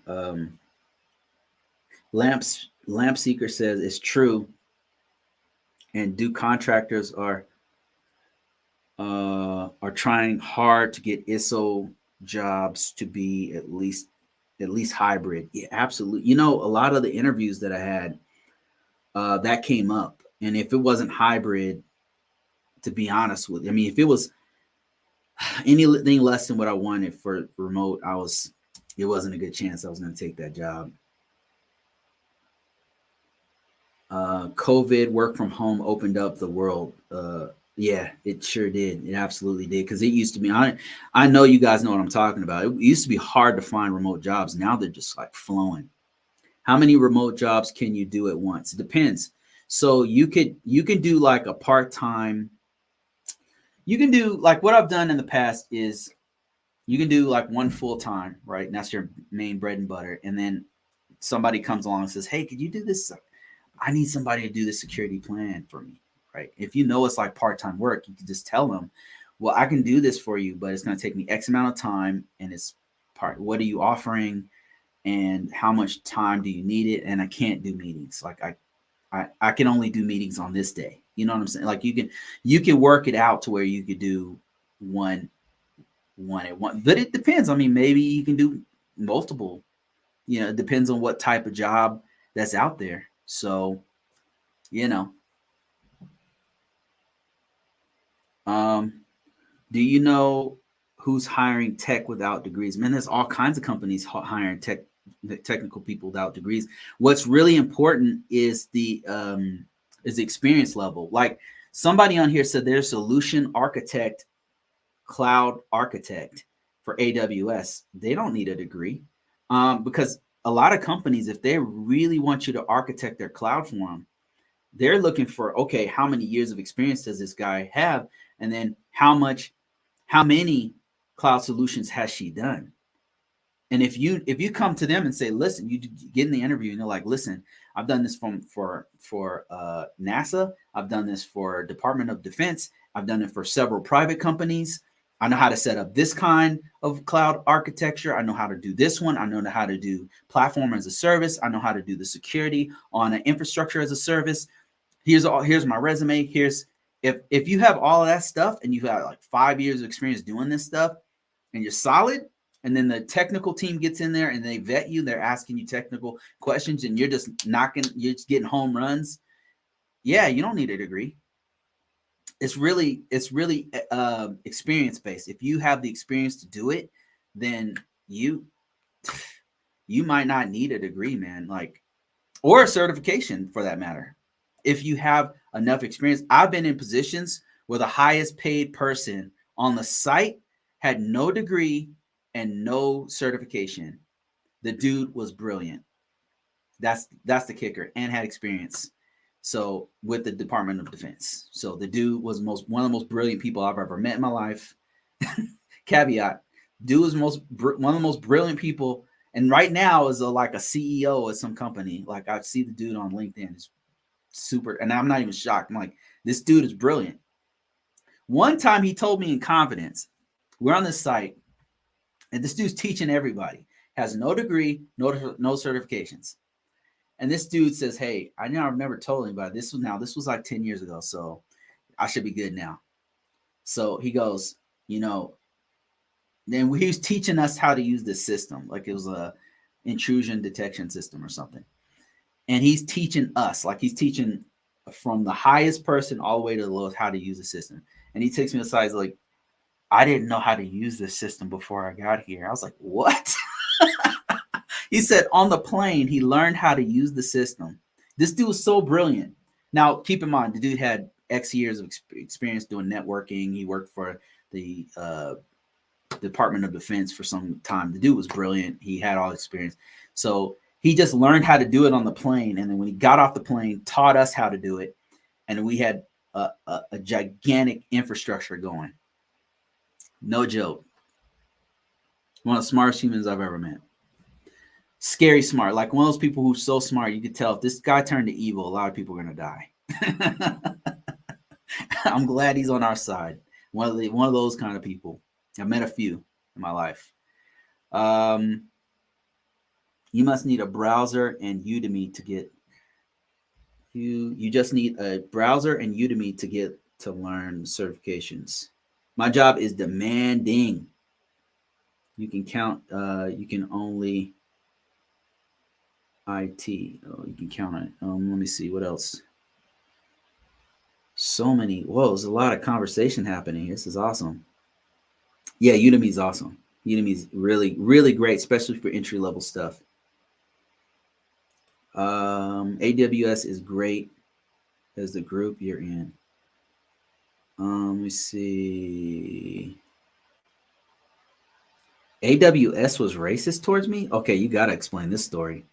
Lamp Seeker says it's true. And do contractors are trying hard to get ISO jobs to be at least hybrid. Yeah, absolutely. A lot of the interviews that I had, that came up, and if it wasn't hybrid, to be honest with you, I mean, if it was anything less than what I wanted for remote, it wasn't a good chance I was going to take that job. COVID work from home opened up the world. Yeah, it sure did. It absolutely did. Because it used to be, I know you guys know what I'm talking about. It used to be hard to find remote jobs. Now they're just like flowing. How many remote jobs can you do at once? It depends. So you can do like a part-time. You can do like what I've done in the past is you can do like one full-time, right? And that's your main bread and butter. And then somebody comes along and says, "Hey, could you do this? I need somebody to do the security plan for me," right? If you know it's like part-time work, you can just tell them, "Well, I can do this for you, but it's going to take me X amount of time, and it's part. What are you offering? and how much time do you need it. And I can't do meetings. Like I can only do meetings on this day. You know what I'm saying? Like you can work it out to where you could do one at one, but it depends. I mean, maybe you can do multiple. You know, it depends on what type of job that's out there. So, you know, um, do you know who's hiring tech without degrees? Man, there's all kinds of companies hiring technical people without degrees. What's really important is the experience level. Like somebody on here said, there's solution architect, cloud architect for AWS. They don't need a degree because a lot of companies, if they really want you to architect their cloud for them, they're looking for, okay, how many years of experience does this guy have? And then how many cloud solutions has she done? And if you come to them and say, listen, you get in the interview and you're like, listen, I've done this for NASA. I've done this for Department of Defense. I've done it for several private companies. I know how to set up this kind of cloud architecture. I know how to do this one. I know how to do platform as a service. I know how to do the security on an infrastructure as a service. Here's my resume. If you have all of that stuff and you've got like 5 years of experience doing this stuff and you're solid, and then the technical team gets in there and they vet you, they're asking you technical questions and you're just getting home runs. Yeah, you don't need a degree. It's really experience based. If you have the experience to do it, then you might not need a degree, man. Like, or a certification for that matter. If you have enough experience, I've been in positions where the highest paid person on the site had no degree and no certification. The dude was brilliant. That's the kicker, and had experience. So with the Department of Defense. So the dude was one of the most brilliant people I've ever met in my life. Caveat: dude was one of the most brilliant people, and right now is like a CEO of some company. Like I see the dude on LinkedIn. It's super, and I'm not even shocked. I'm like, this dude is brilliant. One time he told me in confidence, we're on this site, and this dude's teaching everybody, has no degree, no certifications. And this dude says, hey, I know I've never told anybody. This was like 10 years ago, so I should be good now. So he goes, then he was teaching us how to use this system, like it was a intrusion detection system or something. And he's teaching us, like he's teaching from the highest person all the way to the lowest how to use the system. And he takes me aside, he's like, I didn't know how to use this system before I got here. I was like, what? He said on the plane, he learned how to use the system. This dude was so brilliant. Now, keep in mind, the dude had X years of experience doing networking. He worked for the Department of Defense for some time. The dude was brilliant. He had all experience. So he just learned how to do it on the plane. And then when he got off the plane, taught us how to do it. And we had a gigantic infrastructure going. No joke. One of the smartest humans I've ever met. Scary smart. Like one of those people who's so smart, you could tell if this guy turned to evil, a lot of people are going to die. I'm glad he's on our side. One of those kind of people. I've met a few in my life. You must need a browser and Udemy to get you just need a browser and Udemy to learn certifications. My job is demanding. You can count you can only IT. Oh, you can count on it. Let me see what else. So many. Whoa, there's a lot of conversation happening. This is awesome. Yeah, Udemy's awesome. Udemy's really, really great, especially for entry level stuff. AWS is great as the group you're in. Let me see. AWS was racist towards me? Okay, you got to explain this story.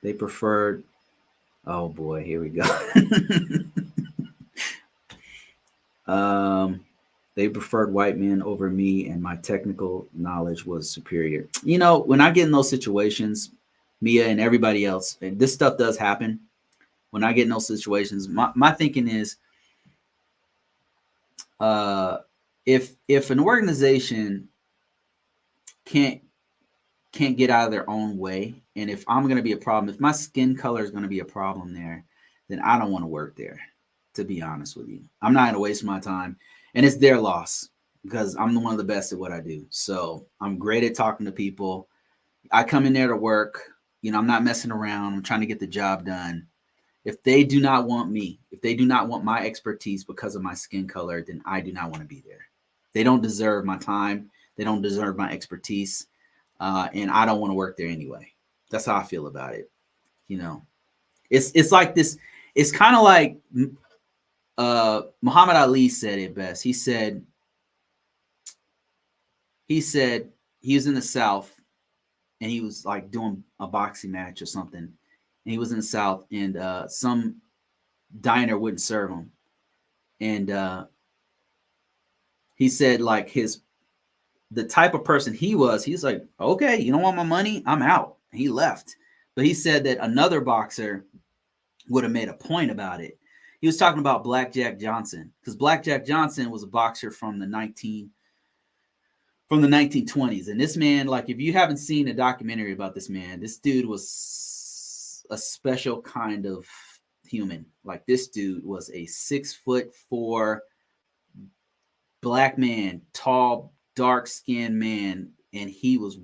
They preferred. Oh boy, here we go. They preferred white men over me, and my technical knowledge was superior. When I get in those situations, Mia and everybody else, and this stuff does happen. When I get in those situations, my thinking is, if an organization can't get out of their own way. And if I'm going to be a problem, if my skin color is going to be a problem there, then I don't want to work there, to be honest with you. I'm not going to waste my time. And it's their loss because I'm one of the best at what I do. So I'm great at talking to people. I come in there to work. You know, I'm not messing around. I'm trying to get the job done. If they do not want me, if they do not want my expertise because of my skin color, then I do not want to be there. They don't deserve my time. They don't deserve my expertise. And I don't want to work there anyway. That's how I feel about it. You know, it's like this. It's kind of like Muhammad Ali said it best. He said he was in the South and he was like doing a boxing match or something. And he was in the South and some diner wouldn't serve him. And he said like the type of person he's like, okay, you don't want my money? I'm out. And he left. But he said that another boxer would have made a point about it. He was talking about Blackjack Johnson because Blackjack Johnson was a boxer from the 1920s. And this man, like, if you haven't seen a documentary about this man, this dude was a special kind of human. Like, this dude was a 6'4" black man, tall, dark-skinned man, and he was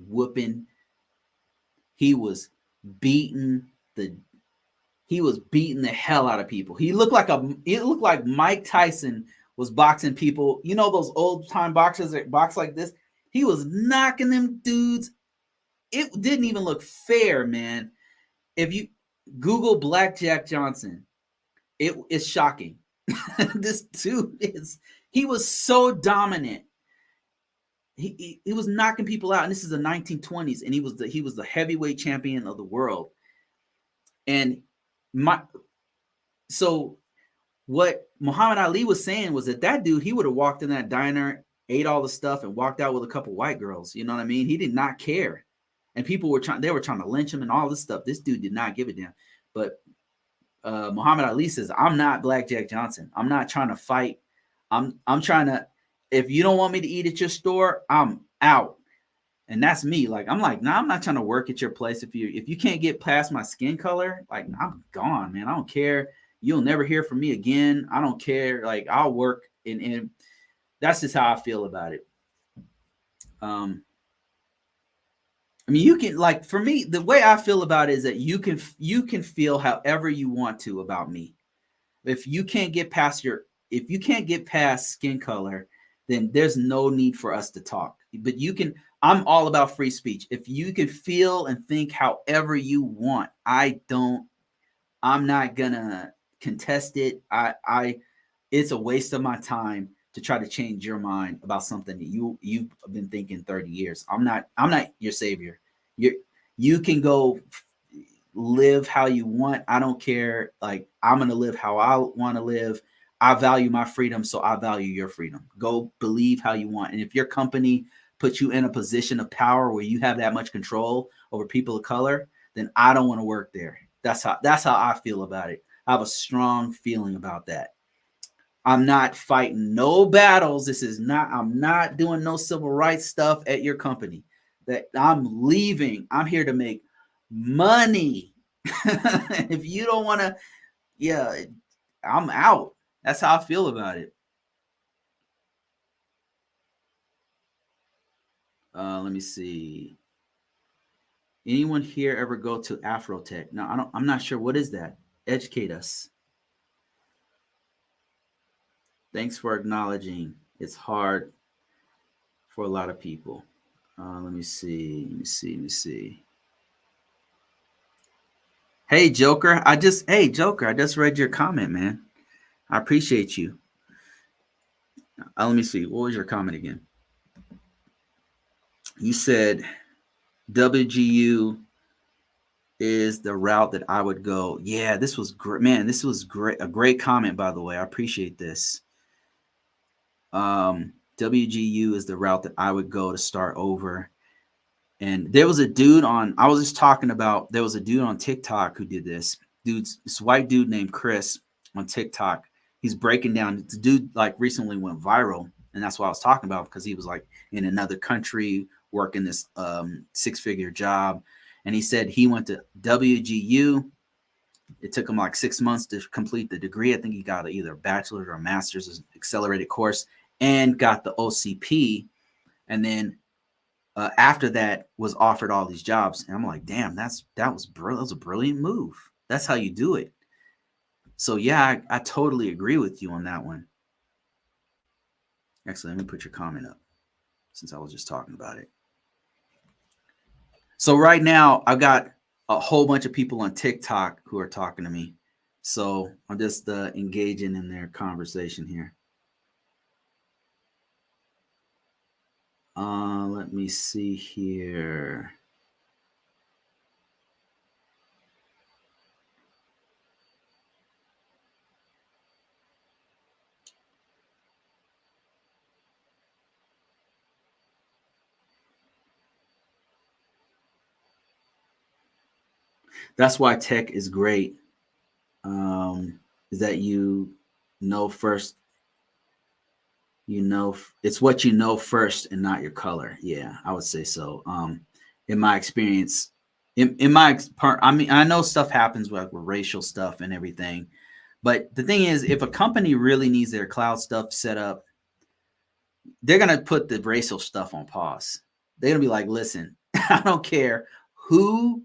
beating the hell out of people. It looked like Mike Tyson was boxing people. You know those old-time boxers that box like this? He was knocking them dudes. It didn't even look fair, man. If you Google Blackjack Johnson, it's shocking. This dude he was so dominant. He was knocking people out, and this is the 1920s, and he was the heavyweight champion of the world. And so what Muhammad Ali was saying was that dude, he would have walked in that diner, ate all the stuff, and walked out with a couple white girls. You know what I mean? He did not care, and people were trying to lynch him and all this stuff. This dude did not give a damn. But Muhammad Ali says, "I'm not Blackjack Johnson. I'm not trying to fight. I'm trying to. If you don't want me to eat at your store, I'm out." And that's me. Like, I'm like, nah, I'm not trying to work at your place. If you can't get past my skin color, like, I'm gone, man. I don't care. You'll never hear from me again. I don't care. Like, I'll work, and that's just how I feel about it. I mean, you can, like, for me, the way I feel about it is that you can feel however you want to about me. If you can't get past skin color, then there's no need for us to talk. But I'm all about free speech. If you can feel and think however you want, I'm not gonna contest it. It's a waste of my time to try to change your mind about something that you've been thinking 30 years. I'm not your savior. You can go live how you want. I don't care. Like, I'm gonna live how I want to live. I value my freedom, so I value your freedom. Go believe how you want. And if your company puts you in a position of power where you have that much control over people of color, then I don't want to work there. That's how I feel about it. I have a strong feeling about that. I'm not fighting no battles. I'm not doing no civil rights stuff at your company. That I'm leaving. I'm here to make money. If you don't want to, yeah, I'm out. That's how I feel about it. Let me see. Anyone here ever go to Afrotech? No, I'm not sure. What is that? Educate us. Thanks for acknowledging. It's hard for a lot of people. Let me see. Hey, Joker. I just read your comment, man. I appreciate you. Let me see. What was your comment again? You said WGU is the route that I would go. Yeah, this was great, man. This was great. A great comment, by the way. I appreciate this. WGU is the route that I would go to start over. And there was a dude on TikTok who did this. This white dude named Chris on TikTok. He's breaking down. The dude like recently went viral, and that's what I was talking about because he was like in another country working this 6-figure job. And he said he went to WGU. It took him like 6 months to complete the degree. I think he got either a bachelor's or a master's accelerated course and got the OCP. And then after that was offered all these jobs. And I'm like, damn, that was a brilliant move. That's how you do it. So yeah, I totally agree with you on that one. Actually, let me put your comment up since I was just talking about it. So right now I've got a whole bunch of people on TikTok who are talking to me. So I'm just engaging in their conversation here. Let me see here. That's why tech is great. Is that you know first, it's what you know first and not your color. Yeah, I would say so. In my experience, in my part, I mean, I know stuff happens with racial stuff and everything, but the thing is, if a company really needs their cloud stuff set up, they're gonna put the racial stuff on pause. They're gonna be like, listen, I don't care who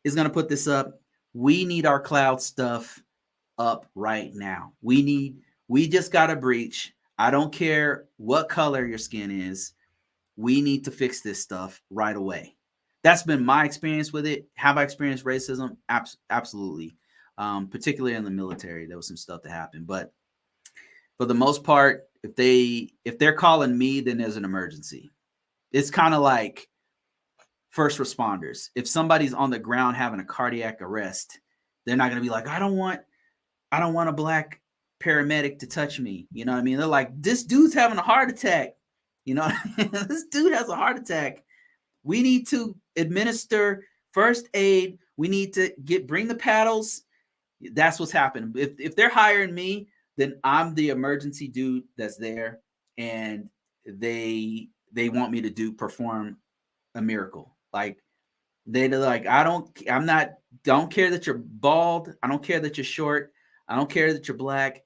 is gonna put this up. We need our cloud stuff up right now. We just got a breach. I don't care what color your skin is. We need to fix this stuff right away. That's been my experience with it. Have I experienced racism? Absolutely. Particularly in the military, there was some stuff that happened. But for the most part, if they're calling me, then there's an emergency. It's kind of like first responders. If somebody's on the ground having a cardiac arrest, they're not going to be like, I don't want a black paramedic to touch me. You know what I mean? They're like, this dude's having a heart attack. You know, this dude has a heart attack. We need to administer first aid. We need to bring the paddles. That's what's happening. If they're hiring me, then I'm the emergency dude that's there, and they want me to perform a miracle. Like they're like, don't care that you're bald. I don't care that you're short. I don't care that you're black.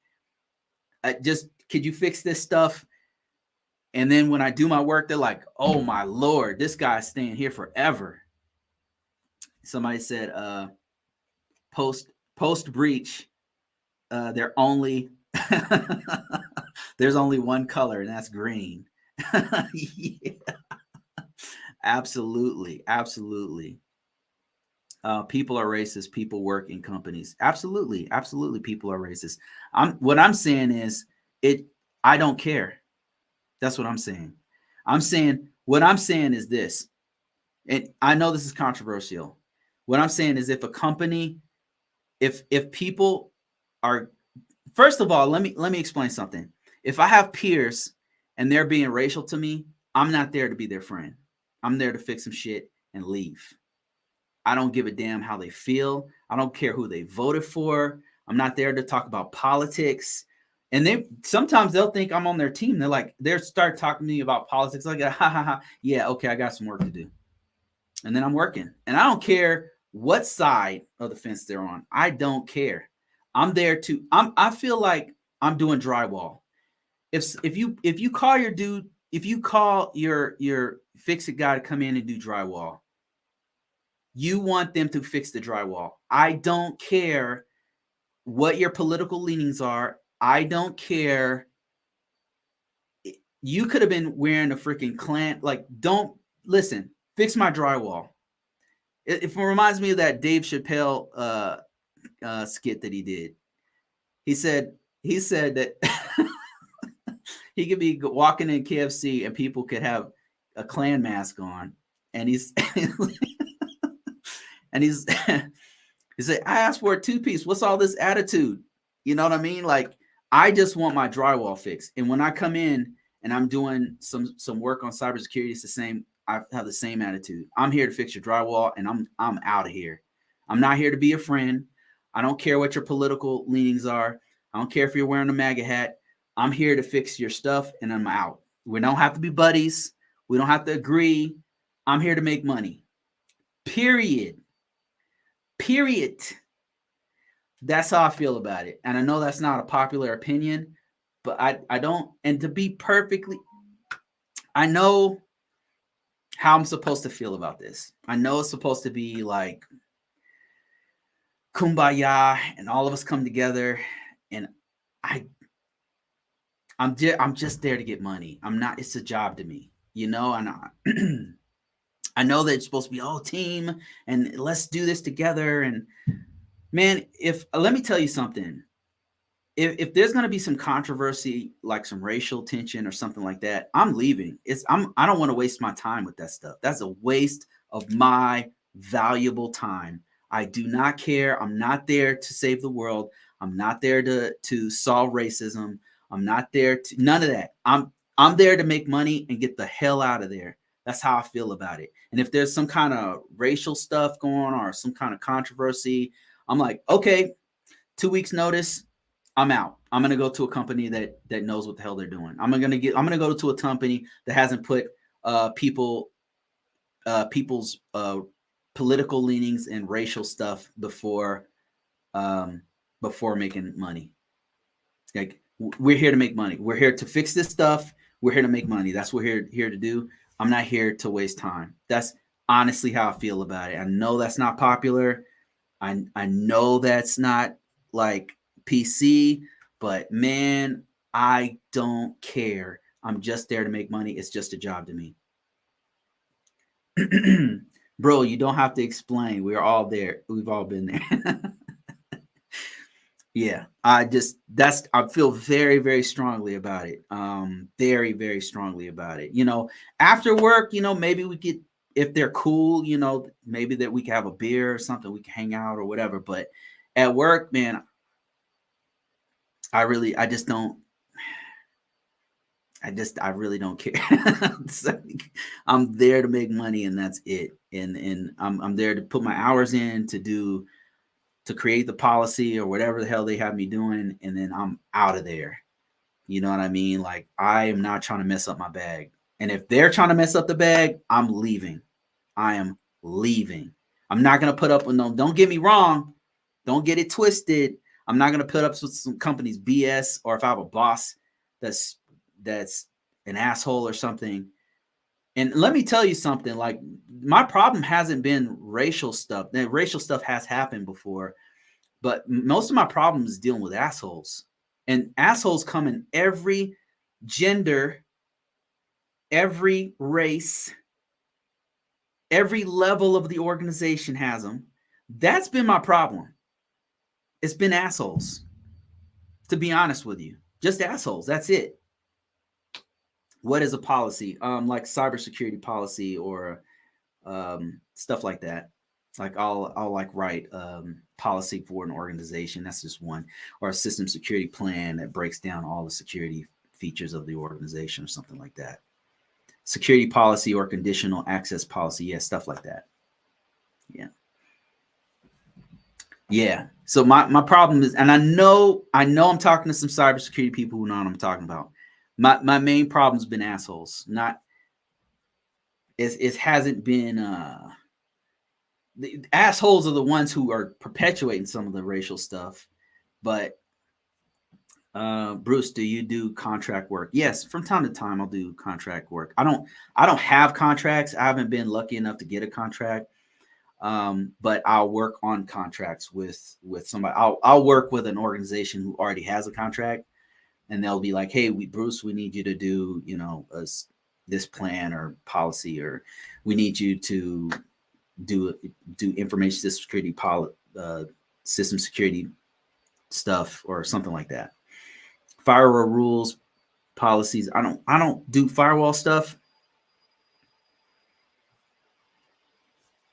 Could you fix this stuff? And then when I do my work, they're like, oh my Lord, this guy's staying here forever. Somebody said, post breach, there's only one color, and that's green. Yeah. Absolutely. People are racist. People work in companies. Absolutely. People are racist. What I'm saying is I don't care. That's what I'm saying. What I'm saying is this, and I know this is controversial. What I'm saying is if a company, if people are, first of all, let me explain something. If I have peers and they're being racial to me, I'm not there to be their friend. I'm there to fix some shit and leave. I don't give a damn how they feel. I don't care who they voted for. I'm not there to talk about politics. And sometimes they'll think I'm on their team. They'll start talking to me about politics. Like, ha ha ha. Yeah, okay, I got some work to do. And then I'm working. And I don't care what side of the fence they're on. I don't care. I'm there I feel like I'm doing drywall. If you call your dude, if you call your fix-it guy to come in and do drywall, you want them to fix the drywall. I don't care what your political leanings are. I don't care. You could have been wearing a freaking Klan. Like, don't listen. Fix my drywall. It reminds me of that Dave Chappelle skit that he did. He said that he could be walking in KFC and people could have a Klan mask on, and he said, I asked for a 2-piece. What's all this attitude? You know what I mean? Like, I just want my drywall fixed. And when I come in and I'm doing some work on cybersecurity, it's the same. I have the same attitude. I'm here to fix your drywall, and I'm out of here. I'm not here to be a friend. I don't care what your political leanings are. I don't care if you're wearing a MAGA hat. I'm here to fix your stuff, and I'm out. We don't have to be buddies. We don't have to agree. I'm here to make money. Period. Period. That's how I feel about it. And I know that's not a popular opinion, but I don't, and to be perfectly, I know how I'm supposed to feel about this. I know it's supposed to be like kumbaya and all of us come together, and I I'm just there to get money. I'm not, it's a job to me, you know, and I know that it's supposed to be all team and let's do this together. And man, if let me tell you something, if there's going to be some controversy, like some racial tension or something like that, I'm leaving. I don't want to waste my time with that stuff. That's a waste of my valuable time. I do not care. I'm not there to save the world. I'm not there to solve racism. I'm not there to none of that. I'm there to make money and get the hell out of there. That's how I feel about it. And if there's some kind of racial stuff going on or some kind of controversy, I'm like, okay, 2 weeks notice, I'm out. I'm gonna go to a company that knows what the hell they're doing. I'm gonna go to a company that hasn't put people's political leanings and racial stuff before making money. Like, we're here to make money. We're here to fix this stuff. We're here to make money. That's what we're here to do. I'm not here to waste time. That's honestly how I feel about it. I know that's not popular. I know that's not like PC, but man, I don't care. I'm just there to make money. It's just a job to me. Bro, you don't have to explain. We're all there. We've all been there. Yeah, I feel very, very strongly about it. Very, very strongly about it. You know, after work, you know, maybe we could, if they're cool, you know, maybe that we can have a beer or something, we can hang out or whatever. But at work, man, I just don't, I really don't care. Like, I'm there to make money and that's it. And I'm there to put my hours in to create the policy or whatever the hell they have me doing, and then I'm out of there. You know what I mean? Like, I am not trying to mess up my bag. And if they're trying to mess up the bag, I'm leaving. I am leaving. I'm not going to put up with no, don't get me wrong. Don't get it twisted. I'm not going to put up with some company's BS, or if I have a boss that's an asshole or something. And let me tell you something, like, my problem hasn't been racial stuff. That racial stuff has happened before, but most of my problem is dealing with assholes. And assholes come in every gender, every race, every level of the organization has them. That's been my problem. It's been assholes, to be honest with you. Just assholes. That's it. What is a policy? Like cybersecurity policy or stuff like that. Like, I'll like write policy for an organization. That's just one, or a system security plan that breaks down all the security features of the organization or something like that. Security policy or conditional access policy, yeah, stuff like that. Yeah, yeah. So my problem is, and I know I'm talking to some cybersecurity people who know what I'm talking about. My main problem's been assholes. Not it hasn't been the assholes are the ones who are perpetuating some of the racial stuff. But Bruce, do you do contract work? Yes, from time to time I'll do contract work. I don't have contracts. I haven't been lucky enough to get a contract. But I'll work on contracts with somebody. I'll work with an organization who already has a contract, and they'll be like, "Hey, Bruce, we need you to do, you know, this plan or policy, or we need you to do information security system security stuff or something like that. Firewall rules, policies. I don't do firewall stuff.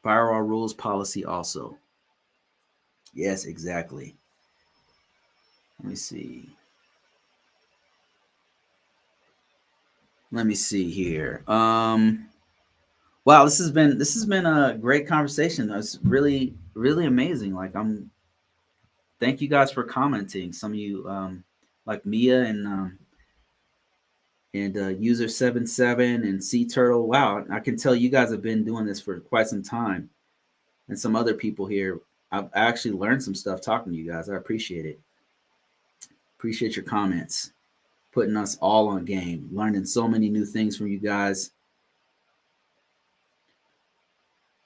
Firewall rules, policy also. Yes, exactly. Let me see. Let me see here. Wow, this has been a great conversation. It's really, really amazing. Like, thank you guys for commenting. Some of you, like Mia and and user 77 and Sea Turtle. Wow, I can tell you guys have been doing this for quite some time, and some other people here. I've actually learned some stuff talking to you guys. I appreciate it. Appreciate your comments, putting us all on game, learning so many new things from you guys.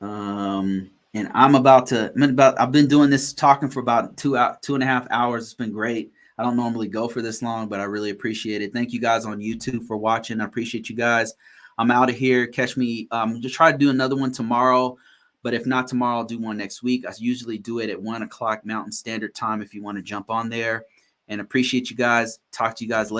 And I've been doing this talking for about 2.5 hours. It's been great. I don't normally go for this long, but I really appreciate it. Thank you guys on YouTube for watching. I appreciate you guys. I'm out of here. Catch me. Just try to do another one tomorrow, but if not tomorrow, I'll do one next week. I usually do it at 1 o'clock Mountain Standard Time if you want to jump on there. And appreciate you guys. Talk to you guys later.